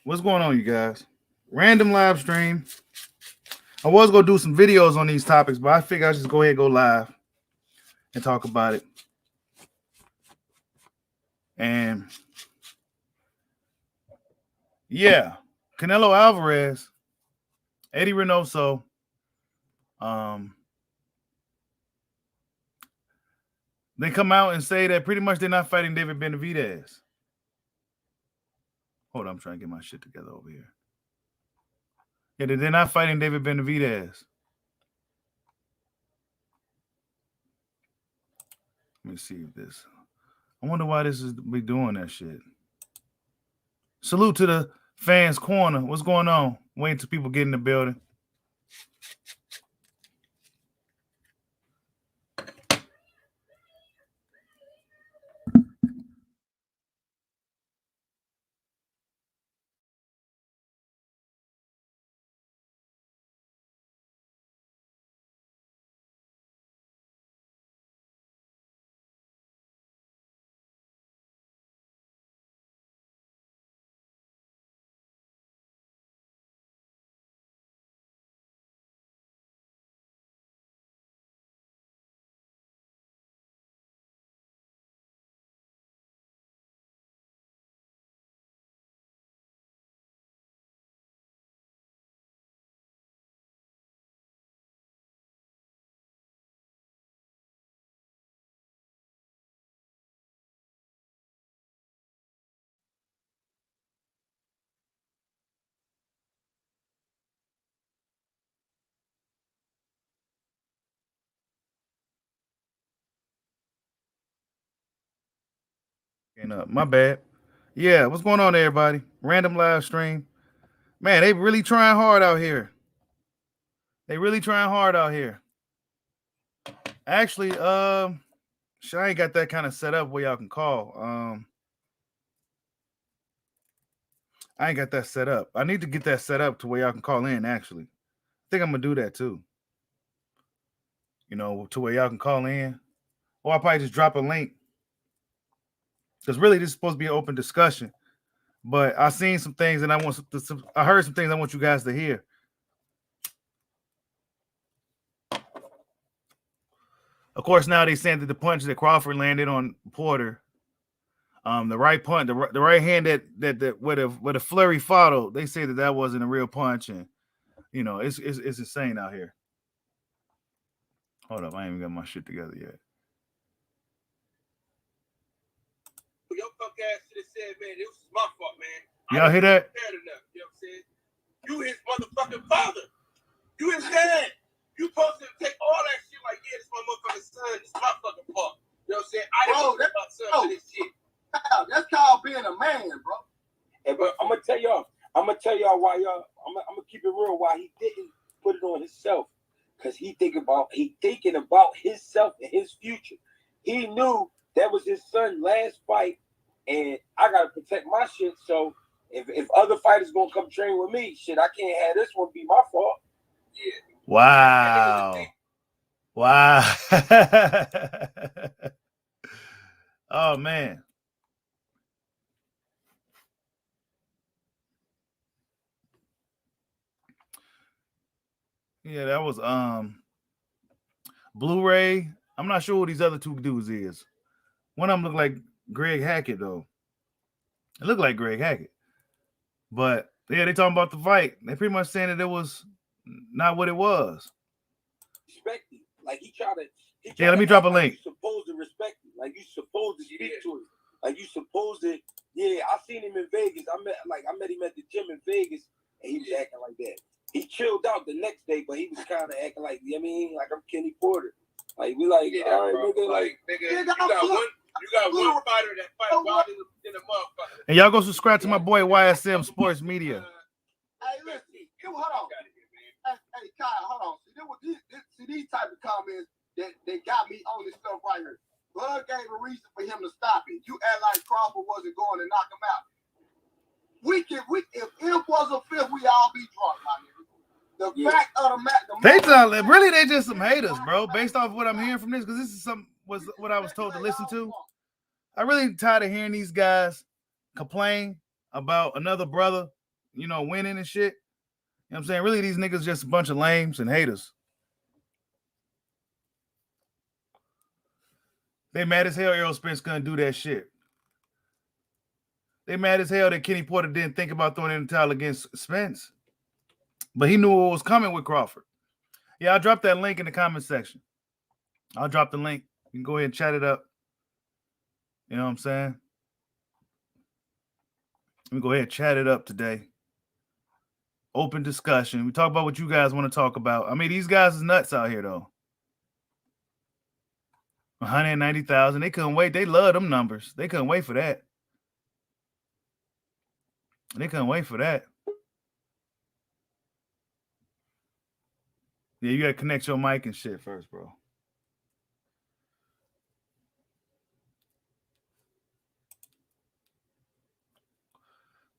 What's going on, you guys? Random live stream. I was gonna do some videos on these topics, but I figured I'll just go ahead and go live and talk about it. And yeah, Canelo Alvarez, Eddie Reynoso, they come out and say that pretty much they're not fighting David Benavidez. Hold on, I'm trying to get my shit together over here. Yeah, they're not fighting David Benavidez. Let me see this. I wonder why this is we doing that shit. Salute to the fans corner. What's going on? Waiting till people get in the building. My bad. Yeah, what's going on, everybody? Random live stream. Man, they really trying hard out here. Actually, I ain't got that kind of set up where y'all can call. I ain't got that set up. I need to get that set up to where y'all can call in, actually. I think I'm gonna do that too. You know, to where y'all can call in. Or I'll probably just drop a link. Because really this is supposed to be an open discussion. But I seen some things and I heard some things I want you guys to hear. Of course, now they saying that the punch that Crawford landed on Porter, the right punch, the right hand that with a flurry followed, they say that wasn't a real punch, and you know it's insane out here. Hold up, I ain't even got my shit together yet. Your fuck ass should have said, man, it was my fault, man. Y'all hear that? You know what I'm saying? You his motherfucking father. You his dad. You supposed to take all that shit like, yeah, this my motherfucking son. This is my fucking fault. You know what I'm saying? I didn't want my son for this shit. That's called being a man, bro. Hey, but I'm gonna tell y'all why y'all. I'm gonna keep it real. Why he didn't put it on himself? Because he thinking about himself and his future. He knew that was his son's last fight, and I gotta protect my shit. So if other fighters gonna come train with me, shit, I can't have this one be my fault. Yeah. Wow. Oh man. Yeah, that was Blu-ray. I'm not sure what these other two dudes is. One of them looked like Greg Hackett though. It looked like Greg Hackett. But yeah, they talking about the fight. They pretty much saying that it was not what it was. Respect you. Like he tried to. Yeah, let me drop a link. You supposed to respect him. Like you supposed to speak to him. Like you supposed to. Yeah, I seen him in Vegas. I met him at the gym in Vegas, and he was acting like that. He chilled out the next day, but he was kind of acting like, you know what I mean, like I'm Kenny Porter. Like we like, yeah, all right, bro. Nigga, like nigga, you got one fighter that fight wild in the motherfucker. And y'all go subscribe to my boy YSM Sports Media. Hey, listen, hold on. Hey, Kyle, hold on. See, these type of comments that got me on this stuff right here. Bud gave a reason for him to stop it. You act like Crawford wasn't going to knock him out. If it was a fifth, we all be drunk, my nigga. The fact of the matter, they just some haters, bro. Based off what I'm hearing from this, because this is what I was told to listen to. I really tired of hearing these guys complain about another brother winning and shit. You know what I'm saying? Really, these niggas just a bunch of lames and haters. They mad as hell Errol Spence couldn't do that shit. They mad as hell that Kenny Porter didn't think about throwing in the towel against Spence. But he knew what was coming with Crawford. Yeah, I'll drop that link in the comment section. I'll drop the link. You can go ahead and chat it up. You know what I'm saying? Let me go ahead and chat it up today. Open discussion. We talk about what you guys want to talk about. I mean, these guys is nuts out here, though. 190,000. They couldn't wait. They love them numbers. They couldn't wait for that. They couldn't wait for that. Yeah, you got to connect your mic and shit first, bro.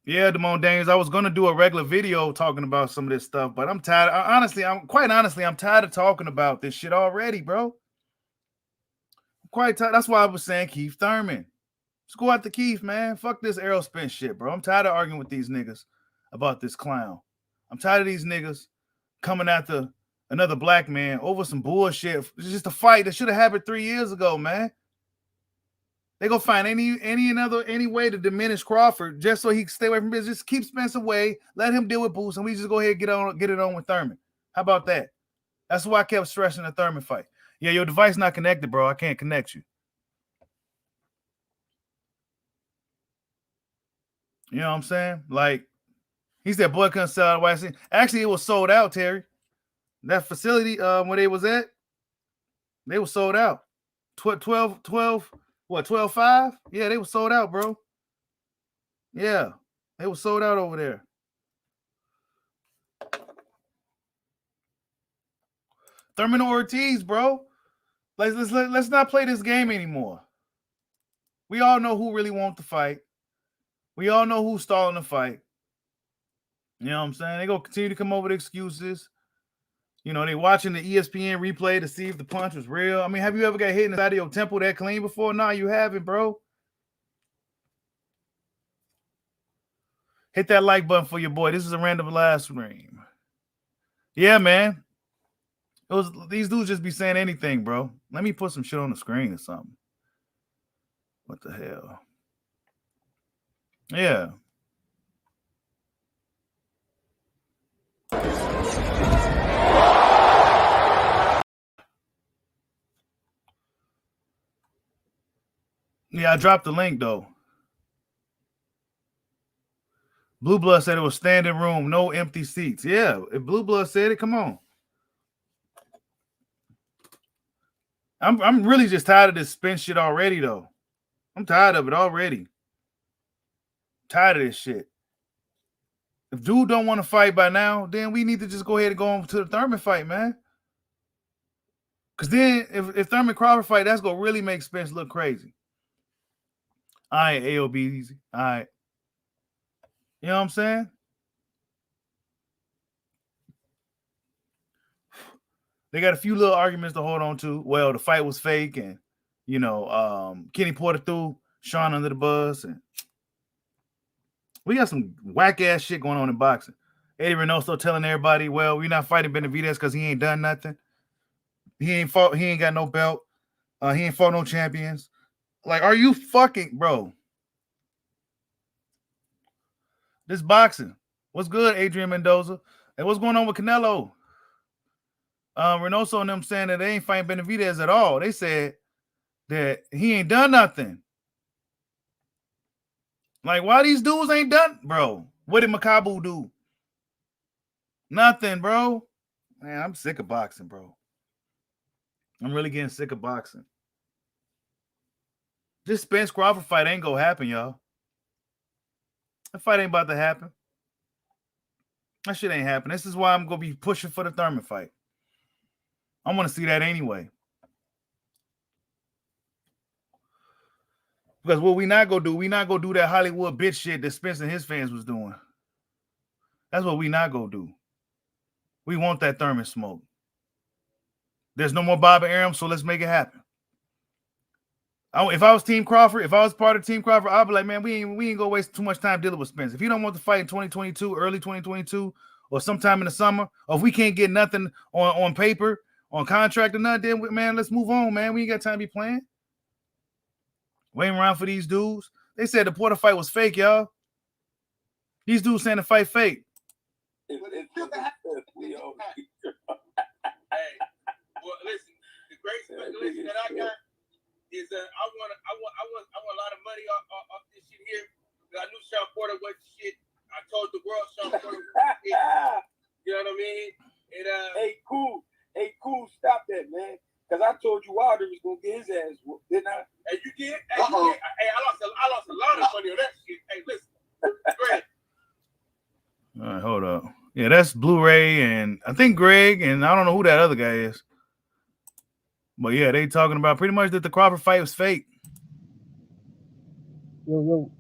Yeah, Damone Daniels, I was going to do a regular video talking about some of this stuff, but I'm tired. Quite honestly, I'm tired of talking about this shit already, bro. I'm quite tired. That's why I was saying Keith Thurman. Let's go out to Keith, man. Fuck this Errol Spence shit, bro. I'm tired of arguing with these niggas about this clown. I'm tired of these niggas coming after another black man over some bullshit. It's just a fight that should have happened 3 years ago, man. They gonna find any way to diminish Crawford just so he can stay away from business. Just keep Spence away, let him deal with Boots, and we just go ahead and get it on with Thurman. How about that? That's why I kept stressing the Thurman fight. Yeah, your device not connected, bro. I can't connect you. You know what I'm saying? Like, he said, boy, couldn't sell out YC. Actually, it was sold out, Terry. That facility where they was at, they were sold out. 12.5? Yeah, they were sold out, bro. Yeah, they were sold out over there. Thurman Ortiz, bro. Let's not play this game anymore. We all know who really wants the fight. We all know who's stalling the fight. You know what I'm saying? They're going to continue to come over with excuses. You know, they watching the ESPN replay to see if the punch was real. I mean, have you ever got hit in the side of your temple that clean before? No, you haven't, bro. Hit that like button for your boy. This is a random live stream. Yeah, man. These dudes just be saying anything, bro. Let me put some shit on the screen or something. What the hell? Yeah. Yeah, I dropped the link, though. Blue Blood said it was standing room, no empty seats. Yeah, if Blue Blood said it, come on. I'm really just tired of this Spence shit already, though. I'm tired of it already. Tired of this shit. If dude don't want to fight by now, then we need to just go ahead and go on to the Thurman fight, man. Because then if Thurman Crawford fight, that's going to really make Spence look crazy. All right, AOB easy. All right. You know what I'm saying? They got a few little arguments to hold on to. Well, the fight was fake, and Kenny Porter threw Sean under the bus, and we got some whack ass shit going on in boxing. Eddie Reynoso telling everybody, "Well, we're not fighting Benavidez because he ain't done nothing. He ain't fought. He ain't got no belt. He ain't fought no champions. Like, are you fucking bro? This boxing. What's good, Adrian Mendoza? And what's going on with Canelo? Reynoso and them saying that they ain't fighting Benavidez at all. They said that he ain't done nothing. Like, why these dudes ain't done, bro? What did Makabu do? Nothing, bro. Man, I'm sick of boxing, bro. I'm really getting sick of boxing. This Spence Crawford fight ain't gonna happen, y'all. That fight ain't about to happen. That shit ain't happening. This is why I'm gonna be pushing for the Thurman fight. I want to see that anyway. Because what we not gonna do that Hollywood bitch shit that Spence and his fans was doing. That's what we not gonna do. We want that Thurman smoke. There's no more Bob Arum, so let's make it happen. If I was Team Crawford, if I was part of Team Crawford, I'd be like, man, we ain't gonna waste too much time dealing with Spence. If you don't want to fight in 2022, early 2022, or sometime in the summer, or if we can't get nothing on paper, on contract or nothing, then man, let's move on, man. We ain't got time to be playing. Waiting around for these dudes. They said the Porter fight was fake, y'all. These dudes saying the fight fake. Hey, well, listen, the great speculation that I got is I want a lot of money off this shit here. I knew Sean Porter was shit. I told the world Sean Porter was shit. You know what I mean? And hey, cool, stop that, man. Because I told you Wilder was gonna get his ass whooped, didn't I? Hey, you did? Hey, I lost a lot of money on that shit. Hey, listen, Greg. All right, hold up. Yeah, that's Blu-ray, and I think Greg, and I don't know who that other guy is. But yeah, they talking about pretty much that the Crawford fight was fake. Yo.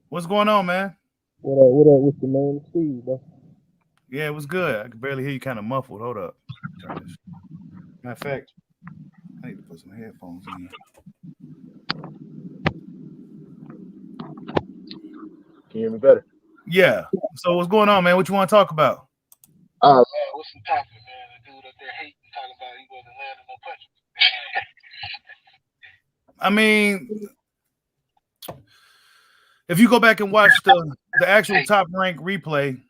What's going on, man? What up with the man, Steve, bro? Yeah, it was good. I could barely hear you, kind of muffled. Hold up. Turn this. Matter of fact, I need to put some headphones in. Can you hear me better? Yeah. So what's going on, man? What you want to talk about? Man, what's the topic, man? The dude up there hating, talking about he wasn't landing no punches. I mean, if you go back and watch the actual top rank replay,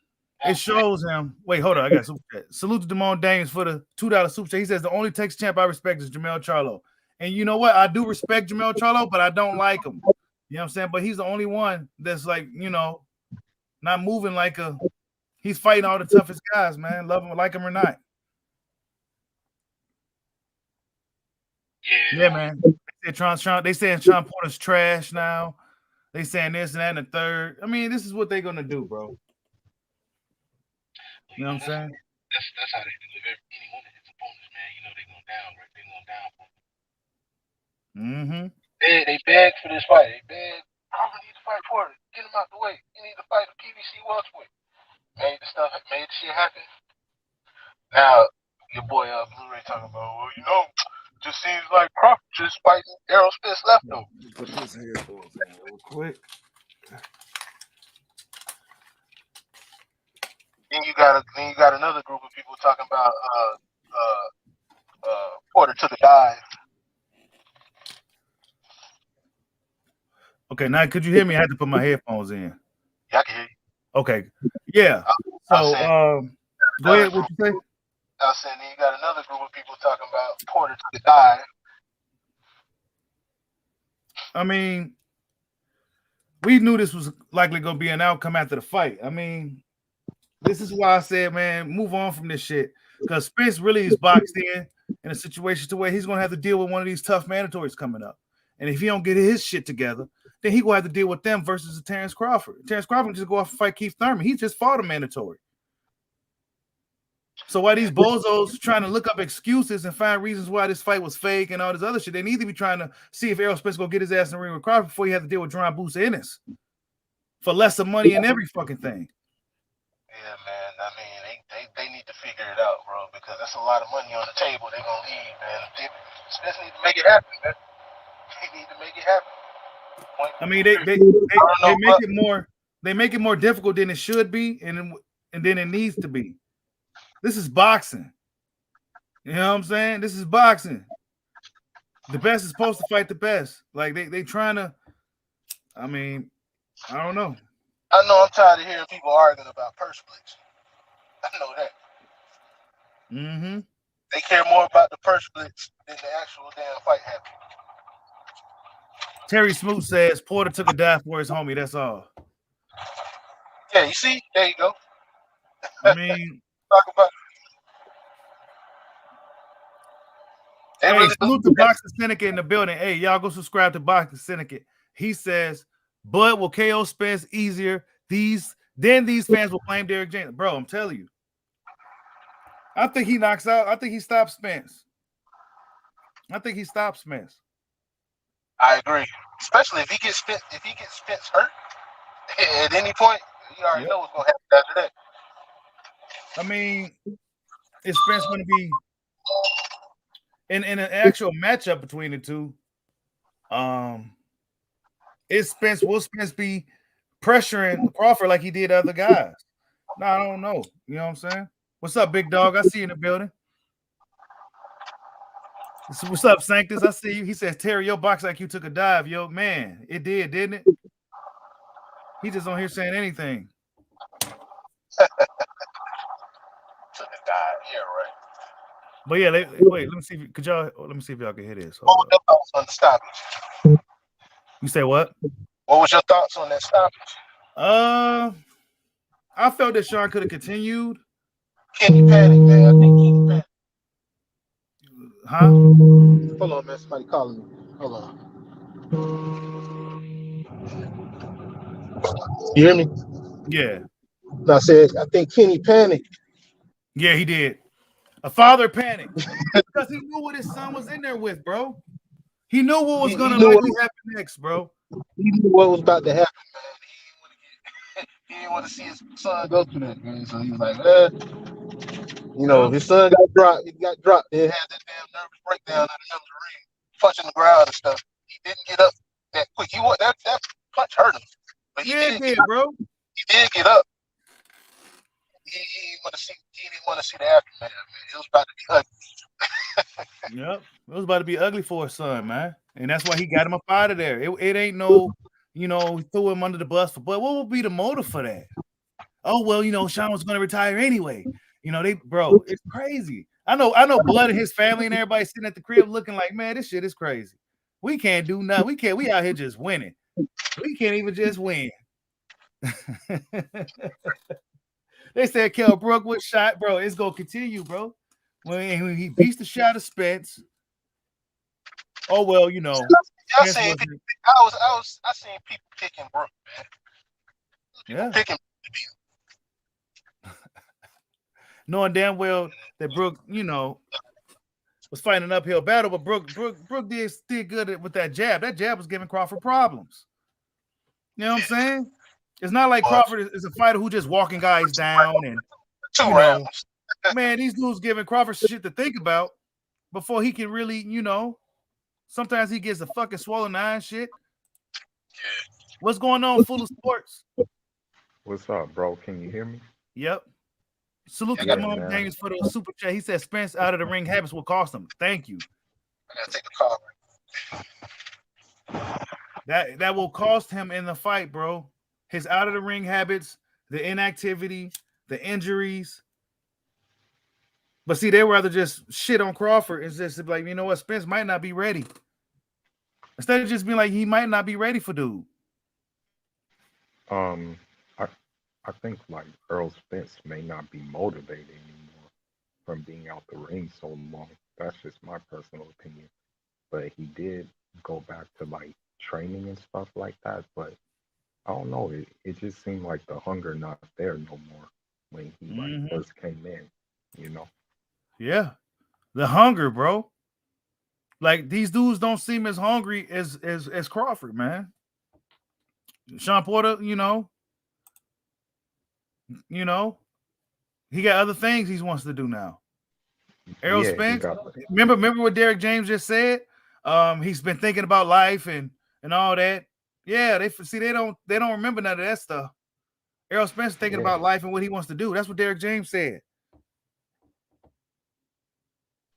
it shows him. Wait, hold on. I got super chat. Salute to Damone Daniels for the $2 super chat. He says the only Texas champ I respect is Jermell Charlo. And you know what? I do respect Jermell Charlo, but I don't like him. You know what I'm saying? But he's the only one that's like, you know, not moving like he's fighting all the toughest guys, man. Love him, like him or not. Yeah, man. They saying Sean Porter's trash now. They saying this and that and the third. I mean, this is what they're gonna do, bro. You know what I'm saying? That's how they do it. Any one of his opponents, man, you know they're gonna down, right? They're gonna down for him. They beg for this fight. They beg. I don't need to fight Porter. Get him out the way. You need to fight the PBC welterweight. Made the shit happen. Now your boy Blu-ray talking about, well, you know, just seems like Crawford just fighting Errol Spence leftover. Put his headphones in real quick. Then you got another group of people talking about Porter took a dive. Okay, now could you hear me? I had to put my headphones in. Yeah, I can hear you. Okay. Yeah. So go ahead, what you say? I was saying then you got another group of people talking about Porter took a dive. I mean, we knew this was likely gonna be an outcome after the fight. I mean, this is why I said, man, move on from this shit. Because Spence really is boxed in a situation to where he's gonna have to deal with one of these tough mandatories coming up. And if he don't get his shit together, then he gonna have to deal with them versus Terrence Crawford. Terrence Crawford just go off and fight Keith Thurman. He just fought a mandatory. So why these bozos trying to look up excuses and find reasons why this fight was fake and all this other shit? They need to be trying to see if Errol Spence go get his ass in the ring with Crawford before he has to deal with John Boots Ennis for lesser money and every fucking thing. Yeah, man. I mean, they need to figure it out, bro, because that's a lot of money on the table. They're gonna leave, man. Spence need to make it happen, man. They need to make it happen. I mean, they make it more difficult than it should be, and then it needs to be. This is boxing. You know what I'm saying? This is boxing. The best is supposed to fight the best. Like they trying to. I mean, I don't know. I know I'm tired of hearing people arguing about purse splits. I know that. Mm-hmm. They care more about the purse splits than the actual damn fight happening. Terry Smoot says Porter took a dive for his homie. That's all. Yeah, you see? There you go. I mean, talk about. Hey, salute to Boxing Syndicate in the building. Hey, y'all go subscribe to Boxing Syndicate. He says Bud will KO Spence easier. These fans will blame Derrick James. Bro, I'm telling you. I think he knocks out. I think he stops Spence. I agree, especially if he gets Spence hurt at any point. You already know what's gonna happen after that. I mean, is Spence going to be in an actual matchup between the two? Is Spence, will Spence be pressuring Crawford like he did other guys? No, I don't know. You know what I'm saying? What's up, big dog? I see you in the building. What's up, Sanctus? I see you. He says, Terry, your box IQ took a dive. Yo, man, it did, didn't it? He just don't hear saying anything. Took a dive. Yeah, right. But yeah, wait. Let me see. Let me see if y'all can hear this. What was your thoughts on the stoppage? You say what? What was your thoughts on that stoppage? I felt that Sean could have continued. Kenny Panic, man. I think Kenny Panic. Huh? Hold on, man. Somebody calling me. Hold on. You hear me? Yeah. No, I said, I think Kenny panicked. Yeah, he did. A father panicked because he knew what his son was in there with, bro. He knew what was going to likely happen next, bro. He knew what was about to happen. He didn't want to see his son go through that, man. So he was like, his son got dropped. He got dropped. They had that damn nervous breakdown in the middle of the ring, punching the ground and stuff. He didn't get up that quick. That punch hurt him. But he did, bro. He did get up. He didn't want to see the aftermath, man. It was about to be ugly. Yep. It was about to be ugly for his son, man. And that's why he got him up out of there. It ain't no, threw him under the bus for, but what would be the motive for that? Oh, well, Sean was going to retire anyway. It's crazy. I know Blood and his family and everybody sitting at the crib looking like, man, this shit is crazy. We can't do nothing. We out here just winning. We can't even just win. They said Kell Brook was shot, bro. It's gonna continue, bro. When he beats the shot of Spence. Oh well, I seen people picking Brook, man. Yeah. Picking. Knowing damn well that Brook, was fighting an uphill battle, but Brook did good with that jab. That jab was giving Crawford problems. You know what I'm saying? It's not like Crawford is a fighter who just walking guys down and 2 rounds. Man, these dudes giving Crawford shit to think about before he can really, sometimes he gets a fucking swollen eye and shit. Yeah. What's going on, Full of Sports? What's up, bro? Can you hear me? Yep. Salute to Jamal James for the super chat. He said Spence out of the ring habits will cost him. Thank you. I gotta take the call. That will cost him in the fight, bro. His out of the ring habits, the inactivity, the injuries. But see, they rather just shit on Crawford. It's just like, you know what, Spence might not be ready. Instead of just being like, he might not be ready for dude. I think like Earl Spence may not be motivated anymore from being out the ring so long. That's just my personal opinion. But he did go back to like training and stuff like that. But I don't know. It just seemed like the hunger not there no more when he first came in, Yeah. The hunger, bro. Like these dudes don't seem as hungry as Crawford, man. Sean Porter, he got other things he wants to do now. Errol Spence, remember what Derek James just said? He's been thinking about life and all that. Yeah, they don't remember none of that stuff. Errol Spence thinking about life and what he wants to do. That's what Derek James said.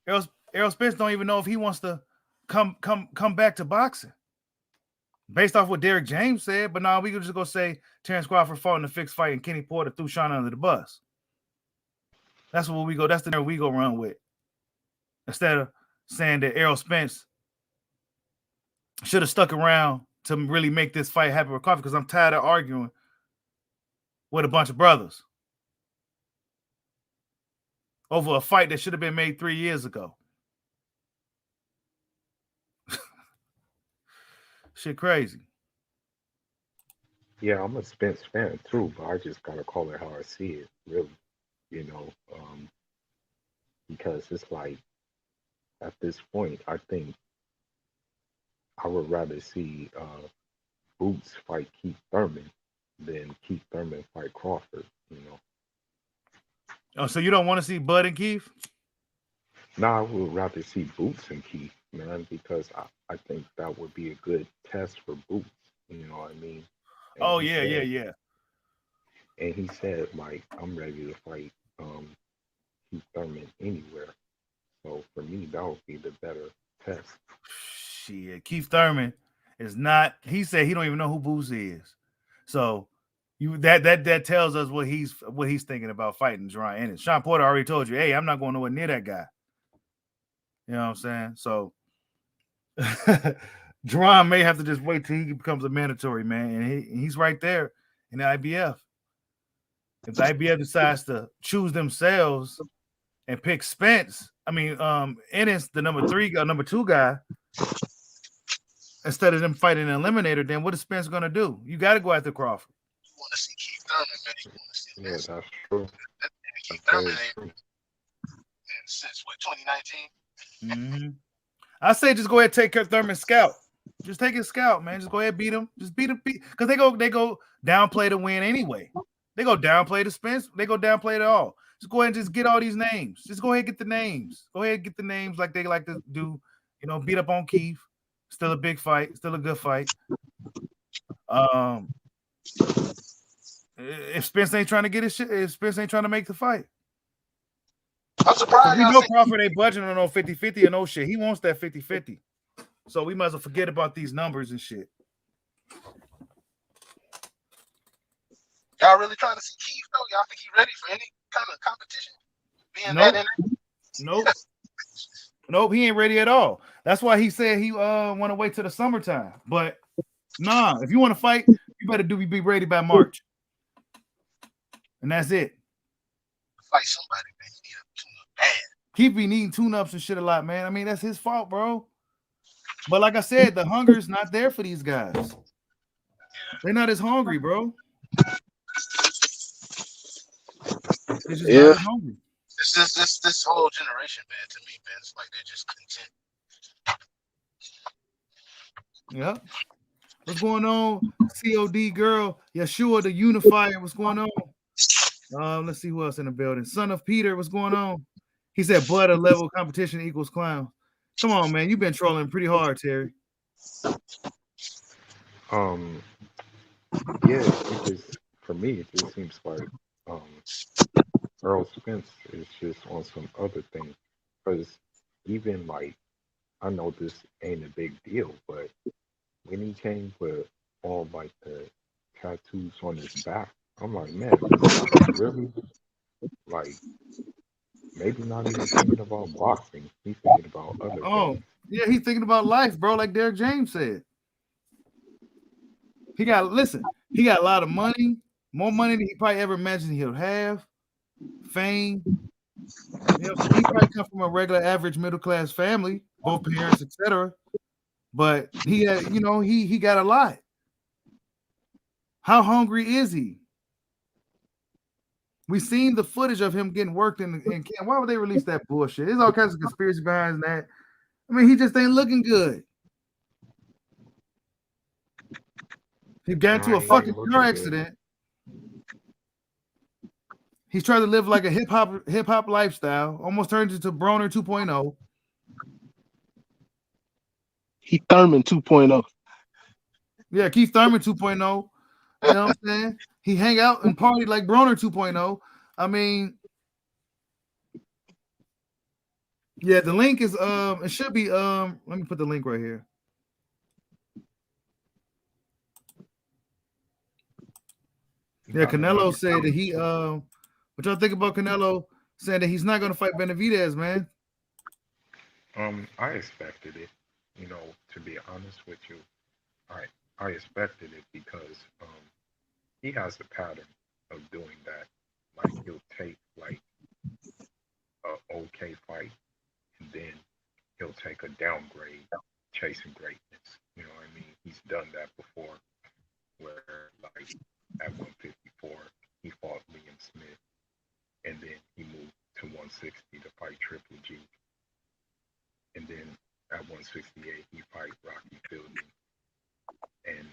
Errol Spence don't even know if he wants to come back to boxing. Based off what Derek James said, but now we could just go say Terrence Crawford fought in a fixed fight and Kenny Porter threw Sean under the bus. That's what we go. That's the narrative we go run with. Instead of saying that Errol Spence should have stuck around to really make this fight happen with Crawford, because I'm tired of arguing with a bunch of brothers over a fight that should have been made 3 years ago. Shit crazy. Yeah, I'm a Spence fan too, but I just gotta call it how I see it, really. Because it's like at this point, I think I would rather see Boots fight Keith Thurman than Keith Thurman fight Crawford. Oh, so you don't want to see Bud and Keith? No, I would rather see Boots and Keith, man, because I think that would be a good test for Boots. You know what I mean? And Oh he yeah, yeah, said, yeah. and he said like, I'm ready to fight Keith Thurman anywhere. So for me, that would be the better test. Shit, Keith Thurman is not. He said he don't even know who Boosie is. So you that tells us what he's thinking about fighting Jerron Ennis. Sean Porter already told you, hey, I'm not going nowhere near that guy. You know what I'm saying? So Jerron may have to just wait till he becomes a mandatory, man, and he's right there in the IBF. If the IBF decides to choose themselves and pick Spence, Ennis, the number 2 guy, instead of them fighting an eliminator, then what is Spence gonna do? You got to go after Crawford. You want to see Keith Thurman, man. You want to see Yeah, this. that's true. Keith That's Thurman very ain't true. since what 2019. I say just go ahead and take Kurt Thurman's scout. Just take his scout, man. Just go ahead and beat him. Just beat him, because they go downplay the win anyway. They go downplay the Spence. They go downplay it all. Just go ahead and just get all these names. Just go ahead and get the names. Go ahead and get the names like they like to do. You know, beat up on Keith. Still a big fight. Still a good fight. If Spence ain't trying to get his shit, if Spence ain't trying to make the fight. I'm surprised. We know Crawford ain't budging on no 50-50 or no shit. He wants that 50-50. So we might as well forget about these numbers and shit. Y'all really trying to see Keith though? Y'all think he ready for any kind of competition? Nope, he ain't ready at all. That's why he said he want to wait till the summertime. But nah, if you want to fight, you better be ready by March. And that's it. Fight somebody, man. He need a tune-up bad. Keith be needing tune-ups and shit a lot, man. I mean, that's his fault, bro. But like I said, the hunger is not there for these guys. They're not as hungry, bro. They're just not as hungry. This whole generation, man. To me, man, it's like they're just content. Yeah. What's going on? COD girl, Yeshua the Unifier. What's going on? Let's see who else in the building. Son of Peter, what's going on? He said, "But a level competition equals clown." Come on, man. You've been trolling pretty hard, Terry. Yeah, for me, it just seems like Earl Spence is just on some other thing. Because even like, I know this ain't a big deal, but when he came with all like the tattoos on his back, I'm like, man, really? Like, maybe not even thinking about boxing. He's thinking about other things. Yeah, he's thinking about life, bro, like Derek James said. He got a lot of money, more money than he probably ever imagined he'll have, fame. You know, he probably come from a regular average middle class family, both parents, etc. But he had, he got a lot. How hungry is he? We seen the footage of him getting worked in camp. Why would they release that bullshit? There's all kinds of conspiracy behind that. I mean, he just ain't looking good. He got into a fucking car accident. He's trying to live like a hip hop lifestyle. Almost turned into Broner 2.0. Keith Thurman 2.0. Yeah, Keith Thurman 2.0. You know what I'm saying? He hang out and party like Broner 2.0. I mean, yeah, the link is it should be let me put the link right here. Yeah, Canelo said that he what y'all think about Canelo saying that he's not gonna fight Benavidez, man? I expected it, to be honest with you. I expected it because he has a pattern of doing that. Like, he'll take like a okay fight and then he'll take a downgrade chasing greatness. You know what I mean? He's done that before, where like at 154 he fought Liam Smith and then he moved to 160 to fight Triple G. And then at 168 he fight Rocky Fielding and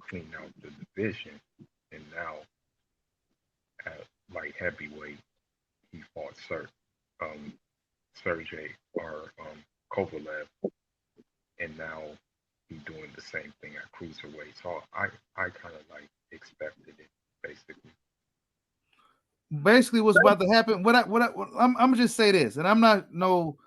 clean out the division. And now at light heavyweight he fought Sergey or Kovalev, and now he's doing the same thing at cruiserweight. So I kind of like expected it basically. Basically, what's about to happen? I'm gonna just say this, and I'm not no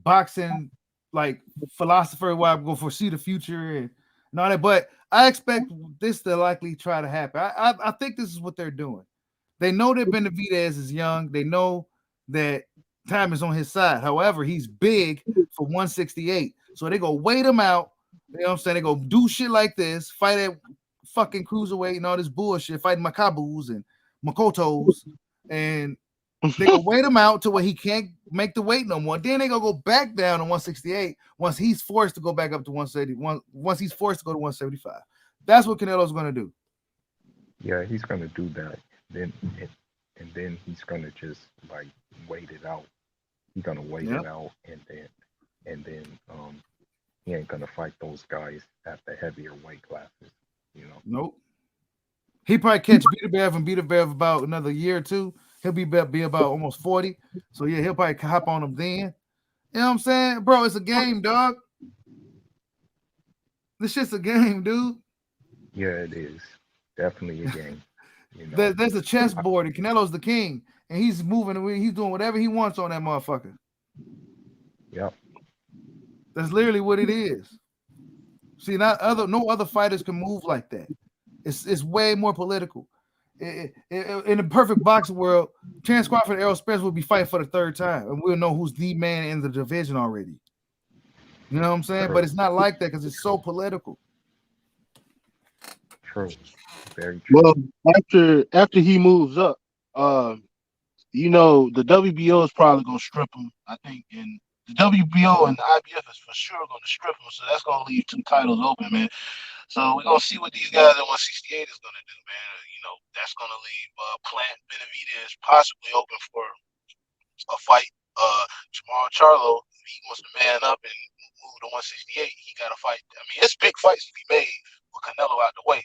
boxing like philosopher where I'm gonna foresee the future and all that, but I expect this to likely try to happen. I think this is what they're doing. They know that Benavidez is young. They know that time is on his side. However, he's big for 168. So they go wait him out. You know what I'm saying? They go do shit like this, fight at fucking cruiserweight and all this bullshit, fighting Makabus and Makotos. And they go wait him out to where he can't make the weight no more. Then they go back down to 168 once he's forced to go back up to 171. Once he's forced to go to 175. That's what Canelo's going to do. Yeah, he's going to do that. Then he's going to just like wait it out. He's going to wait it out, and then he ain't going to fight those guys at the heavier weight classes, you know. Nope. He probably catch Beterbiev about another year or two. He'll be about almost 40. So yeah, he'll probably hop on him then. You know what I'm saying? Bro, it's a game, dog. This shit's a game, dude. Yeah, it is. Definitely a game. You know? There's a chessboard, and Canelo's the king, and he's moving. He's doing whatever he wants on that motherfucker. Yep. That's literally what it is. See, no other fighters can move like that. It's way more political. In the perfect boxing world, Terence Crawford and Errol Spence will be fighting for the third time, and we'll know who's the man in the division already. You know what I'm saying? True. But it's not like that because it's so political. True. Very true. Well, after he moves up, you know, the WBO is probably gonna strip him, I think, and the WBO and the IBF is for sure gonna strip him, so that's gonna leave 2 titles open, man. So we're gonna see what these guys at 168 is gonna do, man. You know, that's gonna leave Plant Benavidez possibly open for a fight. Jamal Charlo, if he wants to man up and move to 168, he got to fight. I mean, it's big fights to be made with Canelo out the way.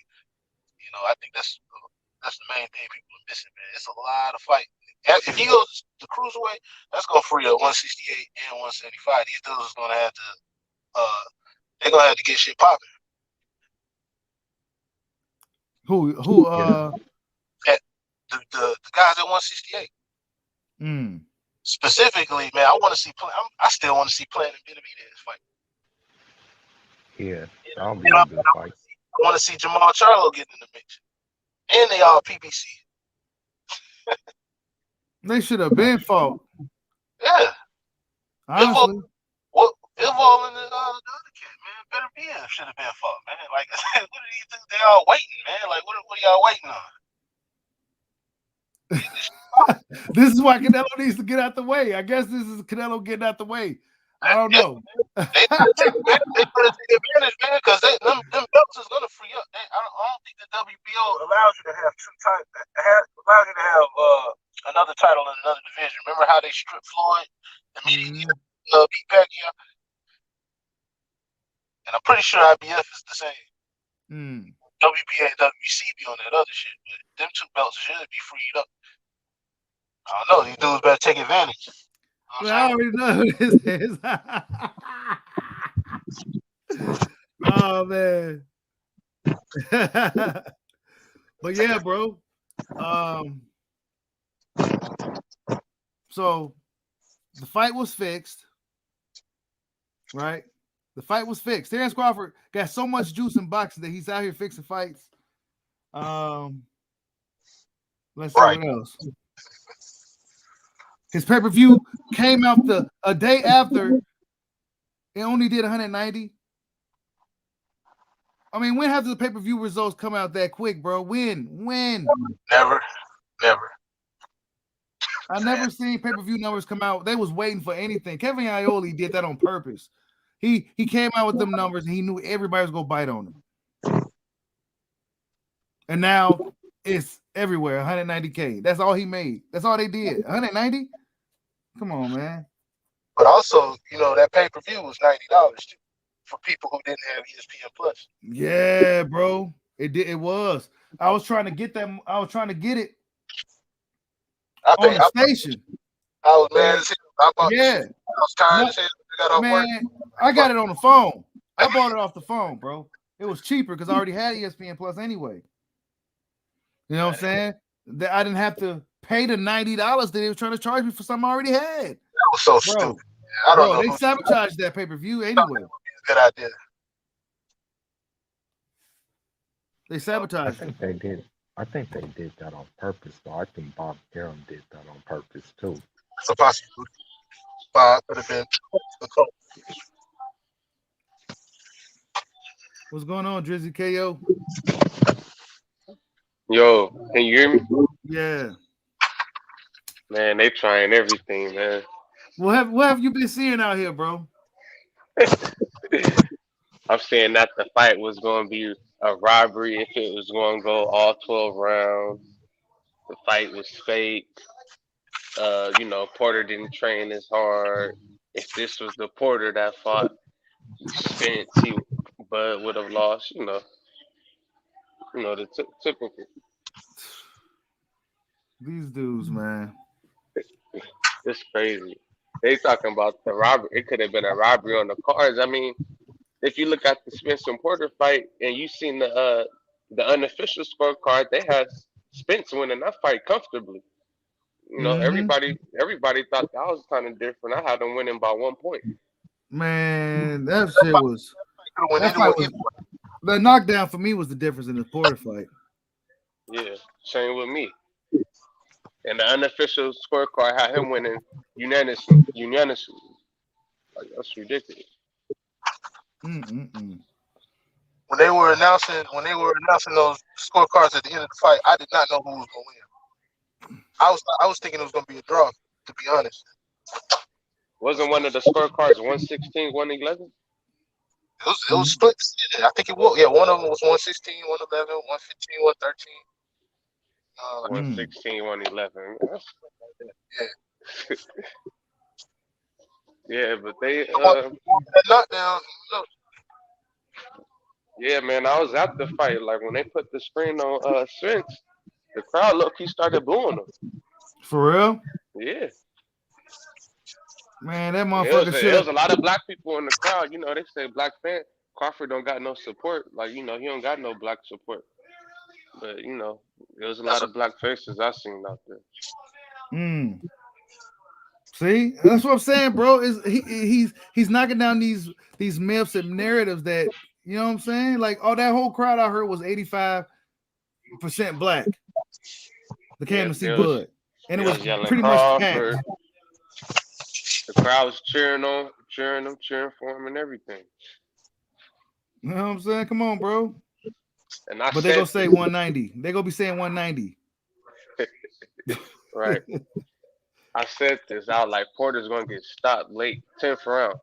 You know, I think that's the main thing people are missing, man. It's a lot of fight. If he goes to cruiserweight, that's gonna free up 168 and 175. These dudes are gonna have to, they're gonna have to get shit popping. Who? The guys at 168. Specifically, man, I want to see. I still want to see Plant and Benavidez fight. Yeah, that'll be a good fight. I want to see Jamal Charlo get in the mix, and they all PBC. They should have been fought. Yeah. Honestly. Bivol and the other kid, man, Beterbiev should have been fought, man. Like, what do you think? They all waiting, man. Like, what are y'all waiting on? This is why Canelo needs to get out the way. I guess this is Canelo getting out the way. I don't know. They better take advantage, man, because them belts is gonna free up. I don't think the WBO allows you to have 2 titles. Allows you to have another title in another division. Remember how they stripped Floyd immediately beat Pacquiao? And I'm pretty sure IBF is the same. WBA and WBC be on that other shit, but them 2 belts should be freed up. I don't know. These dudes better take advantage. Well, I already know who this is. Oh man. But yeah, bro. So the fight was fixed, right? The fight was fixed. Terence Crawford got so much juice in boxing that he's out here fixing fights. Let's see what else. His pay-per-view came out a day after. It only did 190. I mean, when have the pay-per-view results come out that quick, bro? When? Never. I never seen pay-per-view numbers come out. They was waiting for anything. Kevin Iole did that on purpose. He came out with them numbers and he knew everybody was gonna bite on them. And now it's everywhere. 190K. That's all he made. That's all they did. 190. Come on, man. But also, you know, that pay-per-view was $90 too for people who didn't have ESPN Plus. Yeah, bro. It was. I was trying to get them. I was trying to get it on the station. I was mad as hell. Yeah. I was tired as hell. I got off work. I got it on the phone. I bought it off the phone, bro. It was cheaper because I already had ESPN Plus anyway. You know what I'm saying? That I didn't have to pay the $90 that they were trying to charge me for something I already had. That was so Bro, stupid. I don't know. they sabotaged that pay-per-view anyway. Good idea. They I sabotaged it. think they did. I think they did that on purpose, though. I think Bob Arum did that on purpose too. That's a possibility. Bob could have been the coach. What's going on, Drizzy KO? Yo, can you hear me? Yeah. Man, they trying everything, man. What have you been seeing out here, bro? I'm saying that the fight was going to be a robbery if it was going to go all 12 rounds. The fight was fake. Porter didn't train as hard. If this was the Porter that fought Spence, Bud would have lost. The typical. These dudes, man. It's crazy. They talking about the robbery. It could have been a robbery on the cards. I mean, if you look at the Spence and Porter fight and you seen the unofficial scorecard, they had Spence winning that fight comfortably. Everybody thought that was kind of different. I had them winning by 1 point. Man, that shit was. The knockdown for me was the difference in the Porter fight. Yeah, same with me. And the unofficial scorecard had him winning unanimously. Like, that's ridiculous. Mm-mm-mm. When they were announcing those scorecards at the end of the fight, I did not know who was going to win. I was thinking it was going to be a draw, to be honest. Wasn't one of the scorecards 116, 111? It was split. I think it was. Yeah, one of them was 116, 111, 115, 113. 116, 111. Yeah. Yeah, but they that knockdown. Look, yeah, man, I was at the fight. Like when they put the screen on Spence, the crowd low-key started booing him. For real? Yeah. Man, that There motherfucker was a lot of black people in the crowd. They say black fan Crawford don't got no support. Like, he don't got no black support. But, there was a lot of black faces I seen out there. See, that's what I'm saying, bro. Is he's knocking down these myths and narratives that, you know what I'm saying? Like, that whole crowd I heard was 85% black. They came to see Bud, and it was pretty much packed. The crowd was cheering for him and everything. You know what I'm saying? Come on, bro. But they gonna say 190. They gonna be saying 190. Right. I said this. I was like, Porter's gonna get stopped late, 10th round.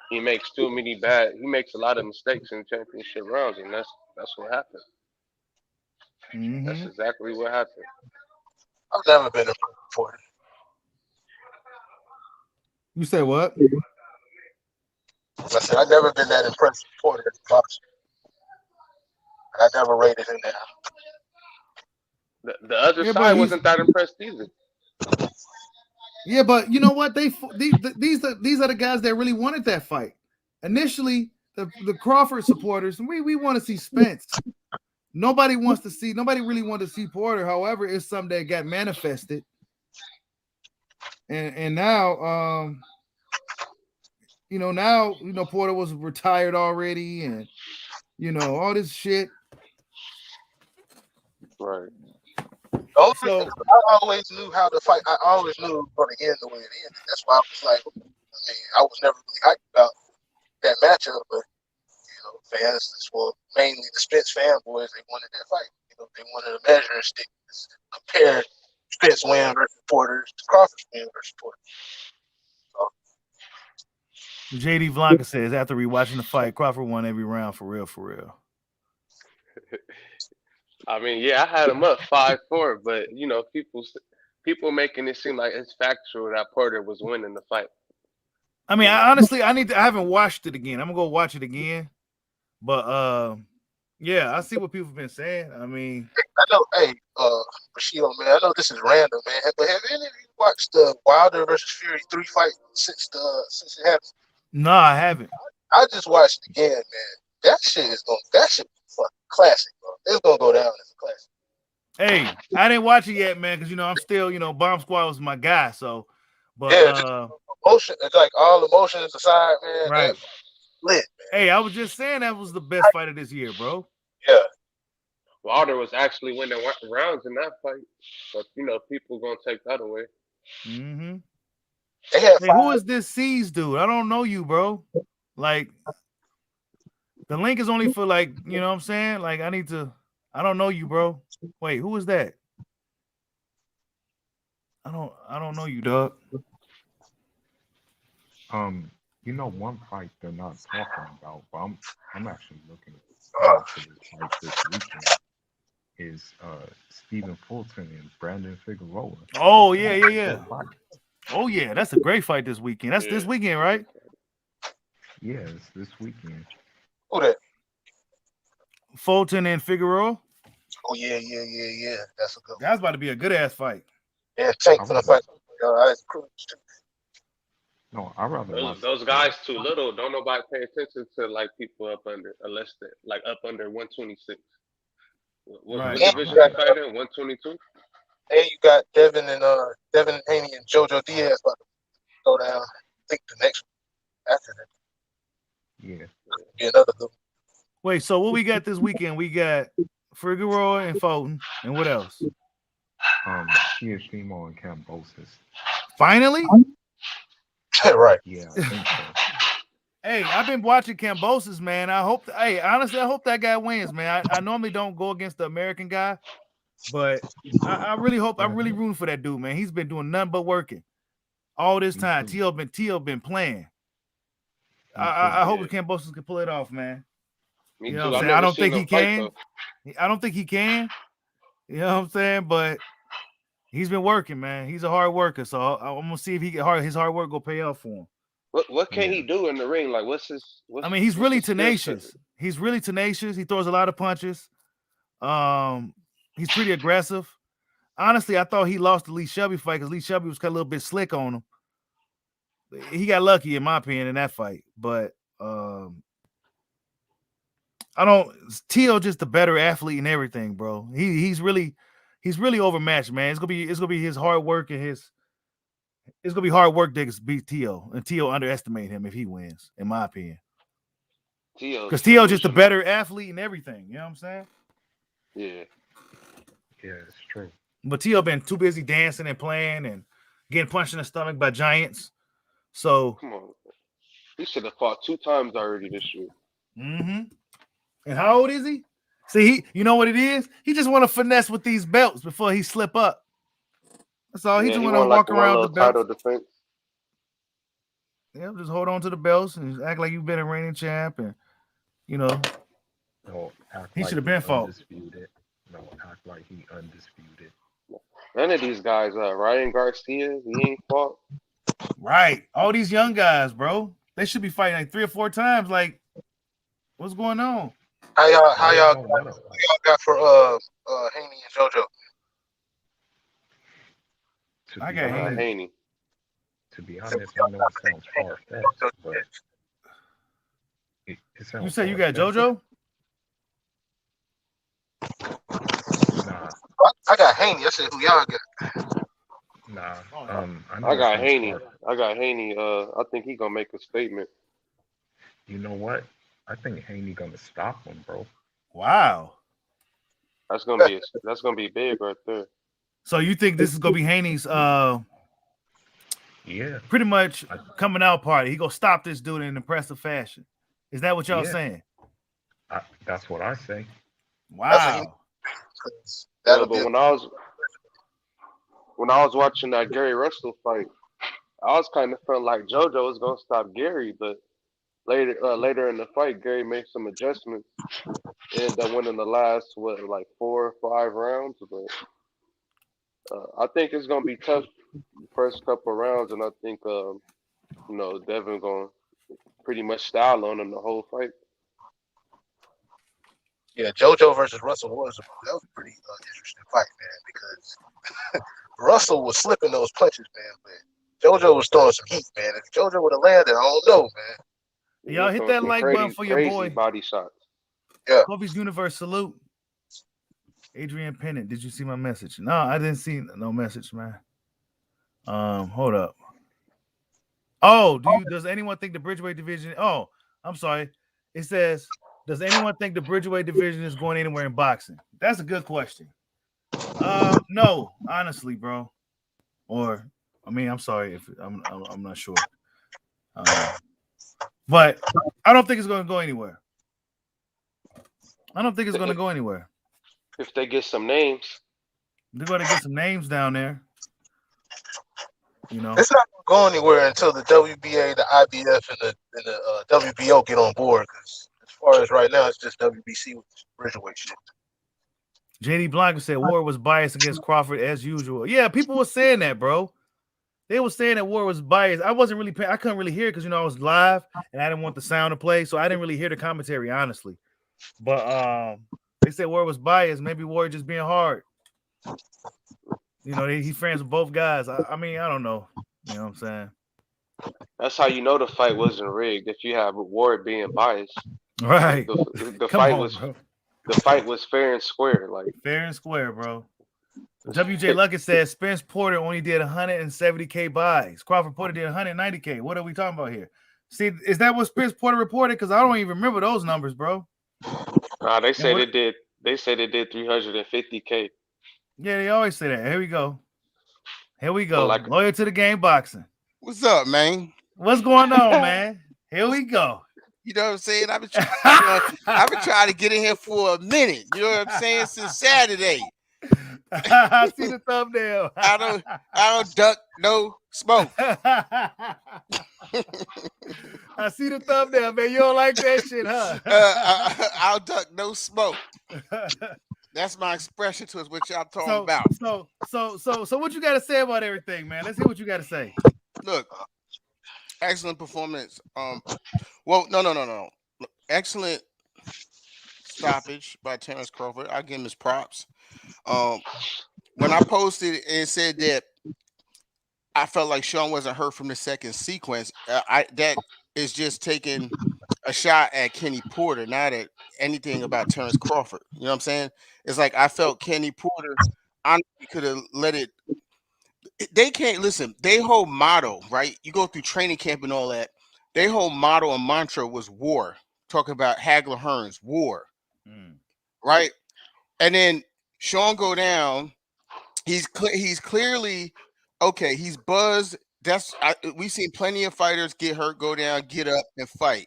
He makes a lot of mistakes in championship rounds, and that's what happened. Mm-hmm. That's exactly what happened. I've never been a Porter. You said what? I said I've never been that impressed with Porter in boxing. I never rated him down. The other side wasn't that impressed either. Yeah, but you know what? These are the guys that really wanted that fight. Initially, the Crawford supporters, we want to see Spence. Nobody really wanted to see Porter. However, it's something that got manifested. And now Porter was retired already, and all this shit. Right. I always knew how the fight. I always knew it was going to end the way it ended. That's why I was like, I was never really hyped about that matchup. But fans, mainly the Spence fanboys, they wanted that fight. They wanted a measuring stick to compare Spence win versus Porter to Crawford's win versus Porter. JD Blanca says after rewatching the fight, Crawford won every round for real, for real. I mean, yeah, I had him up 5-4, but people making it seem like it's factual that Porter was winning the fight. I mean, I haven't watched it again. I'm gonna go watch it again. But yeah, I see what people have been saying. I mean, I know, hey, Bushido, man, I know this is random, man, but have any of you watched the Wilder versus Fury 3 fight since it happened? No, I haven't. I just watched it again, man. That shit be fucking classic, bro. It's gonna go down as a classic. Hey, I didn't watch it yet, man, because I'm still, Bomb Squad was my guy. So, but Yeah, just emotion. It's like all emotions aside, man. right. That's lit, man. Hey, I was just saying that was the best fight of this year, bro. Yeah. Wilder was actually winning rounds in that fight, but people gonna take that away. Mm-hmm. They had hey, who is this C's dude? I don't know you, bro. Like, the link is only for like, you know what I'm saying? Like, I don't know you, bro. Wait, who is that? I don't know you, dog. One fight they're not talking about, but I'm actually looking forward to this fight this weekend. Is Stephen Fulton and Brandon Figueroa. Oh yeah. Oh yeah, that's a great fight this weekend. That's this weekend, right? Yeah, it's this weekend. Who that? Fulton and Figueroa. Oh yeah. That's a good one. That's about to be a good ass fight. Yeah, Tank for the fight. No, I rather those guys too little. Don't nobody pay attention to like people up under, unless they like up under 126. What division they fight in? 122. And you got Devin Haney and JoJo Diaz about to go down. I think the next one after that. Yeah. Be another good one. Wait, so what we got this weekend? We got Figueroa and Fulton, and what else? Teofimo and Kambosos. Finally? Right. Yeah, I think so. Hey, I've been watching Kambosos, man. Honestly, I hope that guy wins, man. I normally don't go against the American guy, but I really hope, I'm really rooting for that dude, man. He's been doing nothing but working all this time. Tio been playing. I hope Kambosos can pull it off, man. Me you too. know what I'm saying? I don't think he can. I don't think he can. You know what I'm saying? But he's been working, man. He's a hard worker, so I'm gonna see if his hard work will pay off for him. What can he do in the ring? Like, he's really tenacious. He's really tenacious. He throws a lot of punches. He's pretty aggressive. Honestly, I thought he lost the Lee Shelby fight because Lee Shelby was kind of a little bit slick on him. He in my opinion, in that fight. But Tio just a better athlete and everything, bro. He's really overmatched, man. It's gonna be his hard work and it's gonna be hard work to beat Tio, and Tio underestimate him if he wins, in my opinion. Because Tio just a better athlete and everything. You know what I'm saying? Yeah, it's true. But Tio been too busy dancing and playing and getting punched in the stomach by giants. So come on, he should have fought 2 times already this year. Mm-hmm. And how old is he? See, you know what it is? He just want to finesse with these belts before he slip up. That's all. He just want to walk around with the belts. Defense. Yeah, just hold on to the belts and act like you've been a reigning champ, and he should have been fought. No, act like he undisputed. None of these guys, Ryan Garcia, he ain't fought. Right, all these young guys, bro, they should be fighting like 3 or 4 times. Like, what's going on? How y'all got for Haney and JoJo? I got Haney. To be honest, I know it sounds far-fetched, but it sounds. You say you got JoJo? Nah. I got Haney. I said who y'all got? Nah. I got Haney. I think he gonna make a statement. You know what? I think Haney gonna stop him, bro. Wow. That's gonna be big right there. So you think this is gonna be Haney's pretty much coming out party? He gonna stop this dude in impressive fashion. Is that what y'all saying? That's what I say. Wow. But when I was watching that Gary Russell fight, I was kind of feeling like JoJo was gonna stop Gary, but later in the fight, Gary made some adjustments and ended up winning the last 4 or 5 rounds. But I think it's gonna be tough the first couple of rounds, and I think Devin gonna pretty much style on him the whole fight. Yeah, JoJo versus Russell was a pretty interesting fight, man, because Russell was slipping those punches, man, but JoJo was throwing some heat, man. If JoJo would have landed, I don't know, man. Y'all hit that like button for your crazy boy. body shots. Kobe's Universe salute. Adrian Pennant, did you see my message? No, I didn't see no message, man. Hold up. Oh, does anyone think the Bridgeweight division? Oh, I'm sorry. It says, does anyone think the Bridgeweight division is going anywhere in boxing? That's a good question. No, honestly, bro. Or, I mean, I'm sorry if I'm not sure. But I don't think it's going to go anywhere. I don't think it's going to go anywhere. If they get some names, they're going to get some names down there. You know, it's not going to go anywhere until the WBA, the IBF, and the WBO get on board. Because as far as right now, it's just WBC with Bridgeweight shit. JD Blanco said Ward was biased against Crawford as usual. Yeah, people were saying that, bro. They were saying that Ward was biased. I wasn't really I couldn't really hear it because, you know, I was live and I didn't want the sound to play, so I didn't really hear the commentary, honestly. But they said Ward was biased. Maybe Ward just being hard. You know, he's friends with both guys. I mean, I don't know. You know what I'm saying? That's how you know the fight wasn't rigged. If you have Ward being biased, right? The fight was fair and square. Like fair and square, bro. WJ Luckett says Spence Porter only did 170K buys. Crawford Porter did 190K. What are we talking about here? See, is that what Spence Porter reported? Because I don't even remember those numbers, bro. They said it did. They said it did 350K. Yeah, they always say that. Here we go. Loyal to the game boxing. What's up, man? What's going on, man? Here we go. You know what I'm saying? I've been trying to get in here for a minute. You know what I'm saying? Since Saturday. I see the thumbnail. I don't duck no smoke. I see the thumbnail, man. You don't like that shit, huh? I'll duck no smoke. That's my expression to what y'all talking about. So what you got to say about everything, man? Let's hear what you got to say. Look, excellent performance. Well, no. Look, excellent stoppage by Terrence Crawford. I give him his props. When I posted and said that I felt like Sean wasn't hurt from the second sequence, that is just taking a shot at Kenny Porter, not at anything about Terrence Crawford. You know what I'm saying? It's like I felt Kenny Porter honestly could have let it. They can't listen. Their whole motto, right? You go through training camp and all that. Their whole motto and mantra was war. Talking about Hagler Hearns, war, right? And then Sean go down. He's clearly okay. He's buzzed. We've seen plenty of fighters get hurt, go down, get up, and fight.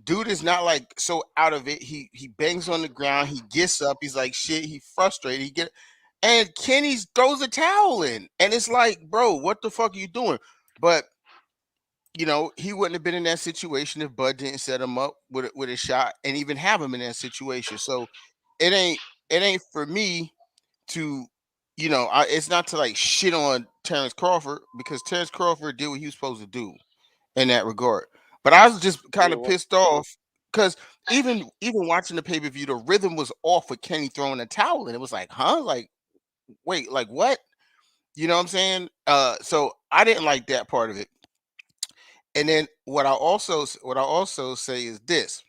Dude is not like so out of it. He bangs on the ground. He gets up. He's like shit. He frustrated. And Kenny throws a towel in, and it's like, bro, what the fuck are you doing? But you know, he wouldn't have been in that situation if Bud didn't set him up with a shot and even have him in that situation. So it ain't for me to, you know, it's not to like shit on Terrence Crawford because Terrence Crawford did what he was supposed to do in that regard. But I was just kind of pissed off because even watching the pay-per-view, the rhythm was off with Kenny throwing a towel, and it was like, huh? Like, wait, like what? You know what I'm saying? So I didn't like that part of it. And then what I also say is this.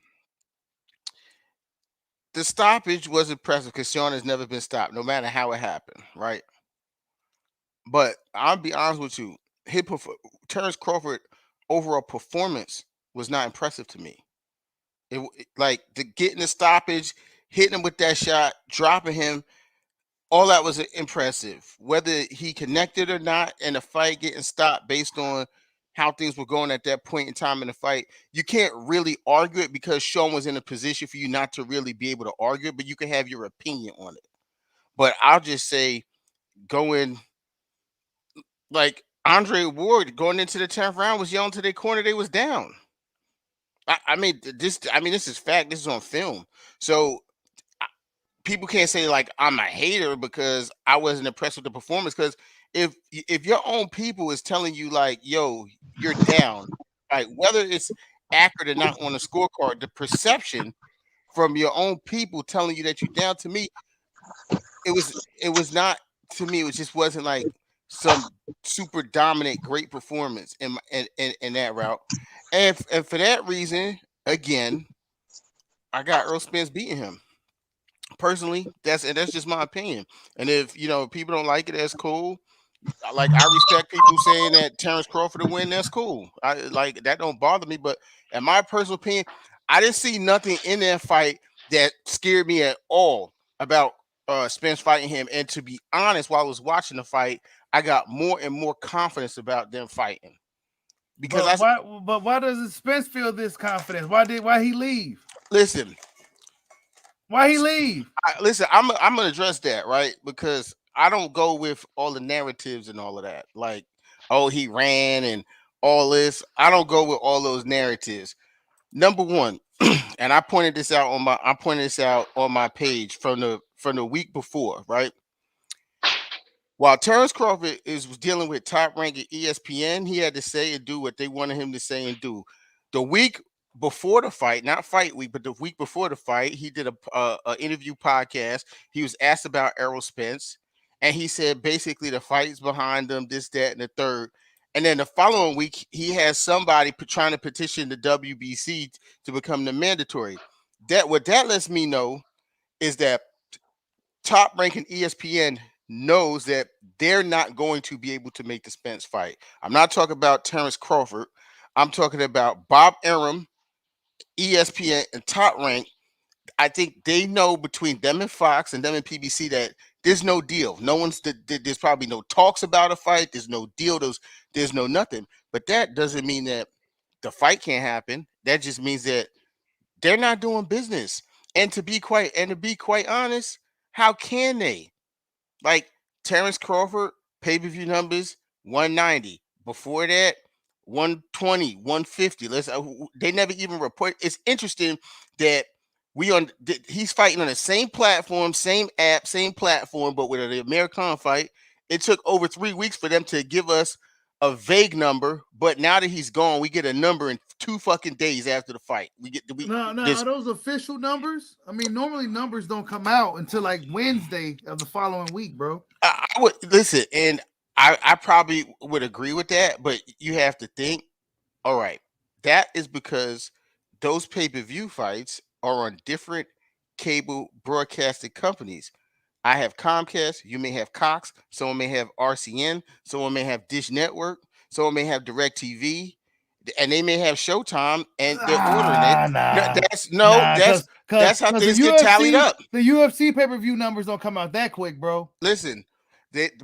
The stoppage was impressive because Sean has never been stopped, no matter how it happened, right? But I'll be honest with you, Terrence Crawford overall performance was not impressive to me. Getting the stoppage, hitting him with that shot, dropping him, all that was impressive. Whether he connected or not in the fight, getting stopped based on how things were going at that point in time in the fight, you can't really argue it because Sean was in a position for you not to really be able to argue it, but you can have your opinion on it. But I'll just say going like Andre Ward going into the 10th round was yelling to their corner they was down. I mean, this is fact. This is on film. So people can't say like I'm a hater because I wasn't impressed with the performance. Because if your own people is telling you like, yo, you're down, like whether it's accurate or not on the scorecard, the perception from your own people telling you that you're down, to me, it was not, to me, it just wasn't like some super dominant great performance in that route. And for that reason, again, I got Earl Spence beating him. Personally, that's just my opinion. And if people don't like it, that's cool. Like, I respect people saying that Terrence Crawford will win. That's cool. I like that, don't bother me. But in my personal opinion, I didn't see nothing in that fight that scared me at all about Spence fighting him. And to be honest, while I was watching the fight, I got more and more confidence about them fighting. Because why doesn't Spence feel this confidence? Why he leave? Listen. Why he leave? I'm gonna address that, right? Because I don't go with all the narratives and all of that. Like, oh, he ran and all this. I don't go with all those narratives. Number one, and I pointed this out on my page from the week before, right? While Terrence Crawford was dealing with Top Rank at ESPN, he had to say and do what they wanted him to say and do. The week before the fight, not fight week, but the week before the fight, he did a interview podcast. He was asked about Errol Spence, and he said basically the fight's behind them, this, that, and the third. And then the following week, he has somebody trying to petition the WBC to become the mandatory. What that lets me know is that Top Rank and ESPN knows that they're not going to be able to make the Spence fight. I'm not talking about Terrence Crawford. I'm talking about Bob Arum, ESPN, and Top Rank. I think they know between them and Fox and them and PBC that there's no deal. There's probably no talks about a fight. There's no deal. There's no nothing. But that doesn't mean that the fight can't happen. That just means that they're not doing business. And to be quite honest, how can they? Like, Terrence Crawford, pay-per-view numbers, 190. Before that, 120, 150. They never even report. It's interesting that he's fighting on the same platform, same app, same platform, but with the American fight. It took over 3 weeks for them to give us a vague number, but now that he's gone, we get a number in 2 fucking days after the fight. Are those official numbers? I mean, normally numbers don't come out until like Wednesday of the following week, bro. I would listen, and I probably would agree with that, but you have to think, all right, that is because those pay-per-view fights are on different cable broadcasting companies. I have Comcast, you may have Cox, someone may have RCN, someone may have Dish Network, someone may have DirecTV, and they may have Showtime, and they're ordering it. That's how things get tallied up. The UFC pay-per-view numbers don't come out that quick, bro. Listen,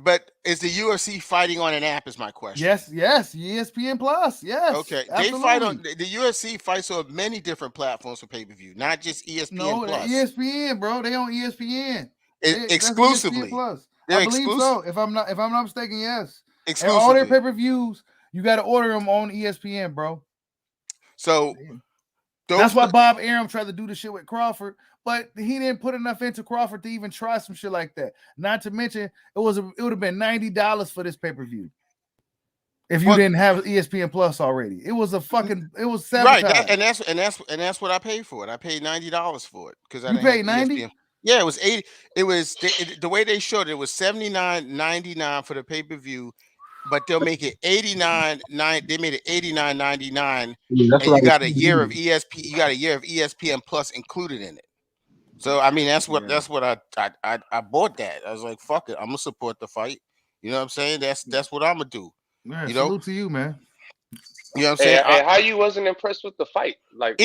but is the UFC fighting on an app? Is my question. Yes, ESPN Plus. Yes. Okay, absolutely. They fight on the UFC fights on many different platforms for pay-per-view, not just ESPN Plus. ESPN, bro. They on ESPN. Exclusively. Plus. I believe so. If I'm not mistaken, yes. Exclusively. And all their pay-per-views, you got to order them on ESPN, bro. So that's why Bob Arum tried to do the shit with Crawford, but he didn't put enough into Crawford to even try some shit like that. Not to mention, it would have been $90 for this pay-per-view if you didn't have ESPN Plus already. It was sabotage. Right, and that's what I paid for it. I paid $90 for it because I paid $90. Yeah, it was 80. It was the way they showed it was $79.99 for the pay-per-view, but they'll make it $89.9. They made it $89.99, and you got a year of ESPN. You got a year of ESPN Plus included in it. So I mean, that's what I bought that. I was like, fuck it, I'm gonna support the fight. You know what I'm saying? That's what I'm gonna do. Man, salute to you, man. You know what I'm saying? And how you wasn't impressed with the fight? Like,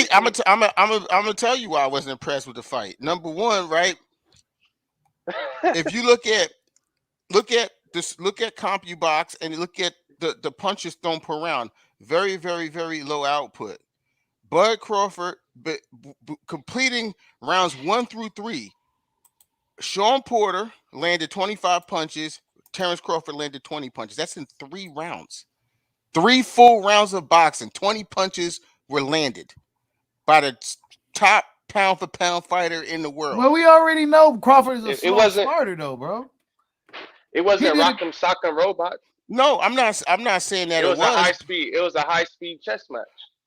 I'm gonna tell you why I wasn't impressed with the fight. Number one, right? If you look at CompuBox and look at the punches thrown per round, very, very, very low output. Bud Crawford completing rounds 1 through 3. Sean Porter landed 25 punches. Terrence Crawford landed 20 punches. That's in 3 rounds. 3 full rounds of boxing. 20 punches were landed by the top pound for pound fighter in the world. Well, we already know Crawford is a slow starter, though, bro. It wasn't Rock'em Sock'em Robot. No, I'm not saying that it was a high speed. It was a high speed chess match.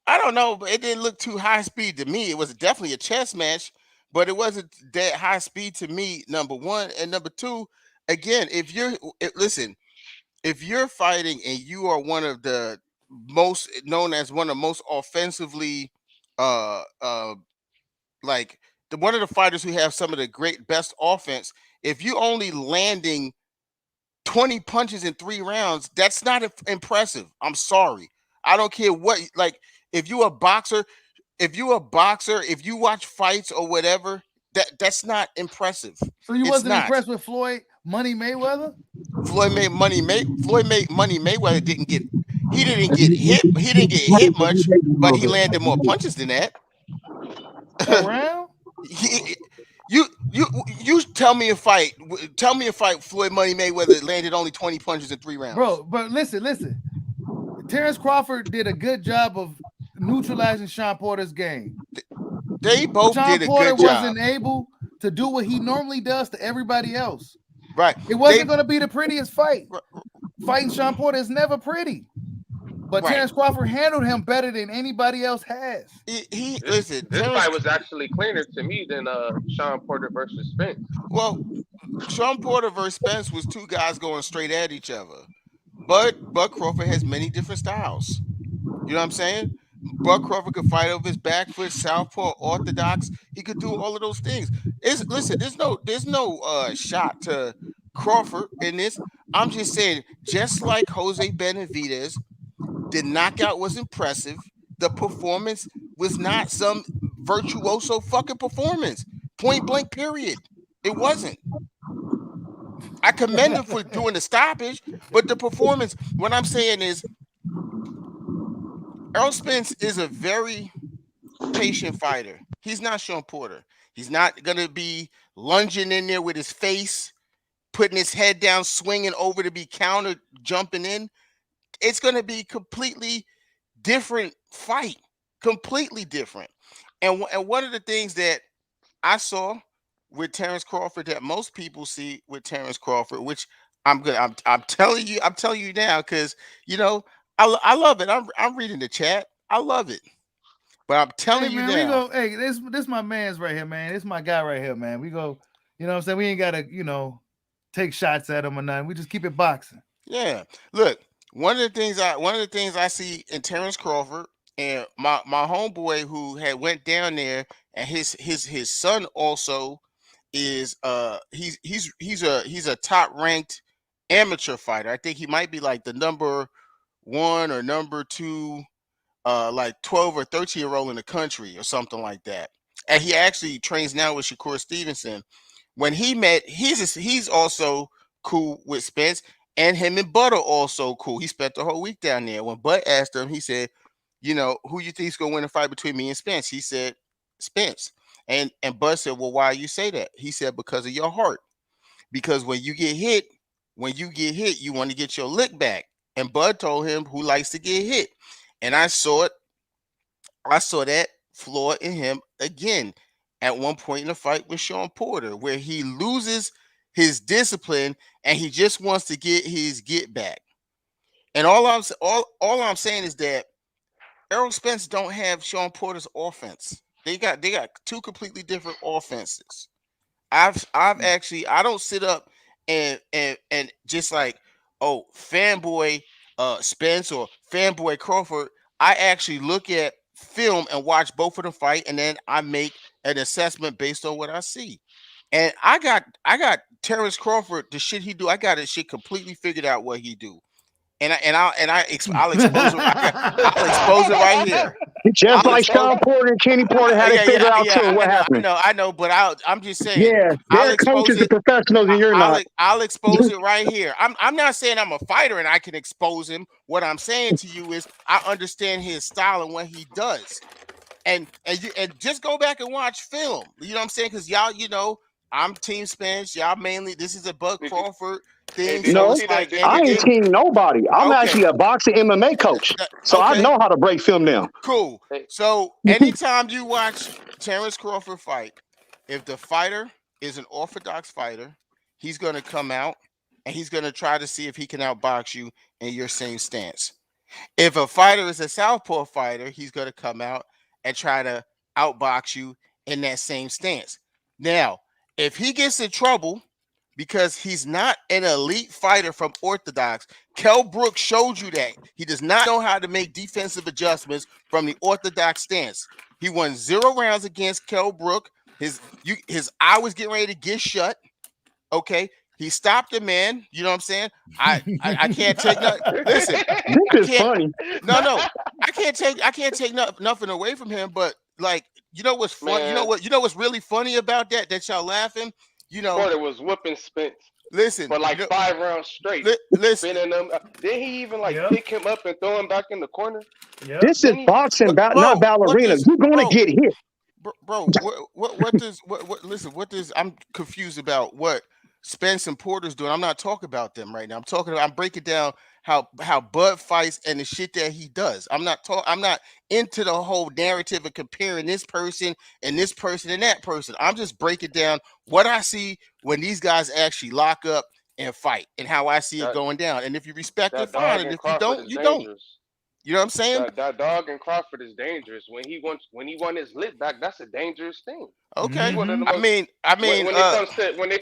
I don't know, but it didn't look too high speed to me. It was definitely a chess match, but it wasn't that high speed to me. Number one, and number two, again, if you're fighting and you are one of the most known as one of the most offensively like one of the fighters who have some of the great best offense. If you only landing 20 punches in 3 rounds, that's not impressive. I'm sorry. I don't care what, like, if you a boxer, if you watch fights or whatever, that's not impressive. So you It's wasn't not. impressed with Floyd Money Mayweather? Floyd made Money Mayweather didn't get hit. He didn't get hit much, but he landed more punches than that. Around? You tell me a fight. Tell me a fight. Floyd Money Mayweather landed only 20 punches in 3 rounds. Bro, but listen. Terrence Crawford did a good job of neutralizing Sean Porter's game. They both Sean did a Porter good job. wasn't able to do what he normally does to everybody else. Right. It wasn't going to be the prettiest fight. Fighting Sean Porter is never pretty. But Right. Terrence Crawford handled him better than anybody else has. This fight was actually cleaner to me than Sean Porter versus Spence. Well, Sean Porter versus Spence was 2 guys going straight at each other. But Bud Crawford has many different styles. You know what I'm saying? Bud Crawford could fight over his back foot, southpaw, orthodox. He could do all of those things. Listen, there's no shot to Crawford in this. I'm just saying, just like Jose Benavidez, the knockout was impressive. The performance was not some virtuoso fucking performance. Point blank, period. It wasn't. I commend him for doing the stoppage, but the performance, what I'm saying is, Errol Spence is a very patient fighter. He's not Sean Porter. He's not going to be lunging in there with his face, putting his head down, swinging over to be counter, jumping in. It's going to be completely different fight, completely different. And one of the things that I saw with Terrence Crawford that most people see with Terrence Crawford, which I'm telling you now, because I love it. I'm reading the chat. I love it. But I'm telling you now. This my man's right here, man. This my guy right here, man. We go, you know what I'm saying? We ain't gotta, take shots at him or nothing. We just keep it boxing. Yeah. Look, one of the things I see in Terrence Crawford, and my homeboy who had went down there, and his son also is he's a top ranked amateur fighter. I think he might be like the number 1 or number 2 like 12 or 13-year-old in the country or something like that. And he actually trains now with Shakur Stevenson. When he met, he's also cool with Spence, and him and Bud are also cool. He spent the whole week down there. When Bud asked him, he said, who you think's gonna win a fight between me and Spence? He said, Spence. And Bud said, well, why you say that? He said, because of your heart. Because when you get hit, you want to get your lick back. And Bud told him, who likes to get hit? And I saw that flaw in him again at one point in the fight with Sean Porter, where he loses his discipline and he just wants to get his get back. And all I'm saying is that Errol Spence don't have Sean Porter's offense. They got 2 completely different offenses. I don't sit up and just like, oh, fanboy Spence or fanboy Crawford. I actually look at film and watch both of them fight, and then I make an assessment based on what I see. And I got Terrence Crawford, the shit he do. I got his shit completely figured out what he do. And I'll expose it. I'll expose it right here. Just like Sean Porter and Kenny Porter had to figure out too what happened. I know, but I'm just saying. Yeah, they're coaches and professionals, and you're not. I'll expose it right here. I'm not saying I'm a fighter and I can expose him. What I'm saying to you is I understand his style and what he does. And just go back and watch film. You know what I'm saying? Because y'all, I'm Team Spence. Y'all mainly, this is a Bud Crawford thing. No, I ain't team nobody. I'm actually a boxing MMA coach. So I know how to break film down. Cool. So anytime you watch Terrence Crawford fight, if the fighter is an orthodox fighter, he's going to come out and he's going to try to see if he can outbox you in your same stance. If a fighter is a southpaw fighter, he's going to come out and try to outbox you in that same stance. Now, if he gets in trouble because he's not an elite fighter from orthodox. Kell Brook showed you that he does not know how to make defensive adjustments from the orthodox stance. He won 0 rounds against Kell Brook. His eye was getting ready to get shut. Okay, he stopped the man. You know what I'm saying? I can't take nothing. Listen, This is funny. no, I can't take nothing away from him. But like, you know what's funny? You know what's really funny about that y'all laughing? You know, Porter was whooping Spence. Listen, for like 5 rounds straight. Listen, spinning them. Did he even pick him up and throw him back in the corner? Yep. This is boxing, not ballerina. You're gonna get hit, bro. What does listen? What does I'm confused about what Spence and Porter's doing. I'm not talking about them right now. I'm breaking down how Bud fights and the shit that he does. I'm not into the whole narrative of comparing this person and that person. I'm just breaking down what I see when these guys actually lock up and fight and how I see it going down. And if you respect it, fine. And if you don't, you don't. You know what I'm saying? That dog in Crawford is dangerous. When he won his lip back, that's a dangerous thing. Okay. When it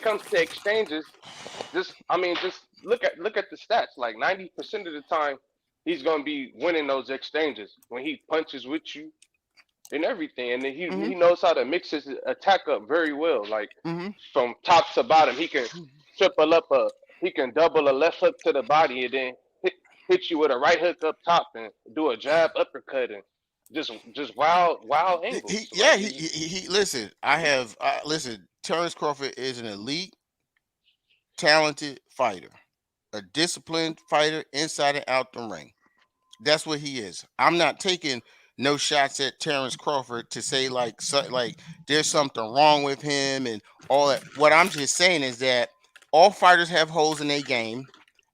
comes to exchanges, just look at the stats. Like 90% of the time, he's gonna be winning those exchanges when he punches with you and everything. And then he knows how to mix his attack up very well. Like from top to bottom, he can he can double a left hook to the body and then hit you with a right hook up top and do a jab uppercut and just wild angles. Listen. Listen. Terrence Crawford is an elite, talented fighter, a disciplined fighter inside and out the ring. That's what he is. I'm not taking no shots at Terrence Crawford to say like there's something wrong with him and all that. What I'm just saying is that all fighters have holes in their game.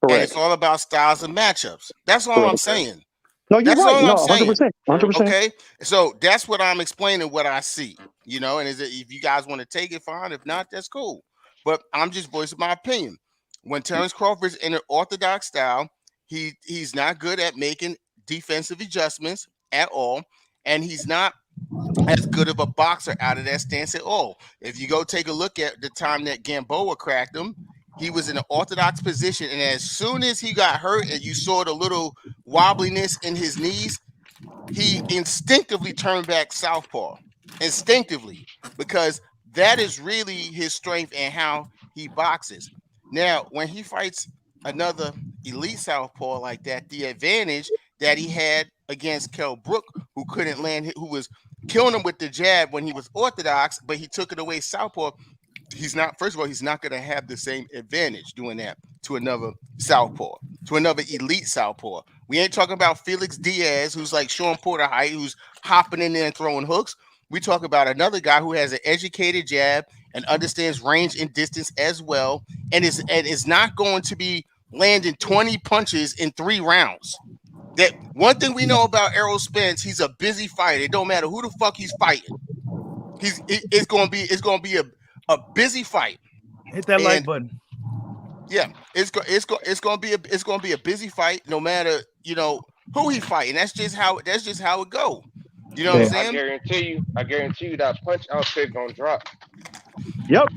Correct. And it's all about styles and matchups. That's all I'm saying. No, you're right. No, 100%. 100%. Okay. So that's what I'm explaining what I see, you know, and if you guys want to take it, fine. If not, that's cool. But I'm just voicing my opinion. When Terrence Crawford's in an orthodox style, he's not good at making defensive adjustments at all. And he's not as good of a boxer out of that stance at all. If you go take a look at the time that Gamboa cracked him, he was in an orthodox position, and as soon as he got hurt and you saw the little wobbliness in his knees, he instinctively turned back southpaw. Instinctively, because that is really his strength and how he boxes. Now, when he fights another elite southpaw like that, the advantage that he had against Kell Brook, who couldn't land, who was killing him with the jab when he was orthodox, but he took it away southpaw. He's not going to have the same advantage doing that to another southpaw, to another elite southpaw. We ain't talking about Felix Diaz, who's like Sean Porter height, who's hopping in there and throwing hooks. We talk about another guy who has an educated jab and understands range and distance as well, and is not going to be landing 20 punches in 3 rounds. That one thing we know about Errol Spence, he's a busy fighter. It don't matter who the fuck he's fighting. It's gonna be a busy fight. Hit that like button. Yeah, it's gonna be a busy fight, no matter who he fighting. That's just how it go. You know what I'm saying? I guarantee you that punch outfit gonna drop. Yep.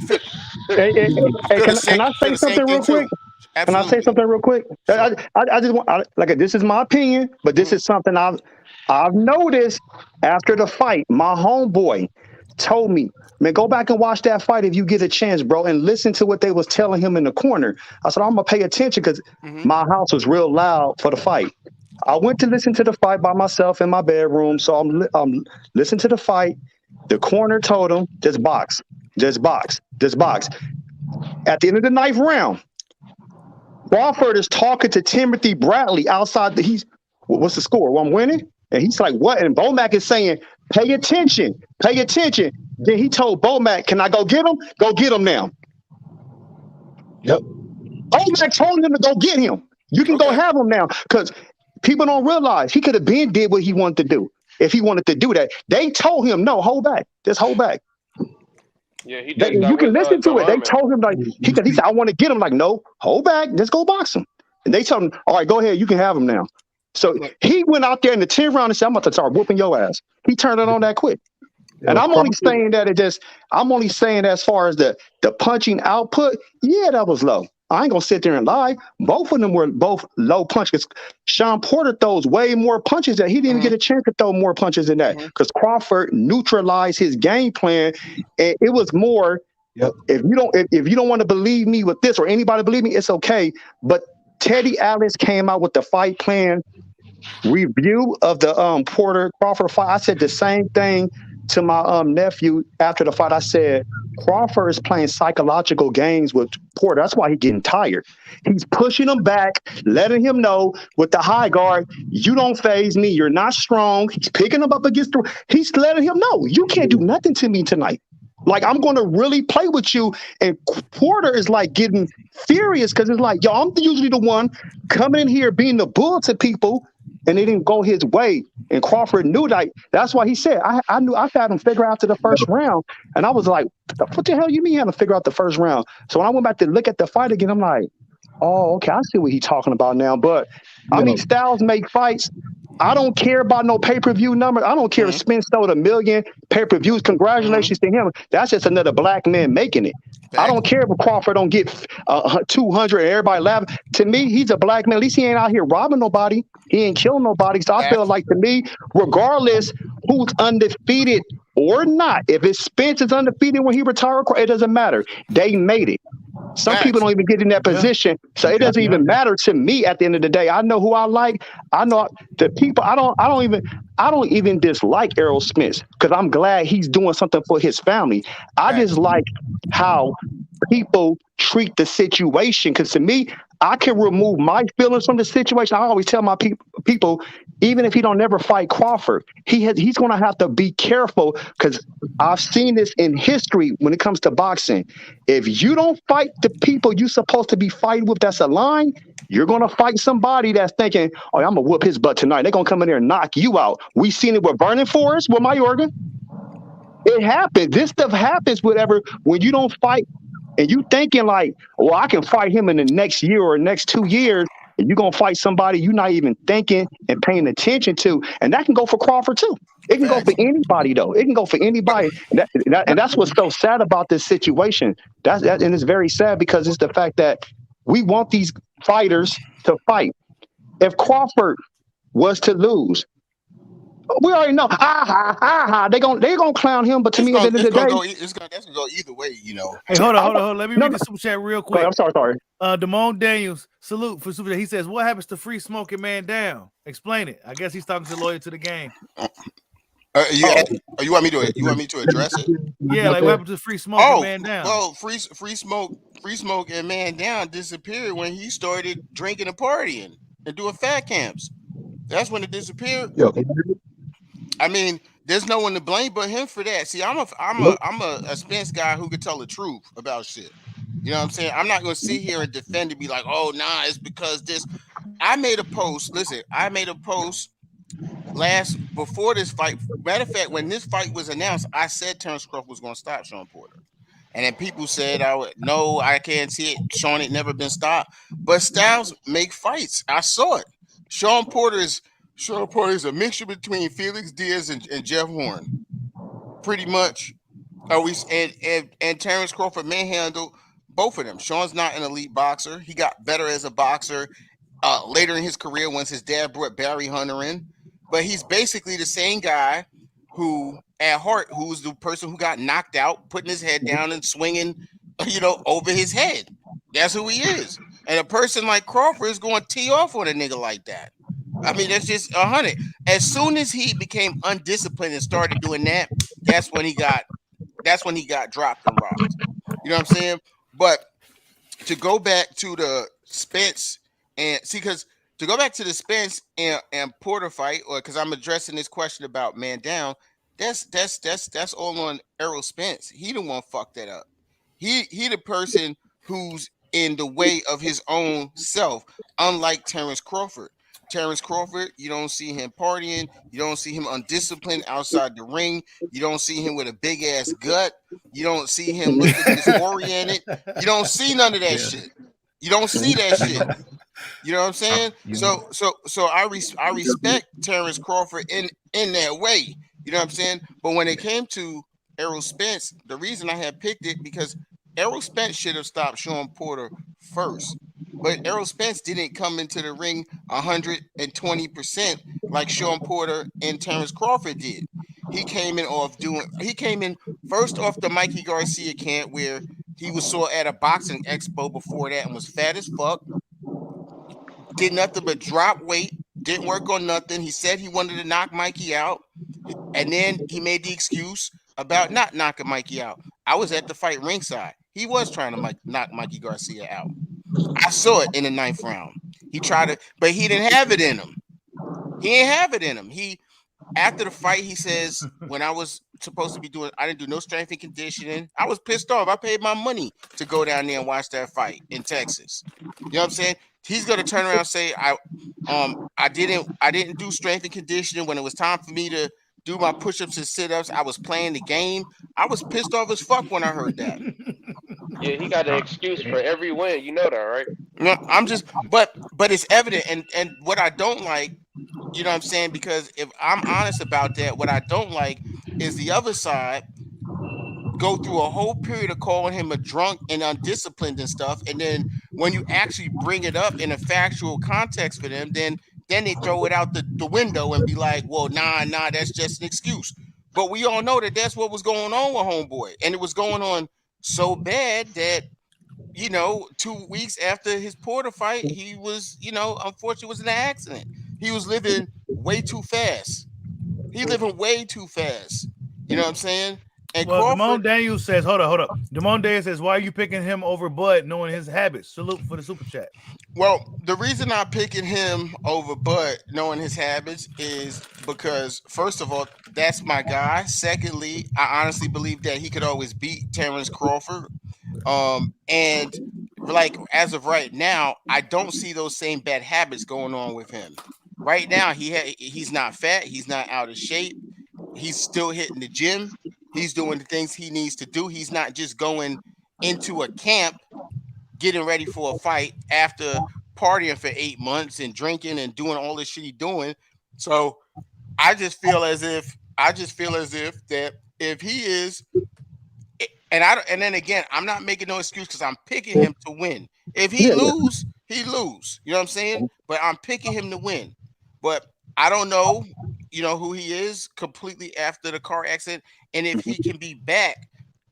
Hey, can I say something real quick? Can I say something real quick? I just want this is my opinion, but this is something I've noticed after the fight. My homeboy told me, man, go back and watch that fight if you get a chance, bro, and listen to what they was telling him in the corner. I said, I'm gonna pay attention because my house was real loud for the fight. I went to listen to the fight by myself in my bedroom, so I'm listening to the fight. The corner told him, just box. At the end of the 9th round, Crawford is talking to Timothy Bradley outside what's the score? Well, I'm winning? And he's like, what? And Bomac is saying, pay attention. Then he told Bomac, can I go get him? Go get him now. Yep. Bomac told him to go get him. You can go have him now. Because people don't realize he could have did what he wanted to do. If he wanted to do that, they told him, no, hold back. Just hold back. Yeah, he did. You can listen to it. They told him, like, he said, I want to get him. Like, no, hold back. Just go box him. And they told him, all right, go ahead. You can have him now. So he went out there in the 10th round and said, I'm about to start whooping your ass. He turned it on that quick. And I'm only saying that I'm only saying as far as the punching output, yeah, that was low. I ain't gonna sit there and lie. Both of them were both low punches. Sean Porter throws way more punches that he didn't even get a chance to throw more punches than that. Because Crawford neutralized his game plan, and it was more. Yep. If you don't want to believe me with this, or anybody believe me, it's okay. But Teddy Atlas came out with the fight plan review of the Porter Crawford fight. I said the same thing to my nephew after the fight. I said Crawford is playing psychological games with Porter. That's why he's getting tired. He's pushing him back, letting him know with the high guard, you don't phase me. You're not strong. He's picking him up against the. He's letting him know you can't do nothing to me tonight. Like, I'm going to really play with you. And Porter is like getting furious because it's like, yo, I'm usually the one coming in here being the bull to people, and it didn't go his way. And Crawford knew that. That's why he said, I knew I had him figure out to the first round. And I was like, what the hell you mean you had to figure out the first round? So when I went back to look at the fight again, I'm like, oh, okay, I see what he's talking about now. But I mean, styles make fights. I don't care about no pay-per-view number. I don't care if Spence sold 1 million pay-per-views. Congratulations to him. That's just another black man making it. I don't care if Crawford don't get 200 and everybody laughing. To me, he's a black man. At least he ain't out here robbing nobody. He ain't killing nobody. So I feel like, to me, regardless who's undefeated or not, if it's Spence is undefeated when he retired, it doesn't matter. They made it. Some people don't even get in that position, so it doesn't even matter to me. At the end of the day, I know who I like. I know the people. I don't even dislike Errol Spence because I'm glad he's doing something for his family. I just like how people treat the situation. Because to me, I can remove my feelings from the situation. I always tell my people, even if he don't never fight Crawford, he's going to have to be careful because I've seen this in history when it comes to boxing. If you don't fight the people you're supposed to be fighting with, that's a line, you're going to fight somebody that's thinking, oh, I'm going to whoop his butt tonight. They're going to come in there and knock you out. We seen it with Vernon Forrest, with Mayorga. It happens. This stuff happens when you don't fight. And you thinking like, well, I can fight him in the next year or next 2 years, and you're going to fight somebody you're not even thinking and paying attention to. And that can go for Crawford too. It can go for anybody, though. It can go for anybody. And that's what's so sad about this situation. And it's very sad because it's the fact that we want these fighters to fight. If Crawford was to lose, we already know. They're gonna clown him. But to me, at the end of the day, that's gonna go either way, you know. Hey, hold on. Let me read the super chat real quick. I'm sorry. Damone Daniels, salute for super chat. He says, "What happens to Free Smoking Man Down? Explain it." I guess he's talking to the lawyer to the game. You want me to address it? Yeah, like what happened to Free Smoking Man Down? Well, Free Smoke and Man Down disappeared when he started drinking and partying and doing fat camps. That's when it disappeared. Yep. I mean, there's no one to blame but him for that. See, I'm a Spence guy who could tell the truth about shit. You know what I'm saying? I'm not gonna sit here and defend and be like, oh nah, it's because this. I made a post. Listen, I made a post before this fight. Matter of fact, when this fight was announced, I said Terence Crawford was gonna stop Sean Porter. And then people said, no, I can't see it. Sean ain't never been stopped. But styles make fights. I saw it. Sean Porter is a mixture between Felix Diaz and Jeff Horn, pretty much. And Terence Crawford manhandled both of them. Sean's not an elite boxer. He got better as a boxer later in his career once his dad brought Barry Hunter in. But he's basically the same guy who, at heart, who's the person who got knocked out, putting his head down and swinging, over his head. That's who he is. And a person like Crawford is going to tee off on a nigga like that. I mean, that's just 100. As soon as he became undisciplined and started doing that, that's when he got dropped and robbed. You know what I'm saying? But to go back to the Spence and Porter fight, or because I'm addressing this question about Man Down, that's all on Errol Spence. He the one fucked that up. He the person who's in the way of his own self, unlike Terence Crawford. Terence Crawford, you don't see him partying. You don't see him undisciplined outside the ring. You don't see him with a big ass gut. You don't see him looking disoriented. You don't see none of that shit. You don't see that shit. You know what I'm saying? So I respect Terence Crawford in that way. You know what I'm saying? But when it came to Errol Spence, the reason I had picked it because Errol Spence should have stopped Sean Porter first. But Errol Spence didn't come into the ring 120% like Sean Porter and Terrence Crawford did. He came in first off the Mikey Garcia camp where he was saw at a boxing expo before that and was fat as fuck. Did nothing but drop weight, didn't work on nothing. He said he wanted to knock Mikey out, and then he made the excuse about not knocking Mikey out. I was at the fight ringside. He was trying to knock Mikey Garcia out. I saw it in the 9th round. He tried to, but he didn't have it in him. He didn't have it in him. After the fight, he says, when I was supposed to be doing, I didn't do no strength and conditioning. I was pissed off. I paid my money to go down there and watch that fight in Texas. You know what I'm saying? He's gonna turn around and say, I didn't do strength and conditioning when it was time for me to do my push-ups and sit-ups. I was playing the game. I was pissed off as fuck when I heard that. Yeah, he got an excuse for every win. You know that, right? No, I'm just, but it's evident. And what I don't like, you know what I'm saying? Because if I'm honest about that, what I don't like is the other side go through a whole period of calling him a drunk and undisciplined and stuff. And then when you actually bring it up in a factual context for them, then they throw it out the window and be like, well, nah, that's just an excuse. But we all know that that's what was going on with Homeboy. And it was going on so bad that, 2 weeks after his Porter fight, he was, unfortunately was in an accident. He was living way too fast. You know what I'm saying? And well, Crawford, Damone Daniels says, hold up. Damone Daniels says, why are you picking him over Bud knowing his habits? Salute for the super chat. Well, the reason I'm picking him over Bud knowing his habits is because, first of all, that's my guy. Secondly, I honestly believe that he could always beat Terrence Crawford. And like as of right now, I don't see those same bad habits going on with him. Right now, he's not fat. He's not out of shape. He's still hitting the gym. He's doing the things he needs to do. He's not just going into a camp, getting ready for a fight after partying for 8 months and drinking and doing all this shit he's doing. So I just feel as if that if he is, and then again, I'm not making no excuse because I'm picking him to win. If he lose, he lose. You know what I'm saying? But I'm picking him to win. But I don't know, who he is completely after the car accident, and if he can be back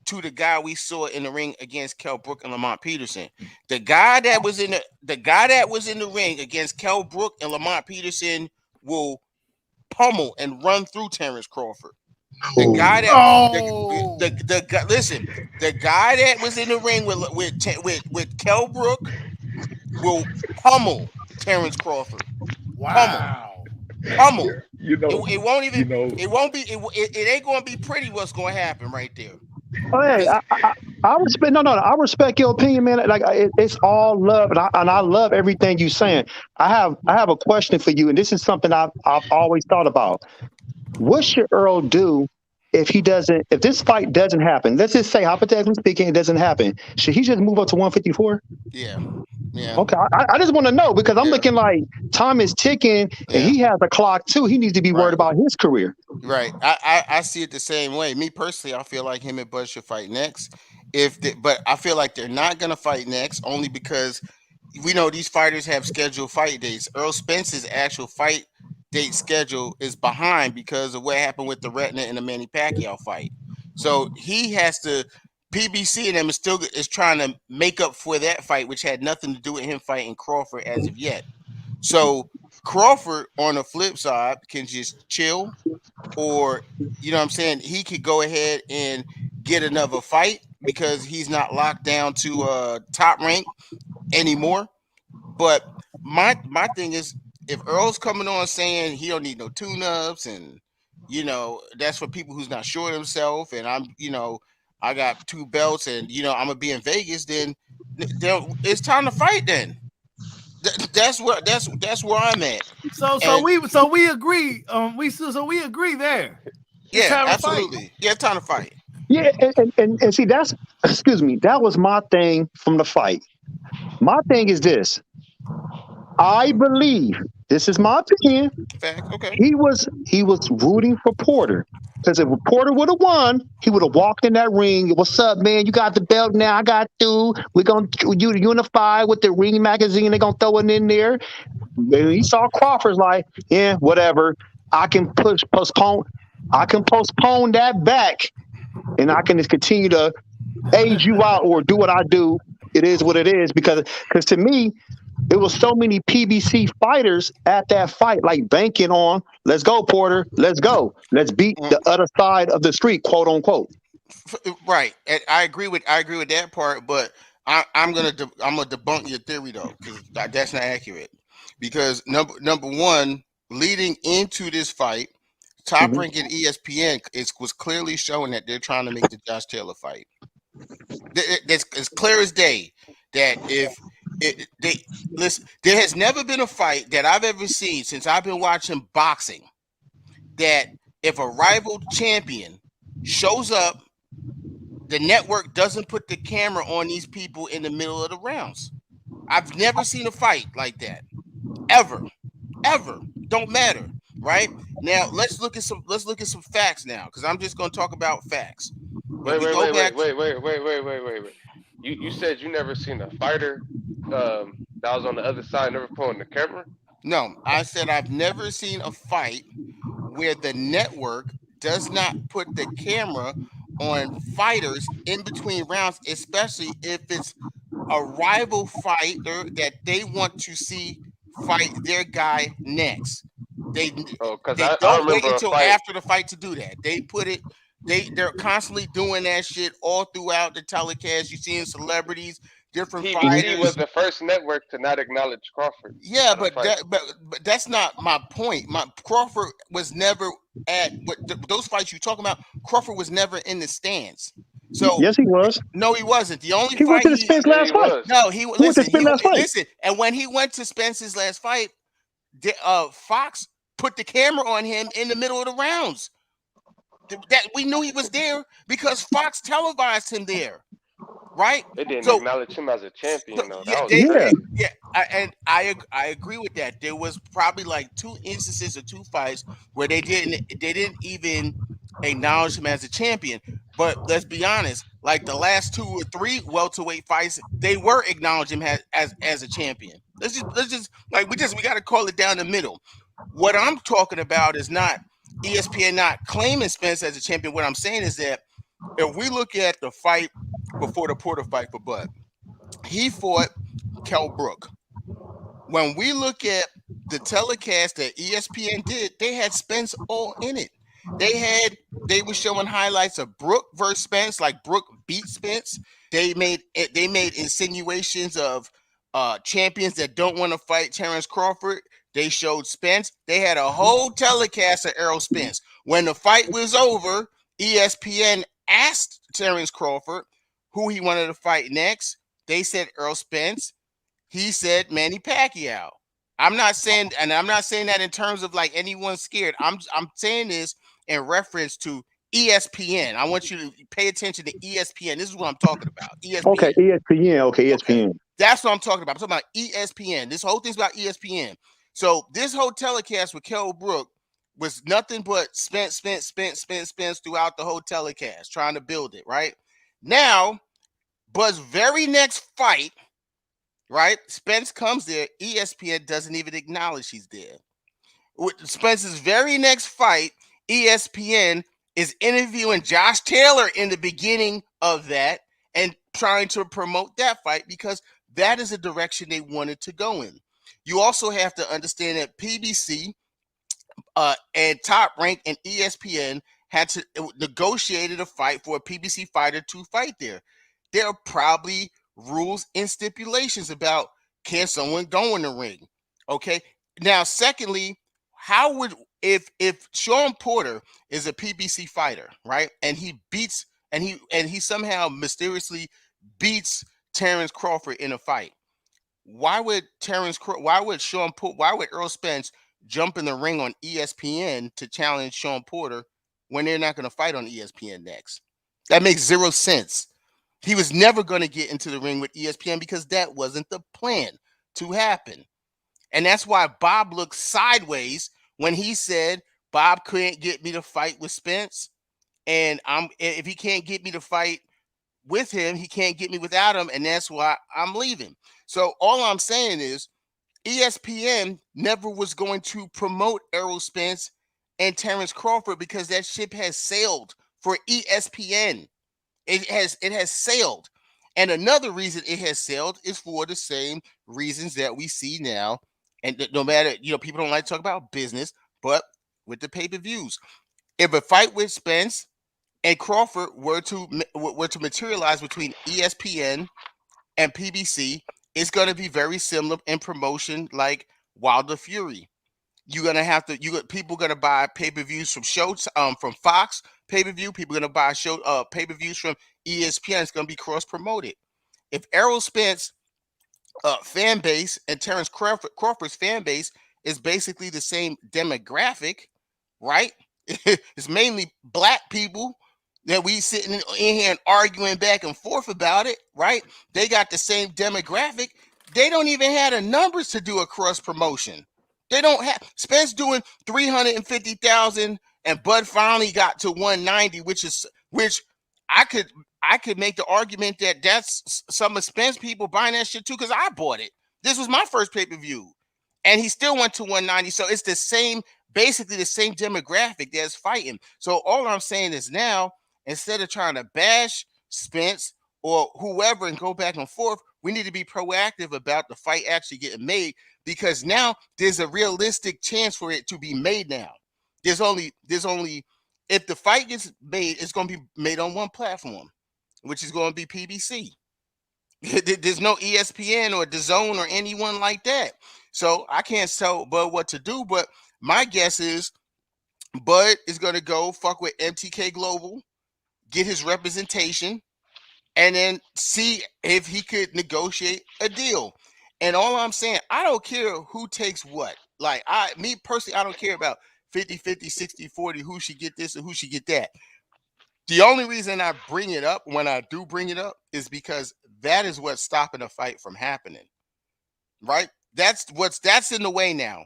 to the guy we saw in the ring against Kell Brook and Lamont Peterson. The guy that was in the ring against Kell Brook and Lamont Peterson will pummel and run through Terrence Crawford. The guy that the guy that was in the ring with Kell Brook will pummel Terrence Crawford. Wow. Pummel. It won't even. It won't be. It ain't going to be pretty. What's going to happen right there? Oh, hey, I respect. No, I respect your opinion, man. Like it's all love, and I love everything you're saying. I have a question for you, and this is something I've always thought about. What should Earl do if this fight doesn't happen? Let's just say, hypothetically speaking, it doesn't happen. Should he just move up to 154? Yeah. Okay, I just want to know because I'm looking like time is ticking, and he has a clock too. He needs to be worried about his career. Right. I see it the same way. Me personally, I feel like him and Bud should fight next. But I feel like they're not gonna fight next only because we know these fighters have scheduled fight dates. Earl Spence's actual fight date schedule is behind because of what happened with the Retina and the Manny Pacquiao fight. So he has to. PBC and them is trying to make up for that fight, which had nothing to do with him fighting Crawford as of yet. So Crawford, on the flip side, can just chill, or you know what I'm saying, he could go ahead and get another fight because he's not locked down to top rank anymore. But my thing is, if Earl's coming on saying he don't need no tune-ups, and that's for people who's not sure of himself, and I got 2 belts, and I'm gonna be in Vegas. Then it's time to fight. Then that's where I'm at. So we agree. We agree there. Yeah, absolutely. Yeah, it's time to fight. Yeah, and see that was my thing from the fight. My thing is this. I believe, this is my opinion. Fact, okay. He was rooting for Porter. Because if Porter would have won, he would have walked in that ring. What's up, man? You got the belt now. I got you. We're going to unify with the Ring magazine. They're going to throw it in there. And he saw Crawford's like, yeah, whatever. I can postpone that back, and I can just continue to age you out or do what I do. It is what it is. Because to me, there was so many PBC fighters at that fight, like banking on, let's go, Porter, let's go. Let's beat the other side of the street, quote unquote. Right. And I agree with that part, but I'm gonna debunk your theory though, because that's not accurate. Because number one, leading into this fight, Top Rank and ESPN was clearly showing that they're trying to make the Josh Taylor fight. It's clear as day that there has never been a fight that I've ever seen since I've been watching boxing that if a rival champion shows up, the network doesn't put the camera on these people in the middle of the rounds. I've never seen a fight like that. Ever. Don't matter. Right? Now let's look at some facts now, because I'm just gonna talk about facts. Wait. You said you never seen a fighter that was on the other side, never pulling the camera? No, I said I've never seen a fight where the network does not put the camera on fighters in between rounds, especially if it's a rival fighter that they want to see fight their guy next. They don't wait until after the fight to do that. They put it. They're constantly doing that shit all throughout the telecast. You seeing celebrities, different fighters. PBC was the first network to not acknowledge Crawford. Yeah, but that's not my point. Crawford was never at those fights you talking about. Crawford was never in the stands. So yes, he was. No, he wasn't. The only he fight went to Spence last fight. No, he listen. And when he went to Spence's last fight, Fox put the camera on him in the middle of the rounds. That we knew he was there because Fox televised him there, right? They didn't acknowledge him as a champion, though. I agree with that. There was probably like 2 instances or 2 fights where they didn't even acknowledge him as a champion. But let's be honest, like the last 2 or 3 welterweight fights, they were acknowledging him as a champion. We got to call it down the middle. What I'm talking about is not ESPN not claiming Spence as a champion. What I'm saying is that if we look at the fight before the Porter fight for Bud, he fought Kell Brook. When we look at the telecast that ESPN did, they had Spence all in it. They were showing highlights of Brook versus Spence, like Brook beat Spence. They made insinuations of champions that don't want to fight Terrence Crawford. They showed Spence. They had a whole telecast of Errol Spence. When the fight was over, ESPN asked Terrence Crawford who he wanted to fight next. They said Errol Spence. He said Manny Pacquiao. I'm not saying that in terms of like anyone scared. I'm saying this in reference to ESPN. I want you to pay attention to ESPN. This is what I'm talking about. ESPN. Okay, ESPN. Okay, ESPN. Okay. That's what I'm talking about. I'm talking about ESPN. This whole thing's about ESPN. So this whole telecast with Kell Brook was nothing but Spence throughout the whole telecast, trying to build it, right? Now, Bud's very next fight, right? Spence comes there. ESPN doesn't even acknowledge he's there. With Spence's very next fight, ESPN is interviewing Josh Taylor in the beginning of that and trying to promote that fight because that is the direction they wanted to go in. You also have to understand that PBC and Top Rank and ESPN had to negotiated a fight for a PBC fighter to fight there. There are probably rules and stipulations about can someone go in the ring. Okay. Now, secondly, how would if Sean Porter is a PBC fighter, right? And he beats and he somehow mysteriously beats Terrence Crawford in a fight. Why would Errol Spence jump in the ring on ESPN to challenge Sean Porter when they're not going to fight on ESPN next? That makes zero sense. He was never going to get into the ring with ESPN because that wasn't the plan to happen. And that's why Bob looked sideways when he said Bob couldn't get me to fight with Spence. and if he can't get me to fight with him, he can't get me without him, and that's why I'm leaving. So all I'm saying is ESPN never was going to promote Errol Spence and Terrence Crawford because that ship has sailed for ESPN. It has sailed. And another reason it has sailed is for the same reasons that we see now. And no matter, people don't like to talk about business, but with the pay-per-views, if a fight with Spence and Crawford were to materialize between ESPN and PBC, it's going to be very similar in promotion, like Wilder Fury. You're gonna have to. People gonna buy pay-per-views from from Fox pay-per-view. People gonna buy pay-per-views from ESPN. It's gonna be cross-promoted. If Errol Spence fan base and Terrence Crawford's fan base is basically the same demographic, right? It's mainly black people that we sitting in here and arguing back and forth about it, right? They got the same demographic. They don't even have the numbers to do a cross promotion. They don't have. Spence doing 350,000, and Bud finally got to 190, which I could make the argument that that's some of Spence people buying that shit too, because I bought it. This was my first pay-per-view, and he still went to 190. So it's the same, basically the same demographic that's fighting. So all I'm saying is now, instead of trying to bash Spence or whoever and go back and forth, we need to be proactive about the fight actually getting made, because now there's a realistic chance for it to be made now. There's only if the fight gets made, it's going to be made on one platform, which is going to be PBC. There's no ESPN or DAZN or anyone like that. So I can't tell Bud what to do, but my guess is Bud is going to go fuck with MTK Global, get his representation, and then see if he could negotiate a deal. And all I'm saying, I don't care who takes what. Like, me personally, I don't care about 50-50, 60-40, who should get this and who should get that. The only reason I bring it up when I do bring it up is because that is what's stopping a fight from happening. Right? That's in the way now.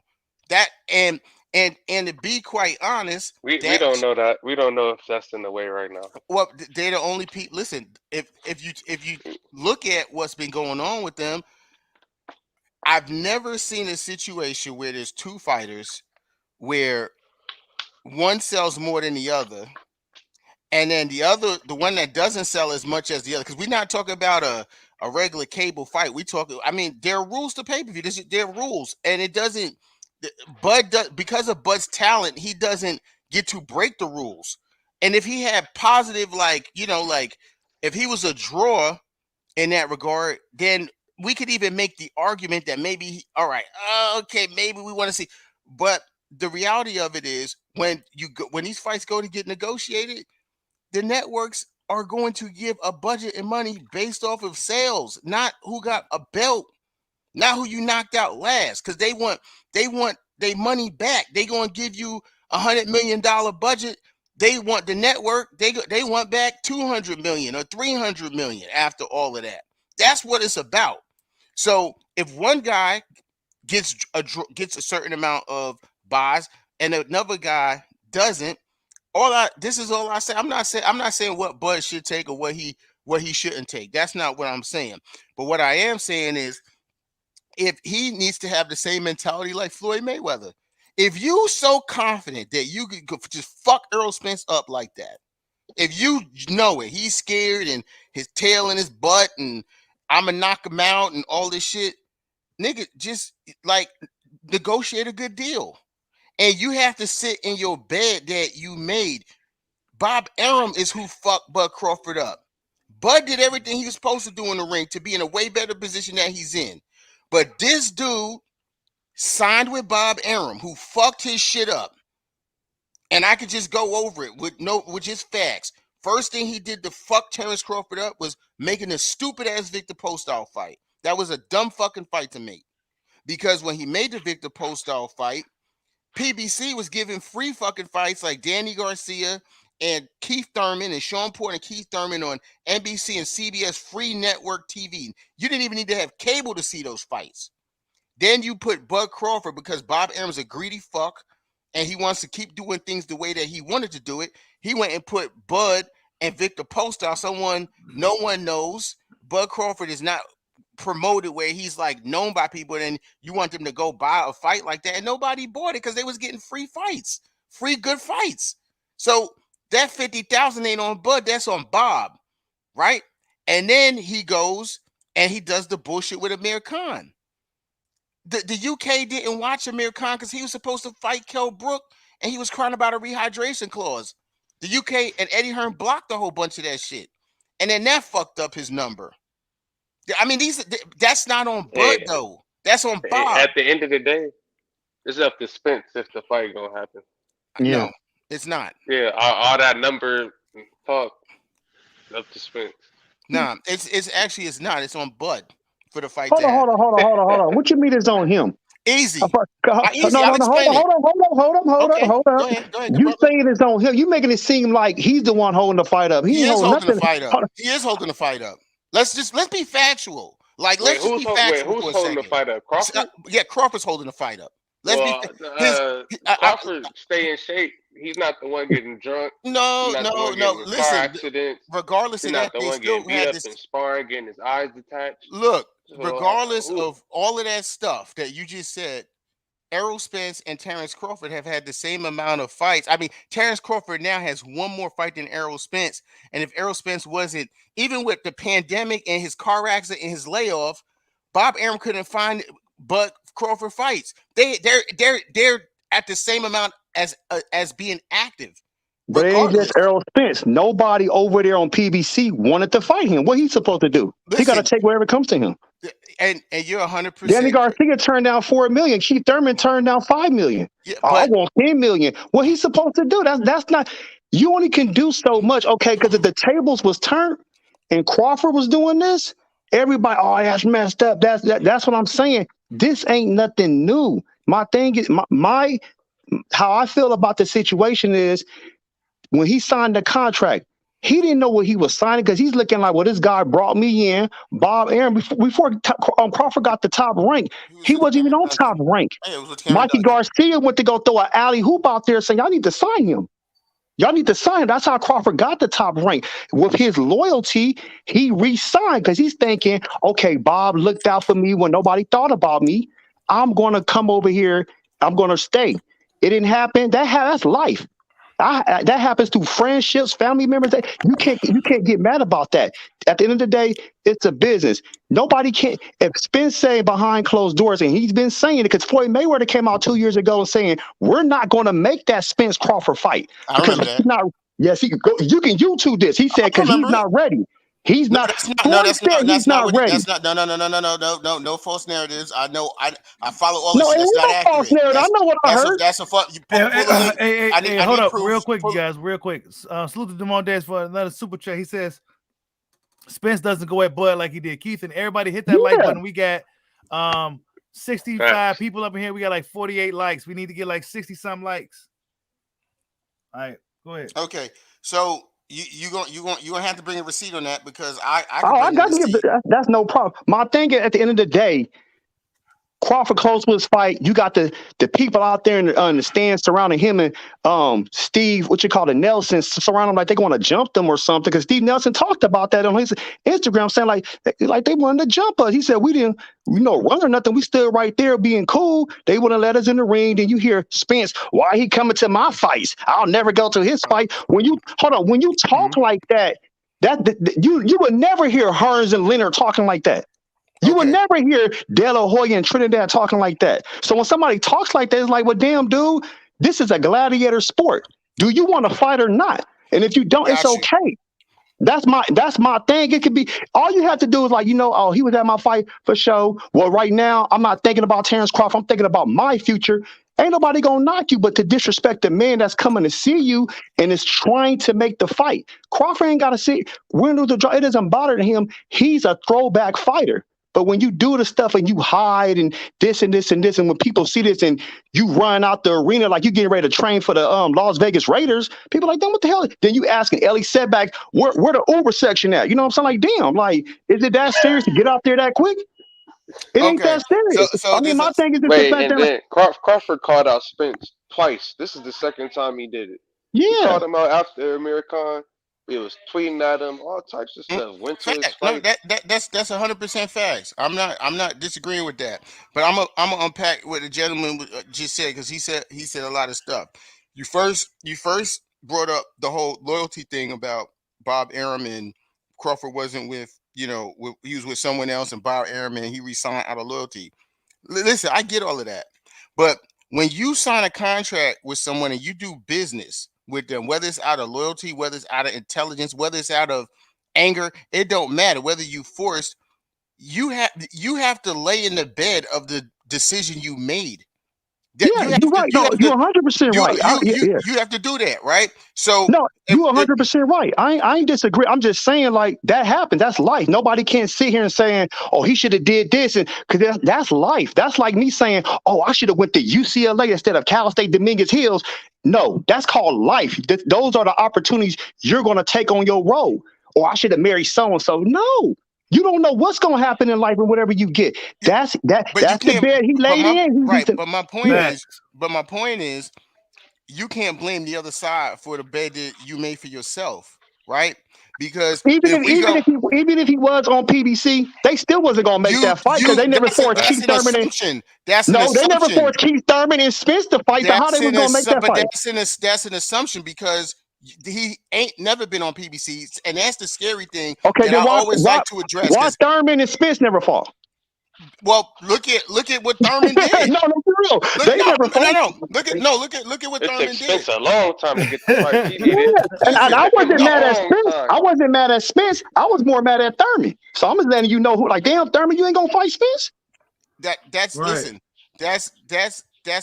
That and to be quite honest, we don't know that. We don't know if that's in the way right now. Well, they're the only people. Listen, if you look at what's been going on with them, I've never seen a situation where there's two fighters where one sells more than the other, and then the one that doesn't sell as much as the other. Because we're not talking about a regular cable fight. There are rules to pay-per-view. There are rules, and it doesn't. Because of Bud's talent, he doesn't get to break the rules. And if he had positive, if he was a draw in that regard, then we could even make the argument that maybe, all right, okay, maybe we want to see. But the reality of it is, when these fights go to get negotiated, the networks are going to give a budget and money based off of sales, not who got a belt. Not who you knocked out last, because they want their money back. They gonna give you $100 million budget. They want the network. They want back $200 million or $300 million after all of that. That's what it's about. So if one guy gets a certain amount of buys and another guy doesn't, this is all I say. I'm not saying what Bud should take or what he shouldn't take. That's not what I'm saying. But what I am saying is, if he needs to have the same mentality like Floyd Mayweather. If you so confident that you could just fuck Errol Spence up like that, if you know it, he's scared and his tail in his butt and I'm gonna knock him out and all this shit, nigga, just negotiate a good deal. And you have to sit in your bed that you made. Bob Arum is who fucked Bud Crawford up. Bud did everything he was supposed to do in the ring to be in a way better position that he's in. But this dude signed with Bob Arum, who fucked his shit up. And I could just go over it with just facts. First thing he did to fuck Terrence Crawford up was making a stupid ass Victor Postol fight. That was a dumb fucking fight to make. Because when he made the Victor Postol fight, PBC was giving free fucking fights like Danny Garcia and Keith Thurman and Sean Porter and Keith Thurman on NBC and CBS free network TV. You didn't even need to have cable to see those fights. Then you put Bud Crawford, because Bob Arum's a greedy fuck, and he wants to keep doing things the way that he wanted to do it, he went and put Bud and Victor Postol, someone no one knows. Bud Crawford is not promoted where he's like known by people, and you want them to go buy a fight like that, and nobody bought it because they was getting free fights, free good fights. So that 50,000 ain't on Bud, that's on Bob, right? And then he goes and he does the bullshit with Amir Khan. The UK didn't watch Amir Khan because he was supposed to fight Kell Brook, and he was crying about a rehydration clause. The UK and Eddie Hearn blocked a whole bunch of that shit, and then that fucked up his number. I mean, that's not on Bud though. That's on Bob. At the end of the day, it's up to Spence if the fight gonna happen. Yeah. No, it's not. Yeah, all that number talk up to Spence. Nah, it's not. It's on Bud for the fight. Hold on. What you mean it's on him? Easy. Hold on. Go ahead, You saying it's on him? You making it seem like he's the one holding the fight up. He is holding the fight up. He is holding the fight up. Let's be factual. Like, let's just be factual. Who's holding the fight up? Crawford? Yeah, Crawford's holding the fight up. Crawford stay in shape. He's not the one getting drunk. No. Listen, accidents. Regardless He's of not that, the they one still getting beat had up this. and sparring, getting his eyes detached. Look, regardless of all of that stuff that you just said, Errol Spence and Terrence Crawford have had the same amount of fights. I mean, Terrence Crawford now has one more fight than Errol Spence. And if Errol Spence wasn't, even with the pandemic and his car accident and his layoff, Bob Arum couldn't find Bud Crawford fights. They're at the same amount as being active. But it ain't just Errol Spence. Nobody over there on PBC wanted to fight him. What he's supposed to do? He got to take whatever comes to him. And you're 100%. Danny Garcia turned down $4 million. Keith Thurman turned down $5 million. Yeah, I want $10 million. What he's supposed to do? That's not. You only can do so much, okay? Because if the tables was turned and Crawford was doing this, everybody, that's messed up. That's what I'm saying. This ain't nothing new. My thing is my how I feel about the situation is when he signed the contract, he didn't know what he was signing because he's looking like, well, this guy brought me in, Bob Arum. Before Crawford got the top rank, he wasn't even on top rank. Mikey Garcia went to go throw an alley hoop out there saying, y'all need to sign him. Y'all need to sign him. That's how Crawford got the top rank. With his loyalty, he re-signed because he's thinking, okay, Bob looked out for me when nobody thought about me. I'm going to come over here. I'm going to stay. It didn't happen. That's life. That happens through friendships, family members. You can't get mad about that. At the end of the day, it's a business. Nobody can. If Spence saying behind closed doors, and he's been saying it because Floyd Mayweather came out 2 years ago saying we're not going to make that Spence Crawford fight. I remember that. Yes, he could go. You can YouTube this. He said because he's not ready. He's not. He's not ready. That's not. No false narratives. I know. I follow all this. That's not accurate. False narrative. I know what I heard. That's a fuck. Hey, hold up, real quick, you guys, real quick. Salute to Demondes for another super chat. He says Spence doesn't go at Bud like he did Keith, and everybody hit that like button. We got 65 people up in here. We got like 48 likes. We need to get like 60 some likes. All right, go ahead. Okay, so. You gonna have to bring a receipt on that because I got to give. That's no problem. My thing at the end of the day, Crawford closed with his fight. You got the people out there in the stands surrounding him and Steve, what you call it, Nelson, surrounding him like they want to jump them or something. Because Steve Nelson talked about that on his Instagram, saying like they wanted to jump us. He said we didn't, run or nothing. We stood right there being cool. They wouldn't let us in the ring. Then you hear Spence, why he coming to my fights? I'll never go to his fight. When you talk like that you would never hear Hearns and Leonard talking like that. You would never hear De La Hoya and Trinidad talking like that. So when somebody talks like that, it's like, well, damn, dude, this is a gladiator sport. Do you want to fight or not? And if you don't, it's okay. That's my thing. It could be all you have to do is like, he was at my fight for show. Well, right now, I'm not thinking about Terrence Crawford. I'm thinking about my future. Ain't nobody gonna knock you, but to disrespect the man that's coming to see you and is trying to make the fight. Crawford ain't gotta see win, lose, or draw. It doesn't bother him. He's a throwback fighter. But when you do the stuff and you hide and this and this and this, and when people see this and you run out the arena like you getting ready to train for the Las Vegas Raiders, people like, then what the hell? Then you asking Ellie Setback, where the Uber section at? You know what I'm saying? Like, damn, like, is it that serious to get out there that quick? It ain't Okay. that serious. So I mean, this my is thing is just the Wait, fact and that, then Crawford called out Spence twice. This is the second time he did it. He yeah, called him out after Amir Khan. He was tweeting at him, all types of stuff. Went to his fact. No, fight. that's 100% facts. I'm not disagreeing with that. But I'm gonna unpack what the gentleman just said, because he said a lot of stuff. You first brought up the whole loyalty thing about Bob Arum, and Crawford wasn't with, he was with someone else, and Bob Arum, and he resigned out of loyalty. Listen, I get all of that, but when you sign a contract with someone and you do business with them, whether it's out of loyalty, whether it's out of intelligence, whether it's out of anger, it don't matter. Whether you forced, you have to lay in the bed of the decision you made. yeah, you're right. No, you're 100% right. You have to do that, right? So No, you 100% right. I ain't disagree. I'm just saying, like, that happened. That's life. Nobody can sit here and saying, "Oh, he should have did this," and because that's life. That's like me saying, "Oh, I should have went to UCLA instead of Cal State Dominguez Hills." No, that's called life. Those are the opportunities you're going to take on your road. Or I should have married so and so. No, you don't know what's going to happen in life and whatever you get. That's but that's the bed he laid in. But my point is, you can't blame the other side for the bed that you made for yourself, right? Because even if he was on PBC, they still wasn't gonna make that fight because they never forced Keith Thurman. They never forced Keith Thurman and Spence to fight. So how they was gonna make that fight? That's an assumption, because he ain't never been on PBC, and that's the scary thing. Okay, that then I always like to address. Why Thurman and Spence never fought? Well, look at what Thurman did. No, for real. They never fought. Look at what Thurman did. It took Spence a long time to get the fight. And I wasn't mad at Spence. I wasn't mad at Spence. I was more mad at Thurman. So I'm just letting you know who. Like, damn, Thurman, you ain't gonna fight Spence. That's right. Listen. That's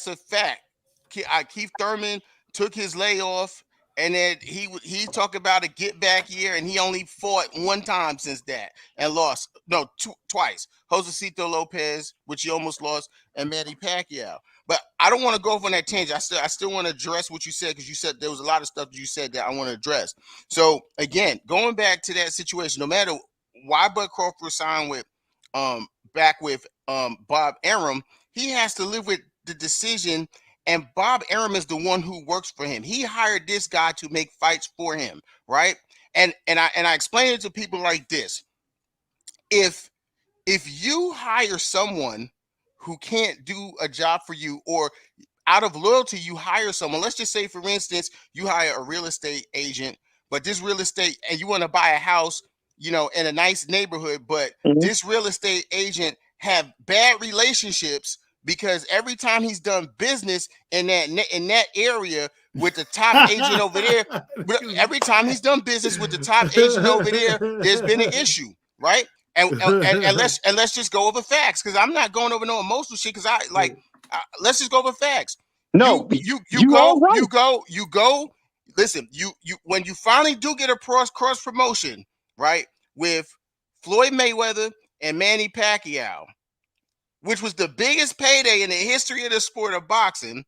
a fact. Keith Thurman took his layoff, and then he talked about a get back year, and he only fought one time since that and lost. No, twice. Josecito Lopez, which he almost lost, and Manny Pacquiao. But I don't want to go off on that tangent. I still want to address what you said, because you said there was a lot of stuff that you said that I want to address. So again, going back to that situation, no matter why Bud Crawford signed with back with Bob Arum, he has to live with the decision. And Bob Arum is the one who works for him. He hired this guy to make fights for him, right? And I explain it to people like this: if you hire someone who can't do a job for you, or out of loyalty you hire someone, let's just say, for instance, you hire a real estate agent, but this real estate, and you want to buy a house, in a nice neighborhood, but this real estate agent have bad relationships, because every time he's done business in that area with the top agent over there, every time he's done business with the top agent over there, there's been an issue, right? And let's just go over facts, because I'm not going over no emotional shit, because let's just go over facts. No, you go. Listen, you when you finally do get a cross promotion, right, with Floyd Mayweather and Manny Pacquiao, which was the biggest payday in the history of the sport of boxing.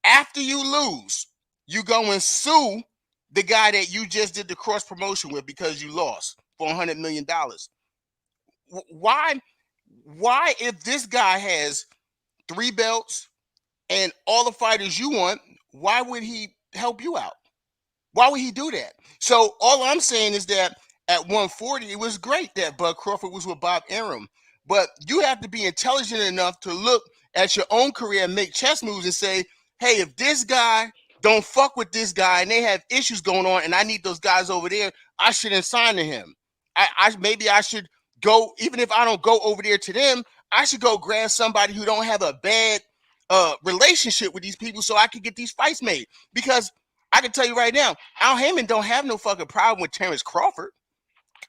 After you lose, you go and sue the guy that you just did the cross promotion with, because you lost for $100 million. Why, if this guy has 3 belts and all the fighters you want, why would he help you out? Why would he do that? So all I'm saying is that at 140, it was great that Bud Crawford was with Bob Arum. But you have to be intelligent enough to look at your own career and make chess moves and say, hey, if this guy don't fuck with this guy and they have issues going on and I need those guys over there, I shouldn't sign to him. Maybe I should go, even if I don't go over there to them, I should go grab somebody who don't have a bad relationship with these people, so I can get these fights made. Because I can tell you right now, Al Heyman don't have no fucking problem with Terrence Crawford.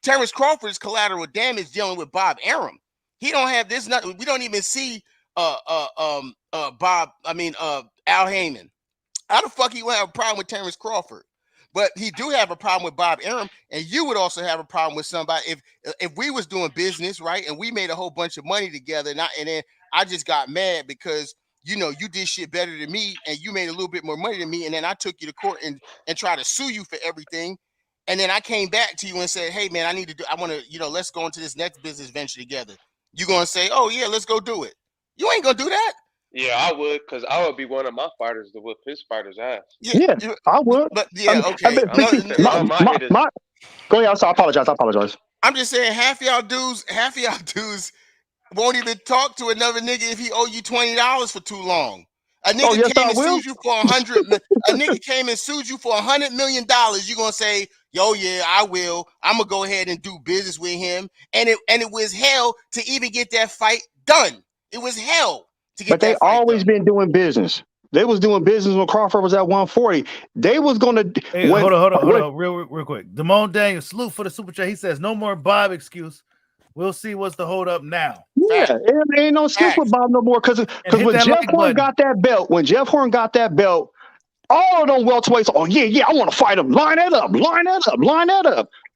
Terrence Crawford's collateral damage dealing with Bob Arum. He don't have this. We don't even see Al Heyman. How the fuck he would have a problem with Terrence Crawford? But he do have a problem with Bob Arum, and you would also have a problem with somebody if we was doing business, right? And we made a whole bunch of money together, and then I just got mad because you did shit better than me, and you made a little bit more money than me, and then I took you to court and tried to sue you for everything, and then I came back to you and said, hey man, I want to, let's go into this next business venture together. you're gonna say, "Oh yeah, let's go do it." You ain't gonna do that. Yeah, I would, because I would be one of my fighters to whip his fighter's ass. Yeah, I would. But yeah, okay. I'm just saying, all my hitters. Go ahead. I apologize. I'm just saying, half y'all dudes won't even talk to another nigga if he owe you $20 for too long. A nigga came and sued you for $100. A nigga came and sued you for $100 million. You're gonna say, "Yo, yeah, I will. I'm gonna go ahead and do business with him." And it was hell to even get that fight done. It was hell to get. But they always been doing business. They was doing business when Crawford was at 140. They was gonna. Hey, hold on, real quick. Damone Daniel, salute for the super chat. He says, "No more Bob excuse. We'll see what's the hold up now." Yeah, it ain't no excuse with Bob no more because when Jeff Horn got that belt, all of them welterweights, oh yeah, I want to fight him. Line that up.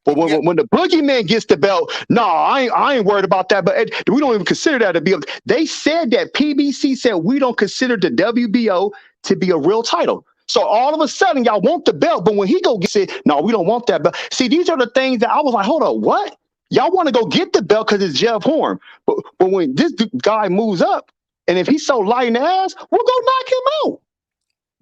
But when the boogeyman gets the belt, I ain't worried about that. But we don't even consider that to be. They said that PBC said we don't consider the WBO to be a real title. So all of a sudden, y'all want the belt, but when he go gets it, no, we don't want that belt. See, these are the things that I was like, hold on, what? Y'all want to go get the belt because it's Jeff Horn. But when this guy moves up, and if he's so light in the ass, we'll go knock him out.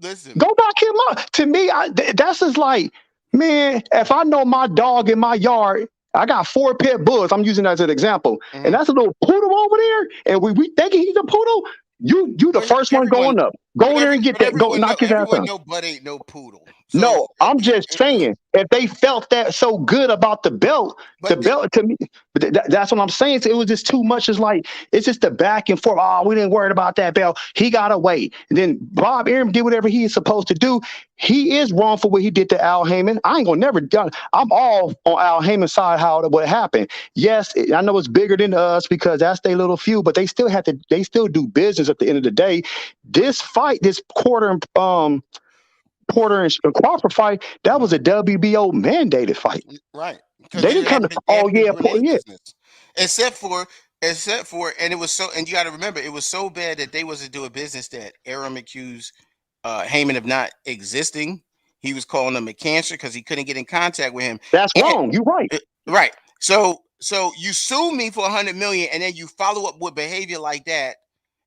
Listen. Go knock him out. To me, that's just like, man, if I know my dog in my yard, I got 4 pit bulls. I'm using that as an example. Mm-hmm. And that's a little poodle over there. And we thinking he's a poodle. You the first one going up. Go there and get that. Go knock his ass out. Your butt ain't no poodle. So, no, I'm just saying, if they felt that so good about the belt to me, that's what I'm saying. So it was just too much. It's just the back and forth. Oh, we didn't worry about that belt. He got away. And then Bob Arum did whatever he is supposed to do. He is wrong for what he did to Al Heyman. I ain't gonna never done. I'm all on Al Heyman's side. What happened? Yes, I know it's bigger than us because that's their little feud, but they still do business at the end of the day. This fight, this Porter and Crawford fight, that was a WBO mandated fight. Right. They didn't come to Except for, and it was so, and you got to remember, it was so bad that they wasn't doing business that Arum accused Heyman of not existing. He was calling him a cancer because he couldn't get in contact with him. That's wrong. You're right. Right. So you sue me for $100 million, and then you follow up with behavior like that,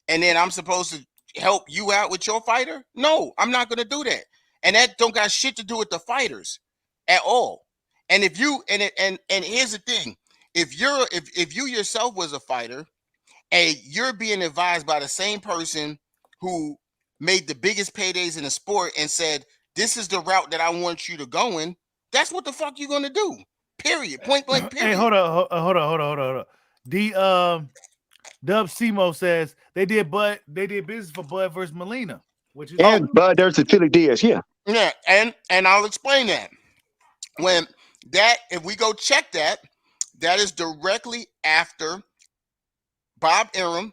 and then I'm supposed to help you out with your fighter? No, I'm not going to do that. And that don't got shit to do with the fighters at all. And if you and here's the thing, if you yourself was a fighter and you're being advised by the same person who made the biggest paydays in the sport and said, "This is the route that I want you to go in," that's what the fuck you're gonna do. Period. Point blank. Period. Hey, hold on. Dub Simo says they did business for Bud versus Molina, which is Bud. There's the Philly Diaz, yeah. Yeah, and I'll explain that. If we go check that is directly after Bob Arum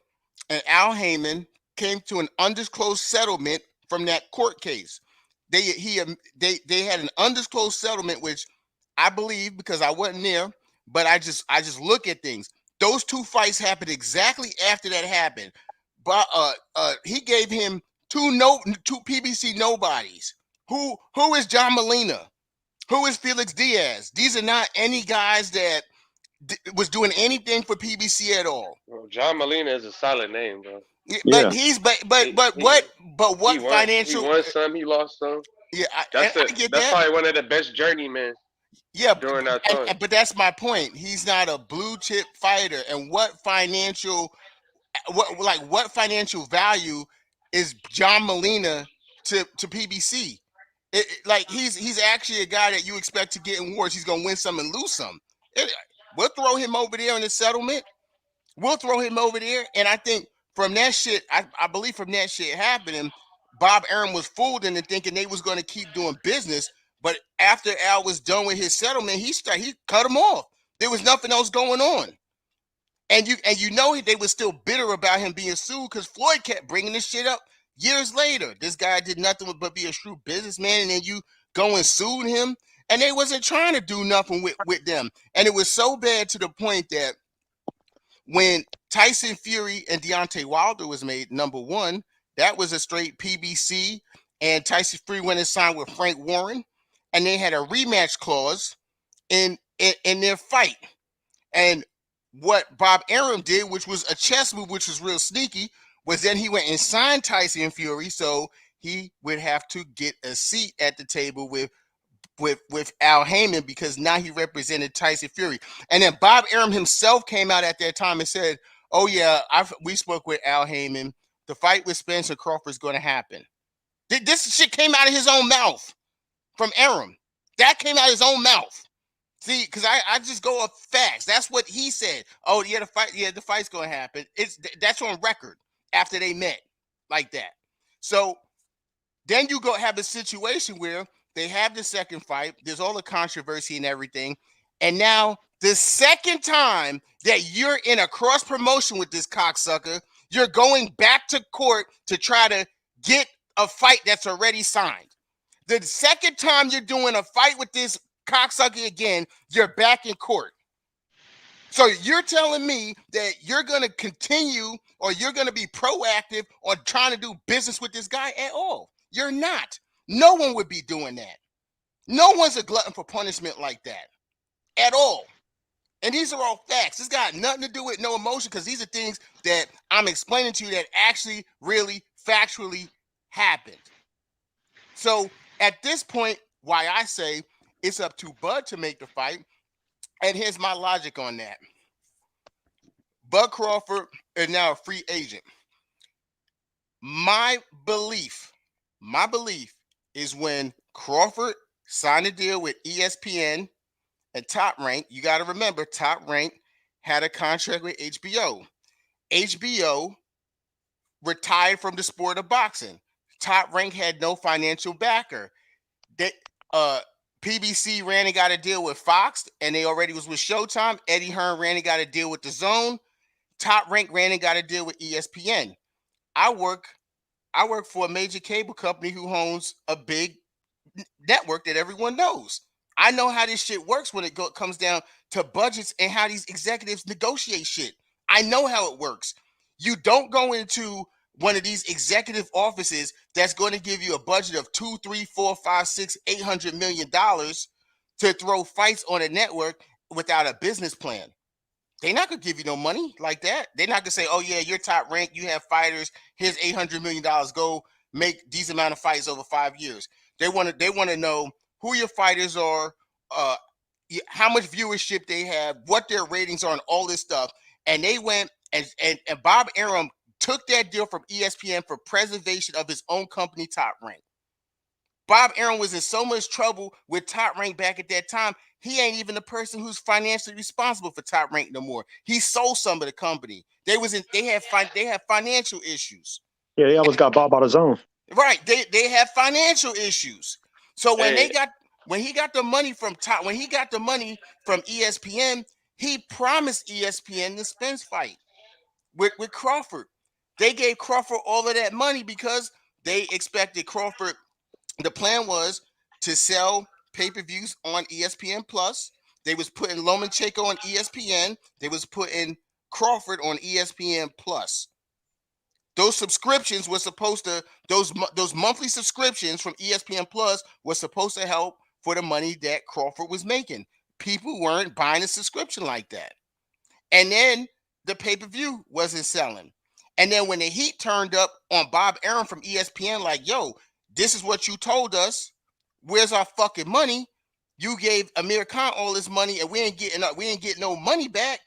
and Al Heyman came to an undisclosed settlement from that court case. They had an undisclosed settlement, which I believe, because I wasn't there, but I just look at things. Those 2 fights happened exactly after that happened. But he gave him two PBC nobodies. Who is John Molina? Who is Felix Diaz? These are not any guys that was doing anything for PBC at all. Well, John Molina is a solid name, bro. But what financial? He won some, he lost some. Yeah, that's probably one of the best journeymen. Yeah, during that time. But that's my point. He's not a blue chip fighter. And what financial value is John Molina to PBC? He's actually a guy that you expect to get in wars. He's gonna win some and lose some. We'll throw him over there in the settlement. We'll throw him over there. And I think from that shit, I believe from that shit happening, Bob Arum was fooled into thinking they was going to keep doing business. But after Al was done with his settlement, he cut him off. There was nothing else going on. And they were still bitter about him being sued because Floyd kept bringing this shit up years later. This guy did nothing but be a shrewd businessman, and then you go and sued him. And they wasn't trying to do nothing with them. And it was so bad to the point that when Tyson Fury and Deontay Wilder was made number 1, that was a straight PBC. And Tyson Fury went and signed with Frank Warren. And they had a rematch clause in their fight. And what Bob Arum did, which was a chess move, which was real sneaky, was then he went and signed Tyson Fury, so he would have to get a seat at the table with Al Heyman, because now he represented Tyson Fury. And then Bob Arum himself came out at that time and said, "Oh yeah, we spoke with Al Heyman. The fight with Spencer Crawford is going to happen." This shit came out of his own mouth from Arum. That came out of his own mouth. See, because I just go off facts. That's what he said. Oh yeah, the fight's going to happen. That's on record after they met like that. So then you go have a situation where they have the second fight. There's all the controversy and everything. And now the second time that you're in a cross promotion with this cocksucker, you're going back to court to try to get a fight that's already signed. The second time you're doing a fight with this cocksucker again, you're back in court. So you're telling me that you're going to continue, or you're going to be proactive on trying to do business with this guy at all? You're not. No one would be doing that. No one's a glutton for punishment like that at all. And these are all facts. This got nothing to do with no emotion, because these are things that I'm explaining to you that actually really factually happened. So at this point, why I say it's up to Bud to make the fight. And here's my logic on that. Bud Crawford is now a free agent. My belief is when Crawford signed a deal with ESPN and Top Rank, you got to remember, Top Rank had a contract with HBO. HBO retired from the sport of boxing. Top Rank had no financial backer. PBC ran and got a deal with Fox, and they already was with Showtime. Eddie Hearn ran and got a deal with The Zone. Top Rank ran and got a deal with ESPN. I work for a major cable company who owns a big network that everyone knows. I know how this shit works when it comes down to budgets and how these executives negotiate shit. I know how it works. You don't go into one of these executive offices that's going to give you a budget of $200, $300, $400, $500, $600, $800 million to throw fights on a network without a business plan. They're not going to give you no money like that. They're not going to say, "Oh yeah, you're Top Rank, you have fighters, here's $800 million, go make these amount of fights over 5 years." They want to know who your fighters are, how much viewership they have, what their ratings are, and all this stuff. And they went and Bob Arum took that deal from ESPN for preservation of his own company, Top Rank. Bob Arum was in so much trouble with Top Rank back at that time. He ain't even the person who's financially responsible for Top Rank no more. He sold some of the company. They have financial issues. Yeah, they almost got bought by The Zone. Right. They have financial issues. So when he got the money from ESPN, he promised ESPN the Spence fight with Crawford. They gave Crawford all of that money because they expected Crawford. The plan was to sell pay-per-views on ESPN Plus. They was putting Lomachenko on ESPN. They was putting Crawford on ESPN Plus. Those subscriptions were supposed to, those monthly subscriptions from ESPN Plus were supposed to help for the money that Crawford was making. People weren't buying a subscription like that. And then the pay-per-view wasn't selling. And then when the heat turned up on Bob Arum from ESPN, like, "Yo, this is what you told us. Where's our fucking money? You gave Amir Khan all this money and we ain't getting no money back.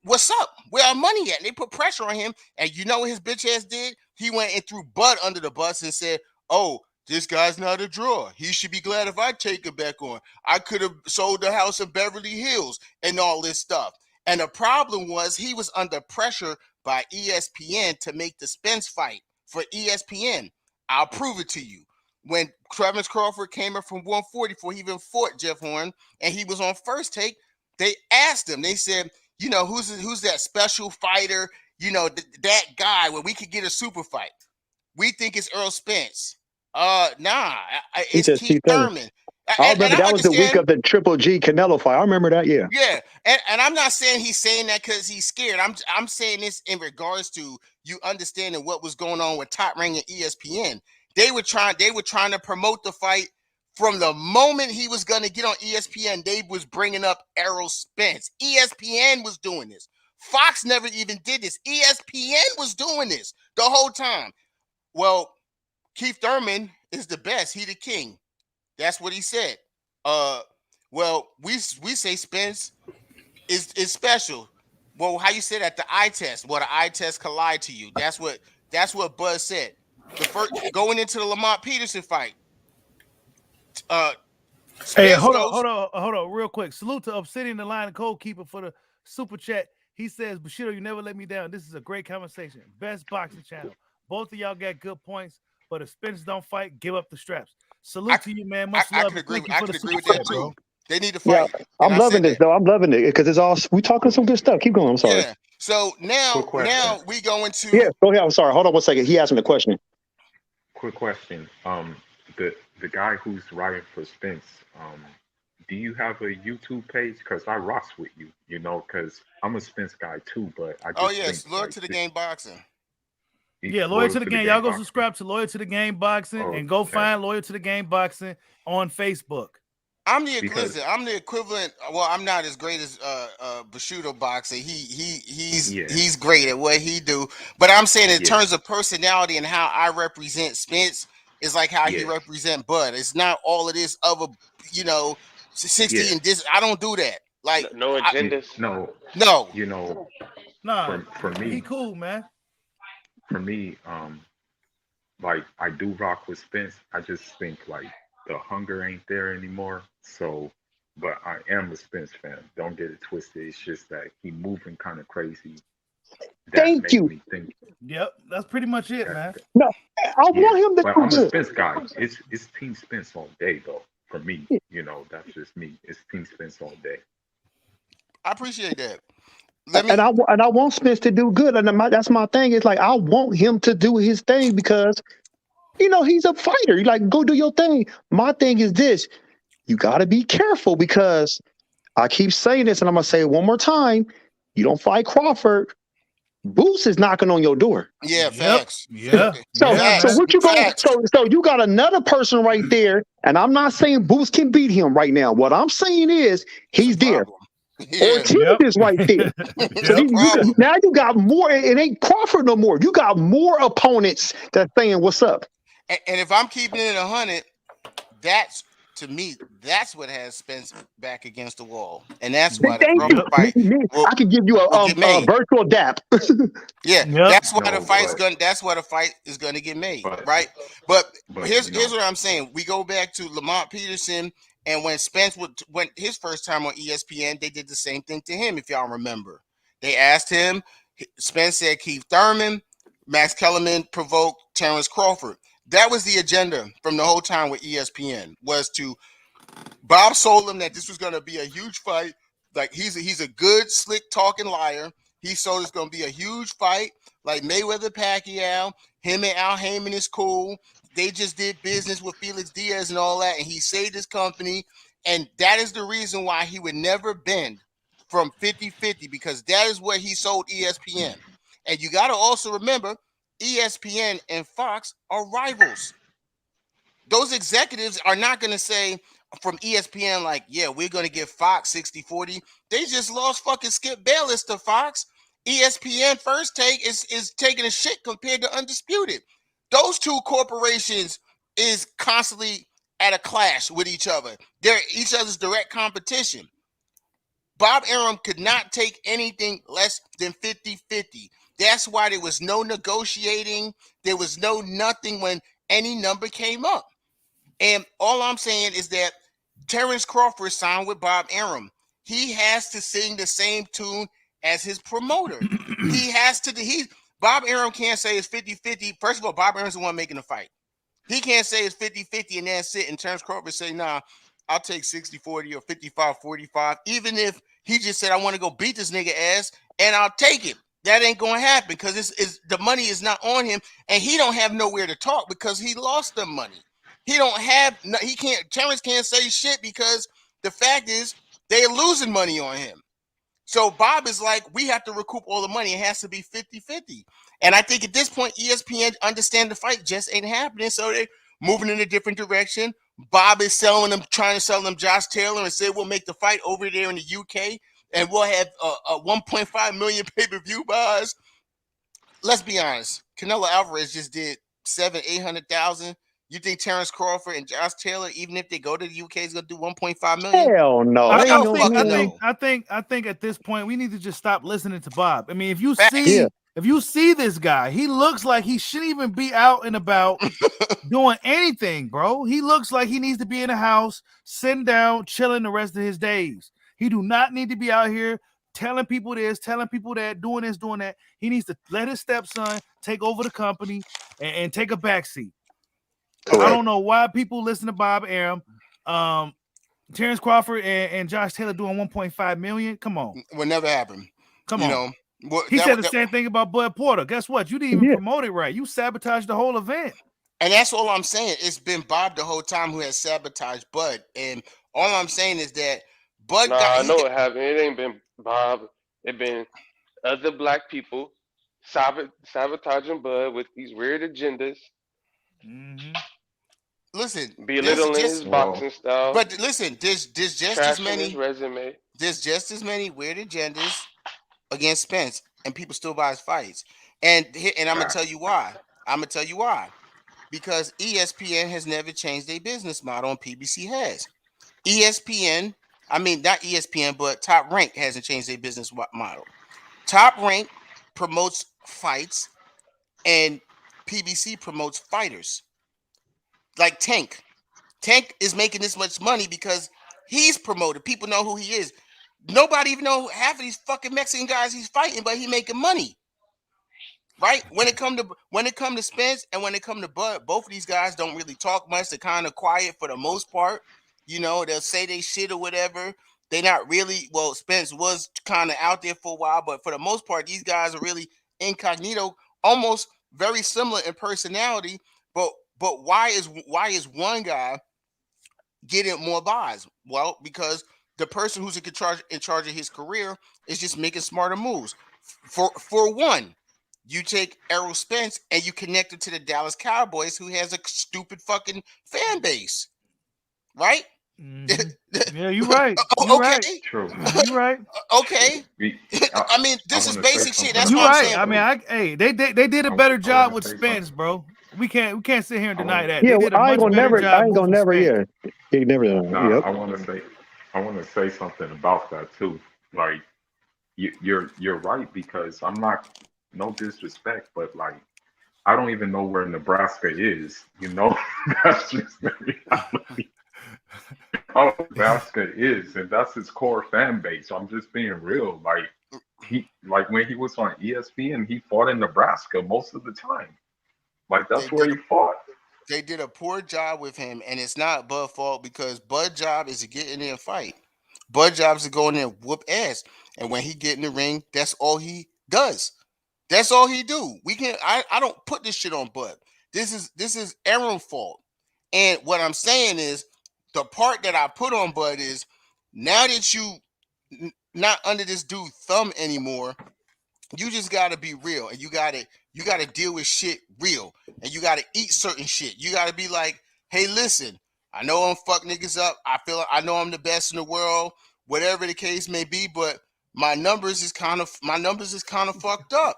What's up? Where our money at?" And they put pressure on him. And you know what his bitch ass did? He went and threw Bud under the bus and said, "Oh, this guy's not a draw. He should be glad if I take it back on. I could have sold the house in Beverly Hills," and all this stuff. And the problem was he was under pressure by ESPN to make the Spence fight for ESPN. I'll prove it to you. When Travis Crawford came up from 140 before he even fought Jeff Horn, and he was on First Take, they asked him, they said, who's that special fighter, that guy where we could get a super fight? We think it's Earl Spence. Nah, it's Keith Thurman. I remember that was the week of the Triple G Canelo fight. I remember that, yeah. Yeah, and I'm not saying he's saying that because he's scared. I'm saying this in regards to you understanding what was going on with Top Rank and ESPN. They were trying to promote the fight From the moment he was going to get on ESPN, they was bringing up Errol Spence. ESPN was doing this. Fox never even did this. ESPN was doing this the whole time. Well, Keith Thurman is the best. He the king. That's what he said. Well, we say Spence is special. Well, how you say that? The eye test. Well, the eye test could lie to you. That's what Buzz said. The first going into the Lamont Peterson fight. Hey, hold on, real quick. Salute to Obsidian, the line of code keeper for the super chat. He says, Bushido, you never let me down. This is a great conversation. Best boxing channel. Both of y'all got good points, but if Spence don't fight, give up the straps. Salute to you, man. Much love. I could agree with that too. Bro. They need to fight. Yeah, I'm loving this though. I'm loving it because it's all we talking some good stuff. Keep going. I'm sorry. Yeah. So now we go into go ahead. I'm sorry. Hold on 1 second. He asked me the question. Quick question. The guy who's writing for Spence, do you have a YouTube page? Because I rocks with you, you know, because I'm a Spence guy too, but I just Loyal to the Game Boxing. Yeah, Loyal to the Game. Y'all go subscribe to Loyal to the Game Boxing and go find Loyal to the Game Boxing on Facebook. I'm the equivalent. Well, I'm not as great as Bushido boxer. He's great at what he do. But I'm saying in terms of personality and how I represent Spence is like how he represent Bud. It's not all of this other, 60 and this. I don't do that. Like no agendas. No. You know, for me, he cool, man. For me, like I do rock with Spence. I just think like the hunger ain't there anymore. So, but I am a Spence fan. Don't get it twisted. It's just that he moving kind of crazy. Thank you. Me think. Yep, that's pretty much it, man. No, I want him to. But I'm a Spence guy. It's Team Spence all day, though. For me, that's just me. It's Team Spence all day. I appreciate that. And I want Spence to do good, and that's my thing. It's like I want him to do his thing because, he's a fighter. You like go do your thing. My thing is this: you got to be careful because I keep saying this, and I'm gonna say it one more time. You don't fight Crawford, Boots is knocking on your door. Yeah, facts. Yeah. So what you going? So you got another person right there, and I'm not saying Boots can beat him right now. What I'm saying is he's there. Ortiz is right there. So now you got more. It ain't Crawford no more. You got more opponents that's saying what's up. And if I'm keeping it 100, that's to me. That's what has Spence back against the wall, and that's why the fight. I can give you a virtual dap. That's why the fight's going. That's why the fight is going to get made, right? But here's what I'm saying. We go back to Lamont Peterson. And when Spence went his first time on ESPN, they did the same thing to him, if y'all remember. They asked him, Spence said Keith Thurman, Max Kellerman provoked Terrence Crawford. That was the agenda from the whole time with ESPN, was to Bob sold him that this was going to be a huge fight. Like he's a good, slick talking liar. He sold it's going to be a huge fight, like Mayweather Pacquiao. Him and Al Heyman is cool. They just did business with Felix Diaz and all that, and he saved his company. And that is the reason why he would never bend from 50-50, because that is what he sold ESPN. And you got to also remember, ESPN and Fox are rivals. Those executives are not going to say from ESPN, like, yeah, we're going to give Fox 60-40. They just lost fucking Skip Bayless to Fox. ESPN First Take is taking a shit compared to Undisputed. Those two corporations is constantly at a clash with each other. They're each other's direct competition. Bob Arum could not take anything less than 50-50. That's why there was no negotiating. There was no nothing when any number came up. And all I'm saying is that Terrence Crawford signed with Bob Arum. He has to sing the same tune as his promoter. He has to. Bob Arum can't say it's 50-50. First of all, Bob Arum's the one making the fight. He can't say it's 50-50 and then sit and Terrence Crawford say, nah, I'll take 60-40 or 55-45. Even if he just said, I want to go beat this nigga ass and I'll take it. That ain't going to happen because it's the money is not on him and he don't have nowhere to talk because he lost the money. Terrence can't say shit because the fact is they're losing money on him. So Bob is like, we have to recoup all the money. It has to be 50-50. And I think at this point, ESPN understand the fight just ain't happening. So they're moving in a different direction. Bob is trying to sell them Josh Taylor and said we'll make the fight over there in the UK and we'll have a 1.5 million pay-per-view buys. Let's be honest. Canelo Alvarez just did 700,000-800,000. You think Terrence Crawford and Josh Taylor, even if they go to the UK, is gonna do 1.5 million? Hell no. I think at this point we need to just stop listening to Bob. I mean, if you see this guy, he looks like he shouldn't even be out and about doing anything, bro. He looks like he needs to be in a house, sitting down, chilling the rest of his days. He do not need to be out here telling people this, telling people that, doing this, doing that. He needs to let his stepson take over the company and take a backseat. I don't know why people listen to Bob Arum. Terrence Crawford and Josh Taylor doing 1.5 million. Come on. Will never happen. Come on. He said the same thing about Bud Porter. Guess what? You didn't even promote it right. You sabotaged the whole event. And that's all I'm saying. It's been Bob the whole time who has sabotaged Bud. And all I'm saying is that Bud I know what happened. It ain't been Bob. It been other black people sabotaging Bud with these weird agendas. Mm-hmm. Listen, belittling his boxing style. But listen, there's just as many his resume. There's just as many weird agendas against Spence, and people still buy his fights. And I'm gonna tell you why. Because ESPN has never changed their business model, and PBC has. ESPN, I mean not ESPN, but Top Rank hasn't changed their business model. Top Rank promotes fights, and PBC promotes fighters. Like Tank. Tank is making this much money because he's promoted. People know who he is. Nobody even know half of these fucking Mexican guys he's fighting, but he making money. Right? When it come to Spence and when it come to Bud, both of these guys don't really talk much. They're kind of quiet for the most part. You know, they'll say they shit or whatever. They're not really, well, Spence was kind of out there for a while, but for the most part, these guys are really incognito, almost very similar in personality. But why is one guy getting more buys? Well, because the person who's in charge of his career is just making smarter moves. For one, you take Errol Spence and you connect it to the Dallas Cowboys, who has a stupid fucking fan base, right? Mm-hmm. Yeah, you're right. True. You're right. Okay. I mean, this is basic shit. That's you're what I'm right. saying. I mean, they did a better job with Spence, bro. We can't sit here and deny that. Yeah, they did a I ain't much gonna better job. He never. I want to say something about that too. Like, you're right, because I'm not, no disrespect, but like, I don't even know where Nebraska is. You know, that's just the reality. How Nebraska is, and that's his core fan base. I'm just being real. Like when he was on ESPN, he fought in Nebraska most of the time. Like that's where he fought. They did a poor job with him, and it's not Bud's fault, because Bud's job is to get in there and fight. Bud's job is to go in there and whoop ass. And when he get in the ring, that's all he does. That's all he do. I don't put this shit on Bud. This is Aaron's fault. And what I'm saying is, the part that I put on Bud is, now that you not under this dude's thumb anymore, you just gotta be real, and you gotta deal with shit real, and you gotta eat certain shit. You gotta be like, hey, listen, I know I'm fuck niggas up. I know I'm the best in the world, whatever the case may be, but my numbers is kind of fucked up.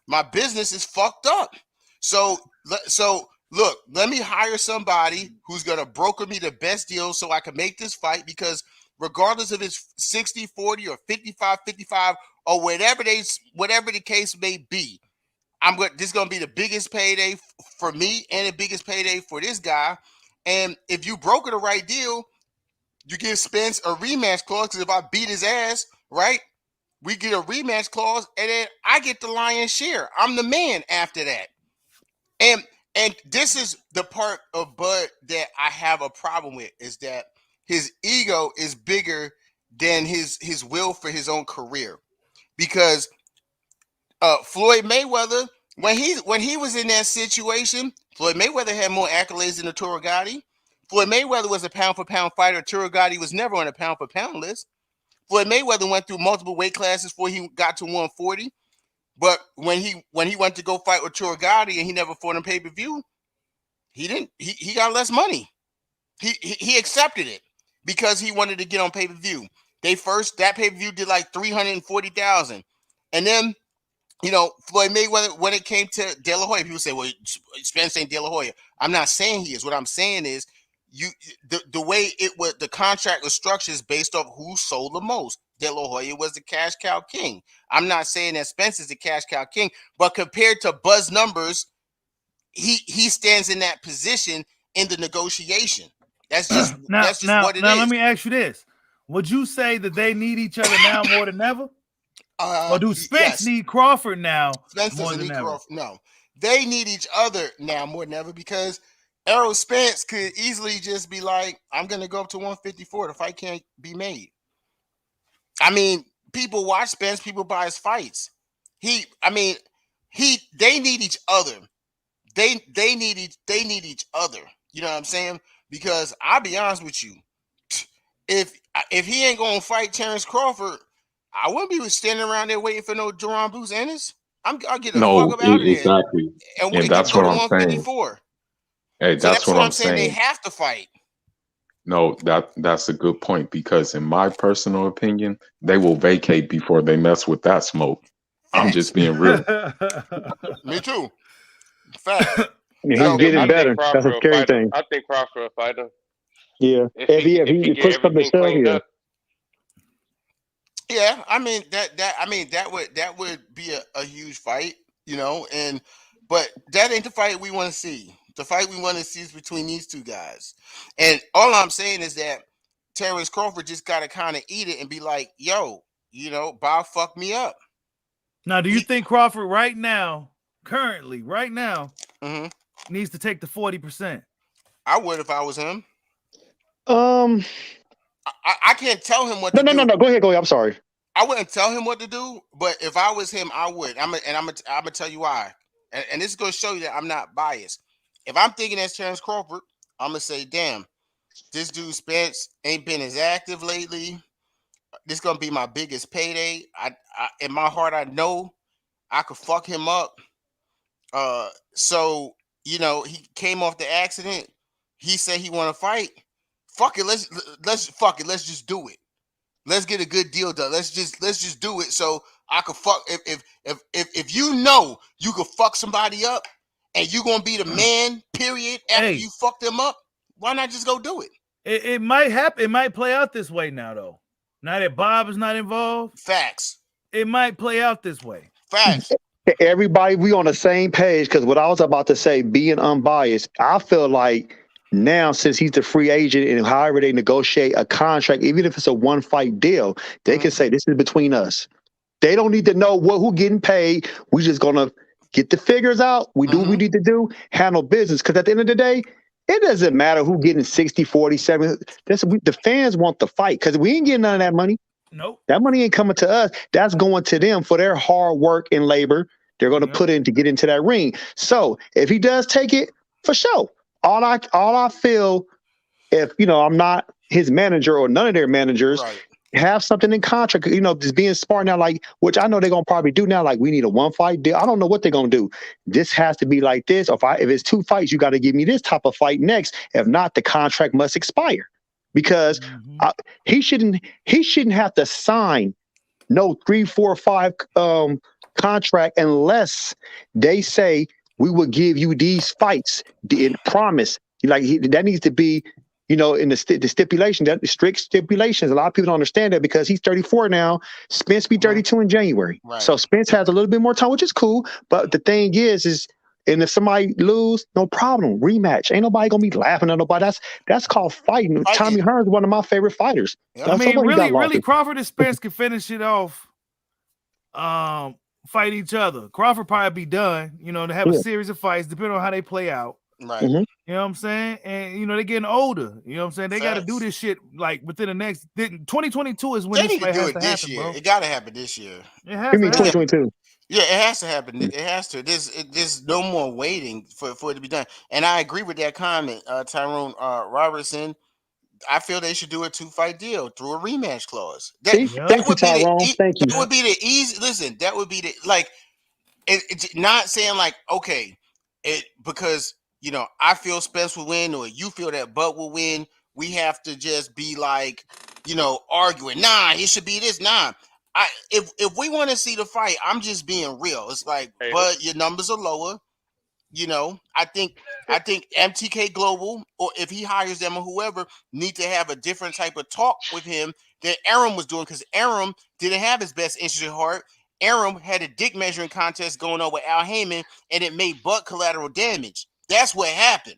My business is fucked up. So look, let me hire somebody who's gonna broker me the best deal so I can make this fight, because regardless if it's 60-40 or 55-55 or whatever the case may be, this is gonna be the biggest payday for me and the biggest payday for this guy. And if you broker the right deal, you give Spence a rematch clause, because if I beat his ass, right, we get a rematch clause, and then I get the lion's share. I'm the man after that. And this is the part of Bud that I have a problem with, is that his ego is bigger than his will for his own career. Because Floyd Mayweather, when he was in that situation, Floyd Mayweather had more accolades than the Arturo Gatti. Floyd Mayweather was a pound-for-pound fighter. Arturo Gatti was never on a pound-for-pound list. Floyd Mayweather went through multiple weight classes before he got to 140. But when he went to go fight with Arturo Gatti and he never fought on pay-per-view, he got less money. He accepted it because he wanted to get on pay-per-view. That pay-per-view did like 340,000. And then, Floyd Mayweather, when it came to De La Hoya, people say, well, Spence ain't De La Hoya. I'm not saying he is. What I'm saying is the way the contract was structured is based off who sold the most. De La Hoya was the cash cow king. I'm not saying that Spence is the cash cow king, but compared to Buzz numbers, he stands in that position in the negotiation. That's just what it is. Now let me ask you this: would you say that they need each other now more than ever, or do Spence need Crawford now more than ever? No, they need each other now more than ever because Errol Spence could easily just be like, "I'm going to go up to 154. The fight can't be made." I mean, people watch Spence. People buy his fights. They need each other. They need each other. You know what I'm saying? Because I'll be honest with you, if he ain't gonna fight Terrence Crawford, I wouldn't be standing around there waiting for no Jerome Bruce Ennis. I'll get the fuck up out of there. Exactly. And that's what I'm saying. Hey, that's what I'm saying. They have to fight. No, that's a good point because in my personal opinion, they will vacate before they mess with that smoke. I'm just being real. Me too. Fact. He's getting better. That's a scary thing. I think Crawford will fight him. Yeah. If he puts up himself, yeah. Yeah, I mean that would be a huge fight, but that ain't the fight we want to see. The fight we want to see is between these two guys. And all I'm saying is that Terrence Crawford just gotta kind of eat it and be like, yo, Bob fucked me up. Now, do you think Crawford right now, needs to take the 40%? I would if I was him. I can't tell him what to do. No. Go ahead. I'm sorry. I wouldn't tell him what to do, but if I was him, I would. I'm gonna tell you why. And this is gonna show you that I'm not biased. If I'm thinking as Terrence Crawford, I'm gonna say, damn, this dude Spence ain't been as active lately. This is gonna be my biggest payday. I in my heart, I know I could fuck him up. So he came off the accident. He said he want to fight. Fuck it. Let's just do it. Let's get a good deal done. Let's just do it. So I could fuck. If you could fuck somebody up and you gonna be the man. Period. After you fuck them up, why not just go do it? It might happen. It might play out this way now, though. Now that Bob is not involved, facts. It might play out this way. Facts. Everybody, we on the same page because what I was about to say, being unbiased, I feel like now since he's the free agent and however they negotiate a contract, even if it's a one-fight deal, they can say this is between us. They don't need to know who getting paid. We just gonna get the figures out. We do what we need to do, handle business. Because at the end of the day, it doesn't matter who getting 60, 40, 70. The fans want the fight because we ain't getting none of that money. Nope. That money ain't coming to us. That's going to them for their hard work and labor they're going to put in to get into that ring. So if he does take it, for sure. All I feel, if I'm not his manager or none of their managers, have something in contract. Just being smart now, which I know they're gonna probably do now. Like we need a one-fight deal. I don't know what they're gonna do. This has to be like this. If it's 2 fights, you got to give me this type of fight next. If not, the contract must expire. Because he shouldn't have to sign no 3, 4, 5 contract unless they say we will give you these fights in promise. That needs to be, in the stipulation, that strict stipulations. A lot of people don't understand that because he's 34 now. Spence be 32 in January. Right. So Spence has a little bit more time, which is cool. But the thing is and if somebody lose, no problem. Rematch. Ain't nobody gonna be laughing at nobody. That's called fighting. Tommy Hearns is one of my favorite fighters. I mean, really, Crawford and Spence can finish it off. Fight each other. Crawford probably be done. To have a series of fights, depending on how they play out. Right. You know what I'm saying? And they're getting older. You know what I'm saying? They got to do this shit within the next 2022 is when this fight has to happen, bro. It got to happen this year. It has to happen. 2022. Yeah, it has to happen. It has to. There's no more waiting for it to be done. And I agree with that comment, Tyrone Robertson. I feel they should do a 2-fight deal through a rematch clause. Thank you, Tyrone. Thank you. That would be the easy. Listen, that would be the it's not saying because I feel Spence will win, or you feel that Bud will win, we have to just be like, arguing. Nah, it should be this. Nah. If we want to see the fight, I'm just being real. It's like, Bud, your numbers are lower. I think MTK Global, or if he hires them or whoever, need to have a different type of talk with him than Arum was doing, because Arum didn't have his best interest at heart. Arum had a dick measuring contest going on with Al Heyman, and it made Bud collateral damage. That's what happened.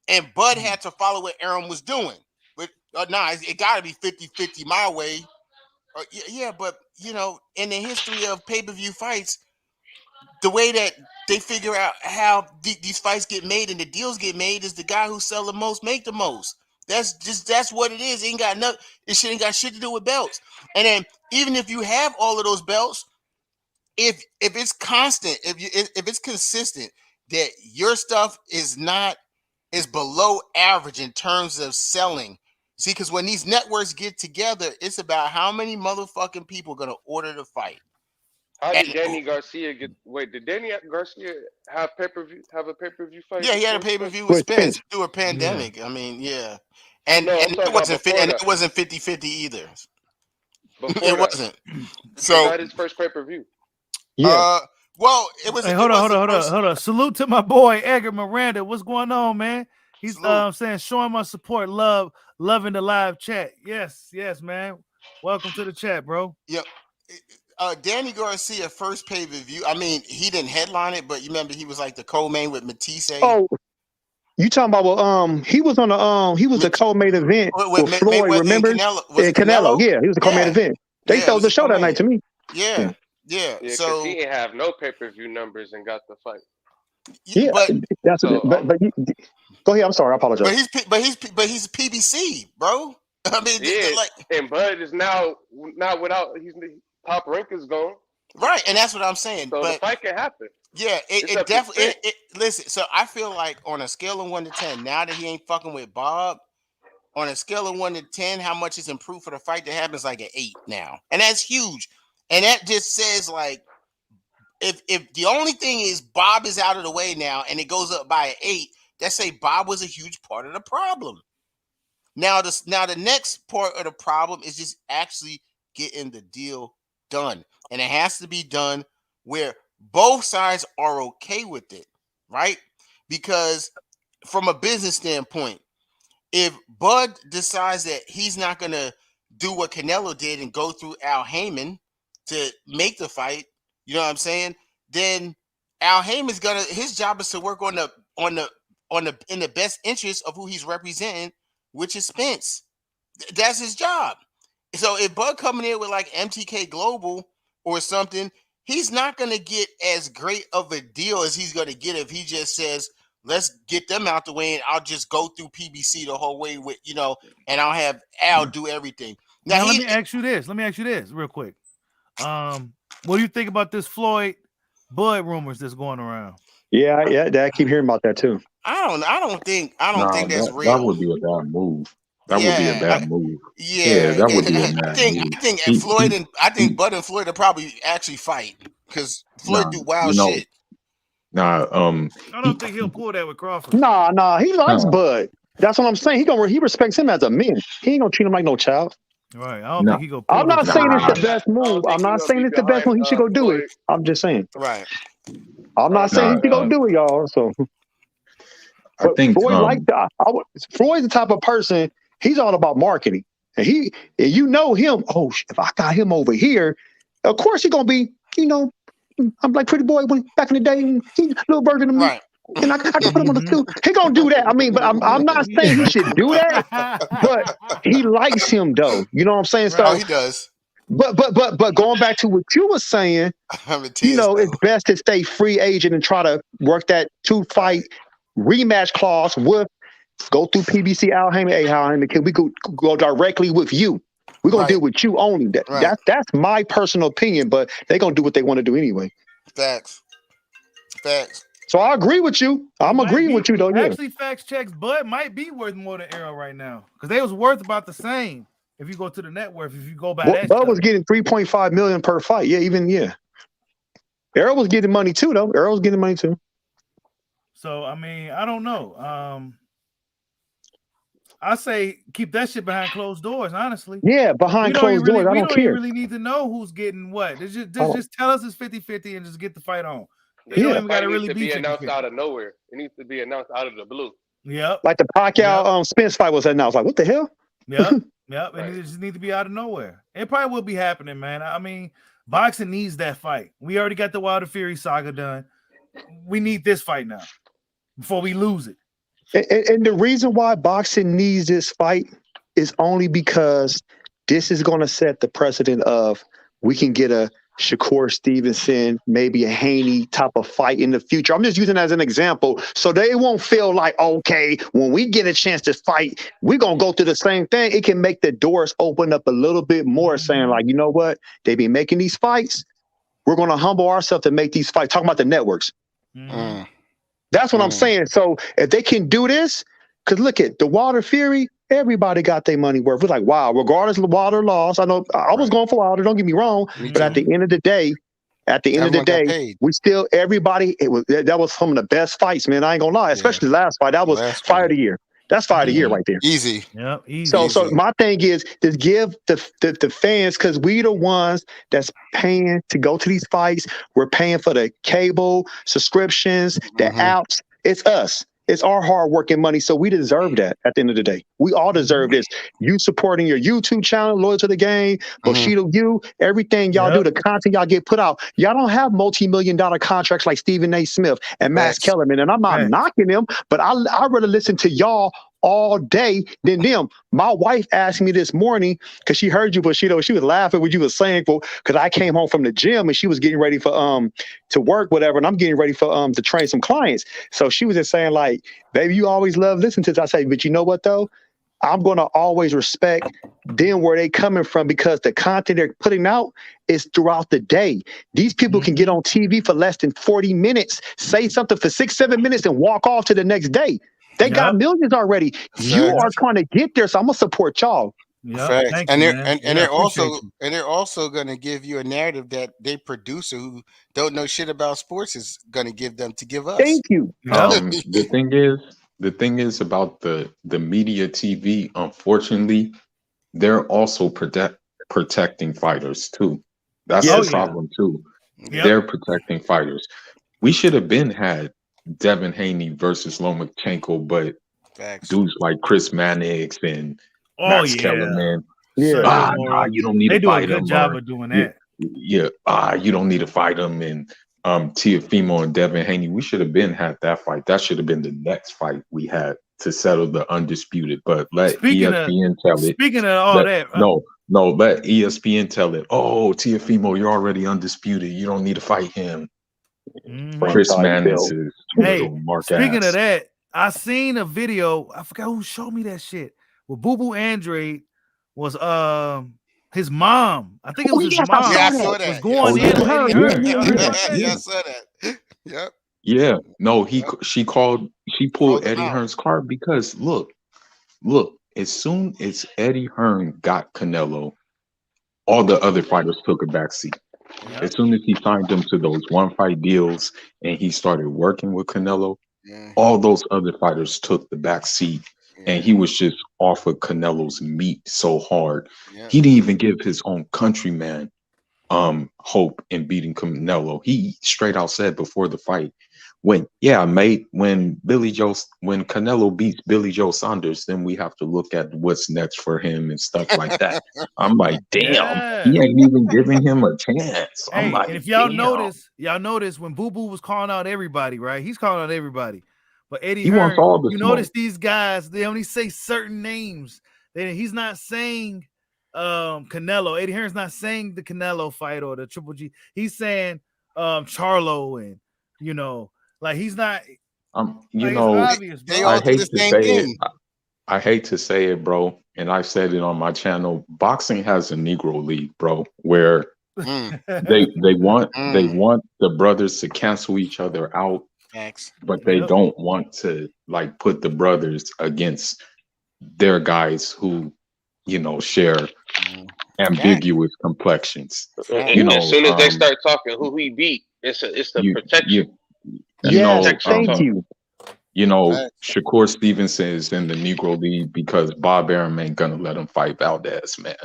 And Bud had to follow what Arum was doing. But it got to be 50-50 my way. Yeah, but in the history of pay-per-view fights, the way that they figure out how these fights get made and the deals get made is the guy who sell the most make the most. That's what it is. It ain't got shit to do with belts. And then even if you have all of those belts, if it's constant, if it's consistent that your stuff is below average in terms of selling. See, because when these networks get together, it's about how many motherfucking people are gonna order the fight. How did Danny Garcia get? Wait, did Danny Garcia have a pay-per-view fight? Yeah, he had a pay-per-view with Spence through a pandemic. Yeah. I mean, yeah, and it wasn't 50-50 either. It wasn't. So not his first pay-per-view. Yeah. Well, it was. Hey, hold on. Salute to my boy Edgar Miranda. What's going on, man? He's saying showing my support, loving the live chat. Yes, man. Welcome to the chat, bro. Yep. Danny Garcia first pay-per-view. I mean, he didn't headline it, but you remember he was like the co-main with Matisse. Oh, you talking about? He was on the he was the co-main event with Floyd. Remember? Canelo. Yeah, he was the co-main event. They stole the show that night to me. Yeah. So he didn't have no pay-per-view numbers and got the fight. Yeah, but go ahead. I'm sorry. I apologize. But he's PBC, bro. I mean, and Bud is now not without. He's top rank is gone. Right, and that's what I'm saying. So the fight can happen. Yeah, it definitely. Listen, so I feel like on a scale of 1 to 10, now that he ain't fucking with Bob, on a scale of 1 to 10, how much is improved for the fight to happen is like an 8 now, and that's huge. And that just says like, if the only thing is Bob is out of the way now, and it goes up by an 8, that say Bob was a huge part of the problem. Now the next part of the problem is just actually getting the deal done, and it has to be done where both sides are okay with it, right? Because from a business standpoint, if Bud decides that he's not gonna do what Canelo did and go through Al Heyman to make the fight, you know what I'm saying? Then Al Heyman's his job is to work in the best interest of who he's representing, which is Spence. That's his job. So if Bud coming in with like MTK Global or something, he's not going to get as great of a deal as he's going to get if he just says, let's get them out the way and I'll just go through PBC the whole way with, and I'll have Al do everything. Now let me ask you this real quick. What do you think about this Floyd Bud rumors that's going around? Yeah, I keep hearing about that too. I don't think that's real. That would be a bad move. That would be a bad move. Yeah, that would be a bad move. I think Bud and Floyd will probably actually fight because Floyd do wild shit. I don't think he'll pull that with Crawford. Nah, he likes Bud. That's what I'm saying. He respects him as a man. He ain't gonna treat him like no child. Right. I don't think he go. I'm not saying it's the best move. I'm not saying it's the best move. He should go do it. I'm just saying. Right. I'm not saying he should go do it, y'all. So I think Floyd Floyd's the type of person. He's all about marketing, and him. Oh, if I got him over here, of course he's gonna be. I'm like Pretty Boy when back in the day. He's a little burger than me. Right. And I put him on the two. He gonna do that. I mean, but I'm not saying he should do that. But he likes him though. You know what I'm saying? So he does. But going back to what you were saying, it's best to stay free agent and try to work that 2-fight rematch clause with. Go through PBC Al Heyman. Hey, Al Heyman, we could go directly with you. We're gonna deal with you only. That's my personal opinion, but they're gonna do what they want to do anyway. Facts. So I agree with you. I'm agreeing with you though. Yeah. Actually, facts checks, Bud might be worth more than Arrow right now because they was worth about the same if you go to the net worth. If you go by that, Bud was getting $3.5 million per fight. Yeah, Arrow was getting money too though. So I mean, I don't know. I say keep that shit behind closed doors. Honestly, Yeah, behind closed doors. I we don't don't even care. really need to know who's getting what. Just tell us it's 50-50 and just get the fight on. The You don't even got to fight really needs to be be announced 50-50. out of nowhere. It needs to be announced out of the blue. Yep. Like the Pacquiao Spence fight was announced. Like, what the hell? Yep. Yep. Right. And it just need to be out of nowhere. It probably will be happening, man. I mean, boxing needs that fight. We already got the Wilder Fury saga done. We need this fight now before we lose it. And the reason why boxing needs this fight is only because this is going to set the precedent of we can get a Shakur Stevenson, maybe a Haney type of fight in the future. I'm just using that as an example. So they won't feel like, okay, when we get a chance to fight, we're going to go through the same thing. It can make the doors open up a little bit more, saying like, you know what? They be making these fights. We're going to humble ourselves to make these fights. Talking about the networks. Mm-hmm. That's what I'm saying. So if they can do this, because look at the Wilder Fury, everybody got their money worth. It's like, wow, regardless of Wilder loss, I know I was going for Wilder, don't get me wrong, but at the end of the day, we still that was some of the best fights, man. I ain't gonna lie, especially the last fight. That was fight of the year. That's fight of the year right there. Easy. Yeah, easy. So my thing is to give the fans, because we the ones that's paying to go to these fights. We're paying for the cable subscriptions, the apps. It's us. It's our hard work and money. So we deserve that at the end of the day. We all deserve this. You supporting your YouTube channel, Loyal to the Game, Bushido, everything y'all do, the content y'all get put out. Y'all don't have multi-million-dollar contracts like Stephen A. Smith and Max Kellerman. And I'm not knocking them, but I'd rather listen to y'all all day than them. My wife asked me this morning, because she heard you, Bushido, she was laughing what you was saying, because I came home from the gym and she was getting ready for to work, whatever, and I'm getting ready for to train some clients. So she was just saying, like, baby, you always love listening to this. I say, but you know what though? I'm gonna always respect them where they coming from, because the content they're putting out is throughout the day. These people can get on TV for less than 40 minutes, say something for 6-7 minutes, and walk off to the next day. They got millions already. You are trying to get there, so I'm gonna support y'all. Facts. And they're also gonna give you a narrative that they producer who don't know shit about sports is gonna give them to give us. Thank you. The thing is about the media TV, unfortunately, they're also protecting fighters too. That's the problem too. They're protecting fighters. We should have been had Devin Haney versus Lomachenko, but dudes like Chris Mannix and Max Kellerman, you don't need to fight him. They do a good job of doing that. You don't need to fight him. And Teofimo and Devin Haney, we should have been had that fight. That should have been the next fight we had to settle the undisputed. But let ESPN tell it. Speaking of all that, let ESPN tell it. Oh, Teofimo, you're already undisputed. You don't need to fight him. Chris Mannix is speaking of that, I seen a video. I forgot who showed me that shit. Well, Boo Boo Andrade was his mom. I think it was his mom. Yeah, I saw that. Was going in on Eddie Hearn. Yeah, I saw that. Yep. Yeah. No, she pulled Eddie Hearn's card because look, as soon as Eddie Hearn got Canelo, all the other fighters took a backseat. As soon as he signed them to those one-fight deals and he started working with Canelo, all those other fighters took the back seat, and he was just off of Canelo's meat so hard. He didn't even give his own countryman hope in beating Canelo. He straight out said before the fight, when Canelo beats Billy Joe Saunders, then we have to look at what's next for him and stuff like that. I'm like, damn, he ain't even giving him a chance. I'm like, and if y'all notice when Boo Boo was calling out everybody, right? He's calling out everybody. But Eddie Hearn, wants all the you smoke. notice these guys, they only say certain names. He's not saying Canelo. Eddie Hearn's not saying the Canelo fight or the Triple G. He's saying Charlo, and like he's not. Obvious, they all do the same thing. I hate to say it, bro, and I've said it on my channel. Boxing has a Negro League, bro, where they want the brothers to cancel each other out, but they don't want to like put the brothers against their guys who share ambiguous complexions. As soon as they start talking who he beat, it's the protection. Thank you. You know, Facts. Shakur Stevenson is in the Negro League because Bob Arum ain't gonna let him fight Valdez, man.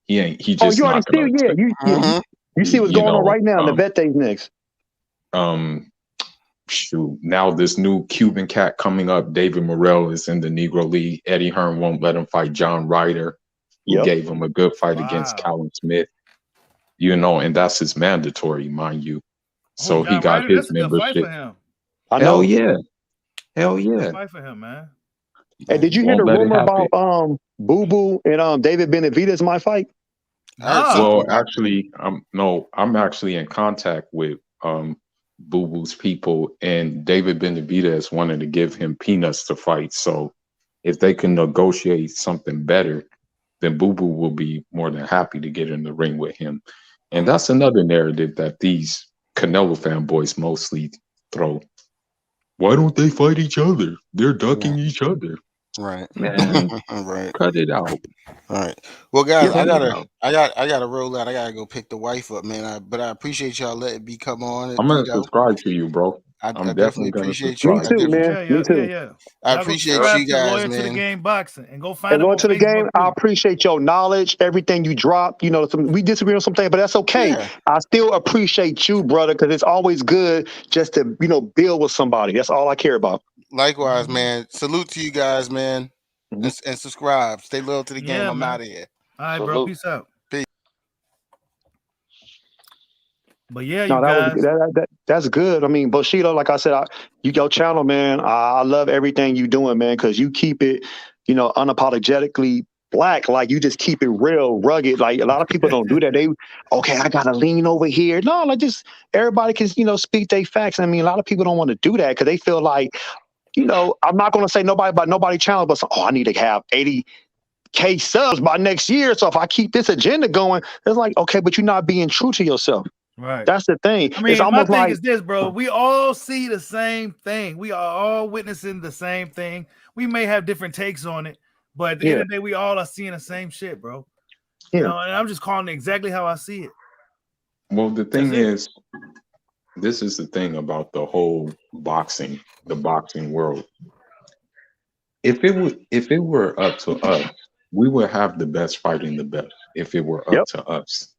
He ain't. He Oh, just you already not see, gonna. yeah, you see what's You going on know, right now in the vet days next. Shoot. Now this new Cuban cat coming up, David Morrell, is in the Negro League. Eddie Hearn won't let him fight John Ryder, who Yep. gave him a good fight against Wow. Callum Smith. You know, and that's his mandatory, mind you. So he John got Ryder, his that's a good fight for membership. him. I Hell know. yeah. Hell Good yeah. fight for him, man. Hey, did you hear Won't the let it rumor happen. about Boo Boo and David Benavidez might fight? I heard something Well, about actually, I'm actually in contact with Boo Boo's people, and David Benavidez wanted to give him peanuts to fight. So if they can negotiate something better, then Boo Boo will be more than happy to get in the ring with him. And that's another narrative that these Canelo fanboys mostly throw. Why don't they fight each other? They're ducking each other. Right. Man, Right. cut it out. All right. Well, guys, Cut I it out. gotta roll out. I gotta go pick the wife up, man. But I appreciate y'all letting me come on. I'm gonna You know, subscribe to you, bro. I I'm definitely definitely gonna appreciate you. Me subscribe too, to you. man. Me too. Yeah. I Y'all go appreciate subscribe you to guys, Loyal to the man. Game Boxing and go find And him going on to the game, Facebook I too. appreciate your knowledge, everything you drop. You know, we disagree on some things, but that's okay. Yeah. I still appreciate you, brother, because it's always good just to, build with somebody. That's all I care about. Likewise, man. Salute to you guys, man. And subscribe. Stay loyal to the game. Yeah, I'm man. out of here. All right, bro. Peace out. Peace. But yeah, No, you guys. that's good. I mean, Bushido, like I said, your channel, man. I love everything you doing, man, because you keep it, unapologetically black. Like you just keep it real, rugged. Like a lot of people don't do that. I gotta lean over here. No, like just everybody can, speak their facts. I mean, a lot of people don't want to do that because they feel like, I'm not gonna say nobody channel, but I need to have 80K subs by next year. So if I keep this agenda going, it's like, okay, but you're not being true to yourself. Right. That's the thing. I mean, it's my almost thing like is this, bro. We all see the same thing. We are all witnessing the same thing. We may have different takes on it, but at the end of the day, we all are seeing the same shit, bro. You know, and I'm just calling it exactly how I see it. Well, the thing is, this is the thing about the whole boxing, the boxing world. If it were up to us, we would have the best fighting the best. If it were up to us.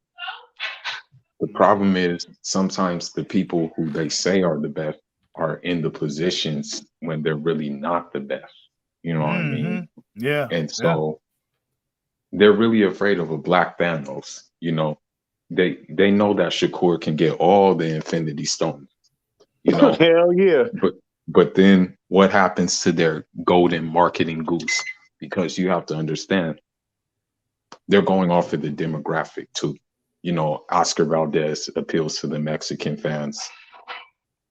The problem is sometimes the people who they say are the best are in the positions when they're really not the best. You know what I mean? Yeah. And so they're really afraid of a Black Thanos. You know, they know that Shakur can get all the Infinity Stones. You know, hell yeah. But then what happens to their golden marketing goose? Because you have to understand, they're going off of the demographic too. You know, Oscar Valdez appeals to the Mexican fans.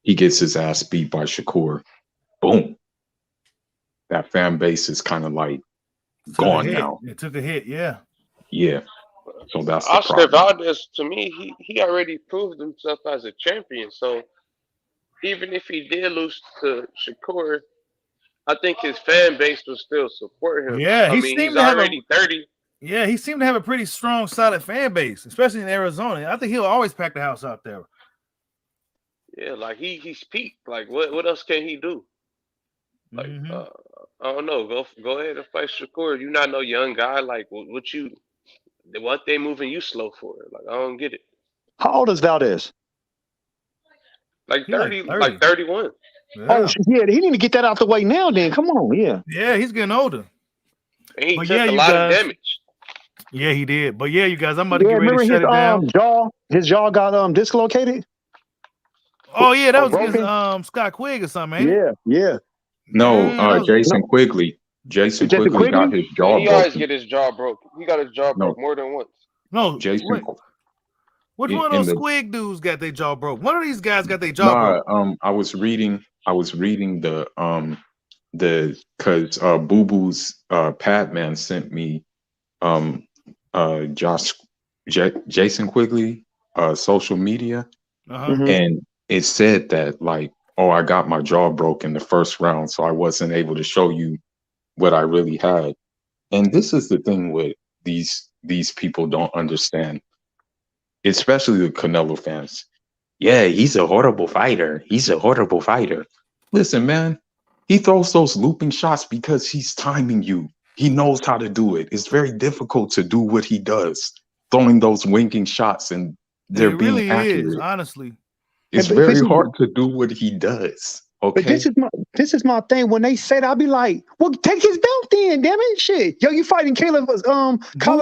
He gets his ass beat by Shakur. Boom. That fan base is kind of like gone now. It took a hit, yeah. Yeah. So that's the Oscar problem. Valdez, to me, he already proved himself as a champion. So even if he did lose to Shakur, I think his fan base will still support him. Yeah, he's already 30. Yeah, he seemed to have a pretty strong, solid fan base, especially in Arizona. I think he'll always pack the house out there. Yeah, like he's peaked. Like what else can he do? Like I don't know. Go ahead and fight Shakur. You not no young guy. Like what they moving you slow for? Like I don't get it. How old is Valdez? Like 30, like 31. Yeah. Oh yeah, he need to get that out the way now. Then come on, yeah. Yeah, he's getting older. And he took a lot of damage. Yeah, he did. But yeah, you guys, I'm about to get ready to shut it down. His jaw got dislocated. Oh yeah, that was against Scott Quigg or something. Yeah. No, Jason Quigley. Jason Quigley got his jaw broken. He always get his jaw broke. He got his jaw broke more than once. No, Jason. Which one of those Squig dudes got their jaw broke? One of these guys got their jaw broke. I was reading the because Boo Boo's Padman sent me Jason Quigley social media, and it said that like, oh, I got my jaw broke in the first round, so I wasn't able to show you what I really had. And this is the thing with these people don't understand, especially the Canelo fans. Yeah, he's a horrible fighter. Listen, man, He throws those looping shots because he's timing you. He knows how to do it. It's very difficult to do what he does, throwing those winging shots, and they're being really accurate. is, honestly. It's very hard to do what he does. Okay. But this is my thing. When they say that, I'll be like, well, take his belt then, damn it. Shit. Yo, you fighting Colin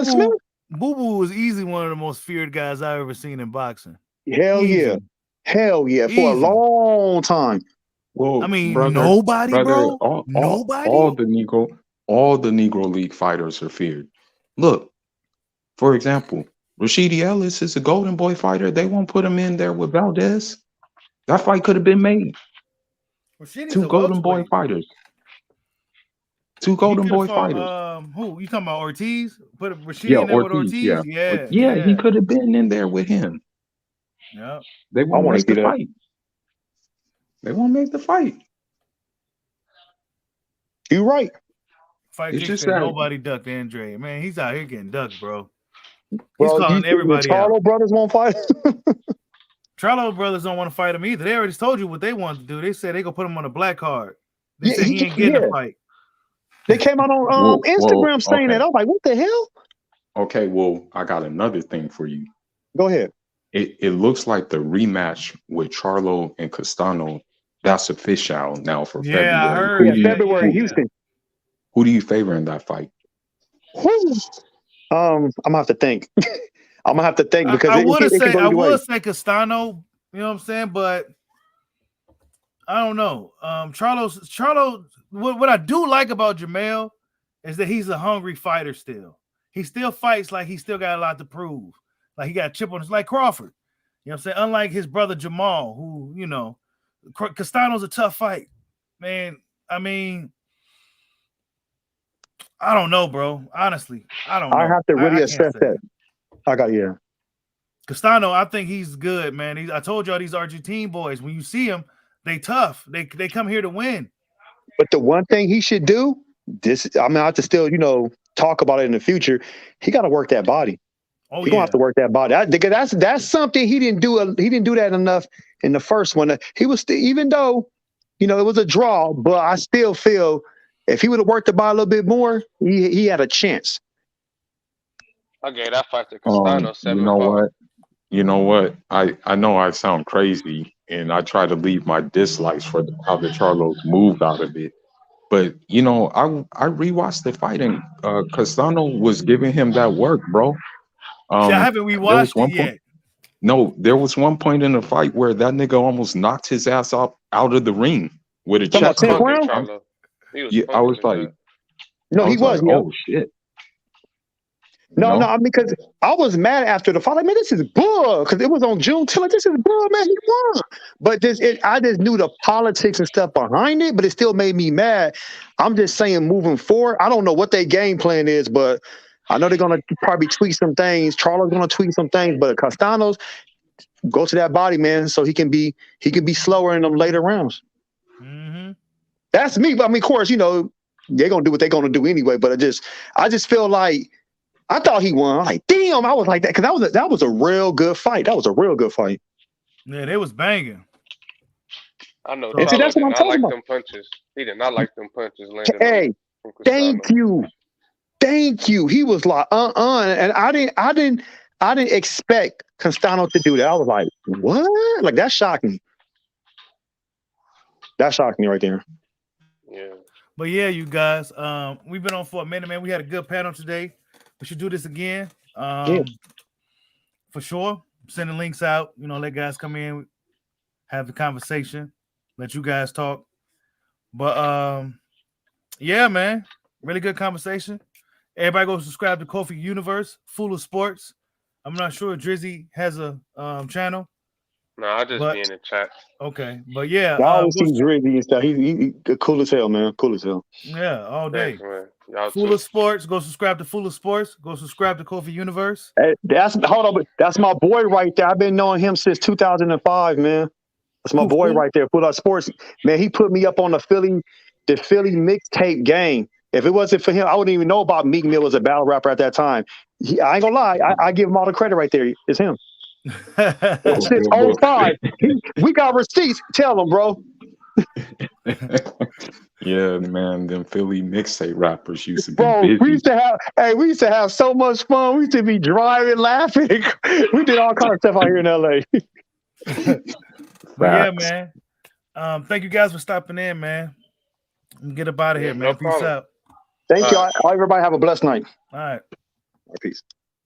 Smith? Boo Boo was easily one of the most feared guys I've ever seen in boxing. Hell yeah. Hell yeah. For a long time. Well, I mean, brother, nobody, bro. Nobody. All the Negro League fighters are feared. Look, for example, Rashidi Ellis is a Golden Boy fighter. They won't put him in there with Valdez. That fight could have been made. Rashidi's Two Golden Boy fighters. Two Golden Boy fighters. Who you talking about? Ortiz? Put Rashidi in there with Ortiz? Yeah, he could have been in there with him. Yeah. They won't make the fight. They won't make the fight. You're right. Fight It's Jake just said that- nobody ducked Andre. Man, he's out here getting ducked, bro. He's Well, calling everybody out. Charlo brothers won't fight. Charlo brothers don't want to fight him either. They already told you what they wanted to do. They said they gonna put him on a black card. They said he ain't getting a fight. They came out on Instagram saying that. I'm like, what the hell? Okay, well, I got another thing for you. Go ahead. It looks like the rematch with Charlo and Castano, that's official now for February. I heard. February, Houston. Who do you favor in that fight? I'm gonna have to think. I'm gonna have to think because I it would could go either way. say Castano, you know what I'm saying, but I don't know. Charlo, what I do like about Jermell is that he's a hungry fighter still. He still fights like he still got a lot to prove. Like he got a chip on his, like Crawford. You know what I'm saying? Unlike his brother Jamal, who, you know, Castano's a tough fight. Man, I mean, I don't know, bro. Honestly, I don't know. I have to really I assess can't say. that. Castano, I think he's good, man. I told y'all these Argentine boys, when you see them, they tough. They come here to win. But the one thing he should do, I have to still, talk about it in the future. He got to work that body. Oh, He's gonna have to work that body. That's something he didn't do. He didn't do that enough in the first one. He was even though, it was a draw, but I still feel if he would have worked the body a little bit more, he had a chance. Okay, that fight to Castano 7-4. You know what? I know I sound crazy, and I try to leave my dislikes for how the Charlos moved out of it. But I rewatched the fight, and Castano was giving him that work, bro. I haven't rewatched it yet. No, there was one point in the fight where that nigga almost knocked his ass out of the ring with a chest. I was like, oh shit. No, I mean, because I was mad after the fight. Like, man, this is bull. Because it was on June 10th. Like, this is bull, man. He won. But I just knew the politics and stuff behind it, but it still made me mad. I'm just saying, moving forward, I don't know what their game plan is, but I know they're gonna probably tweak some things. Charlo's gonna tweak some things, but Castanos go to that body, man, so he can be slower in them later rounds. Mm-hmm. That's me. But I mean, of course, they're gonna do what they're gonna do anyway. But I just feel like I thought he won. I'm like, damn, I was like that because that was a real good fight. That was a real good fight. Yeah, they was banging. I know. And see, that's what I'm talking about. Them punches. He did not like them punches. Hey, thank you. He was like, and I didn't expect Castano to do that. I was like, what? Like that shocked me. That shocked me right there. Yeah. But yeah, you guys, we've been on for a minute, man. We had a good panel today. We should do this again. For sure. Sending links out, let guys come in, have the conversation, let you guys talk. But yeah, man, really good conversation. Everybody go subscribe to Kofi Universe, Full of Sports. I'm not sure Drizzy has a channel. No, I'll just be in the chat. Okay, but yeah, I always see Drizzy and stuff. He cool as hell, man. Cool as hell. Yeah, all day. Thanks, Full of Sports. Go subscribe to Full of Sports. Go subscribe to Kofi Universe. Hey, that's my boy right there. I've been knowing him since 2005, man. That's my boy right there. Full of Sports, man. He put me up on the Philly mixtape game. If it wasn't for him, I wouldn't even know about Meek Mill as a battle rapper at that time. I ain't gonna lie. I give him all the credit right there. It's him. Since 05. We got receipts. Tell him, bro. Yeah, man, them Philly mixtape rappers used to be Bro, we busy. used to have so much fun. We used to be driving, laughing. We did all kinds of stuff out here in LA. But yeah, Facts. man. Thank you guys for stopping in, man. Get up out of Yeah, here, no man. Peace problem. out. Thank All you. right. Everybody have a blessed night. All right. Peace.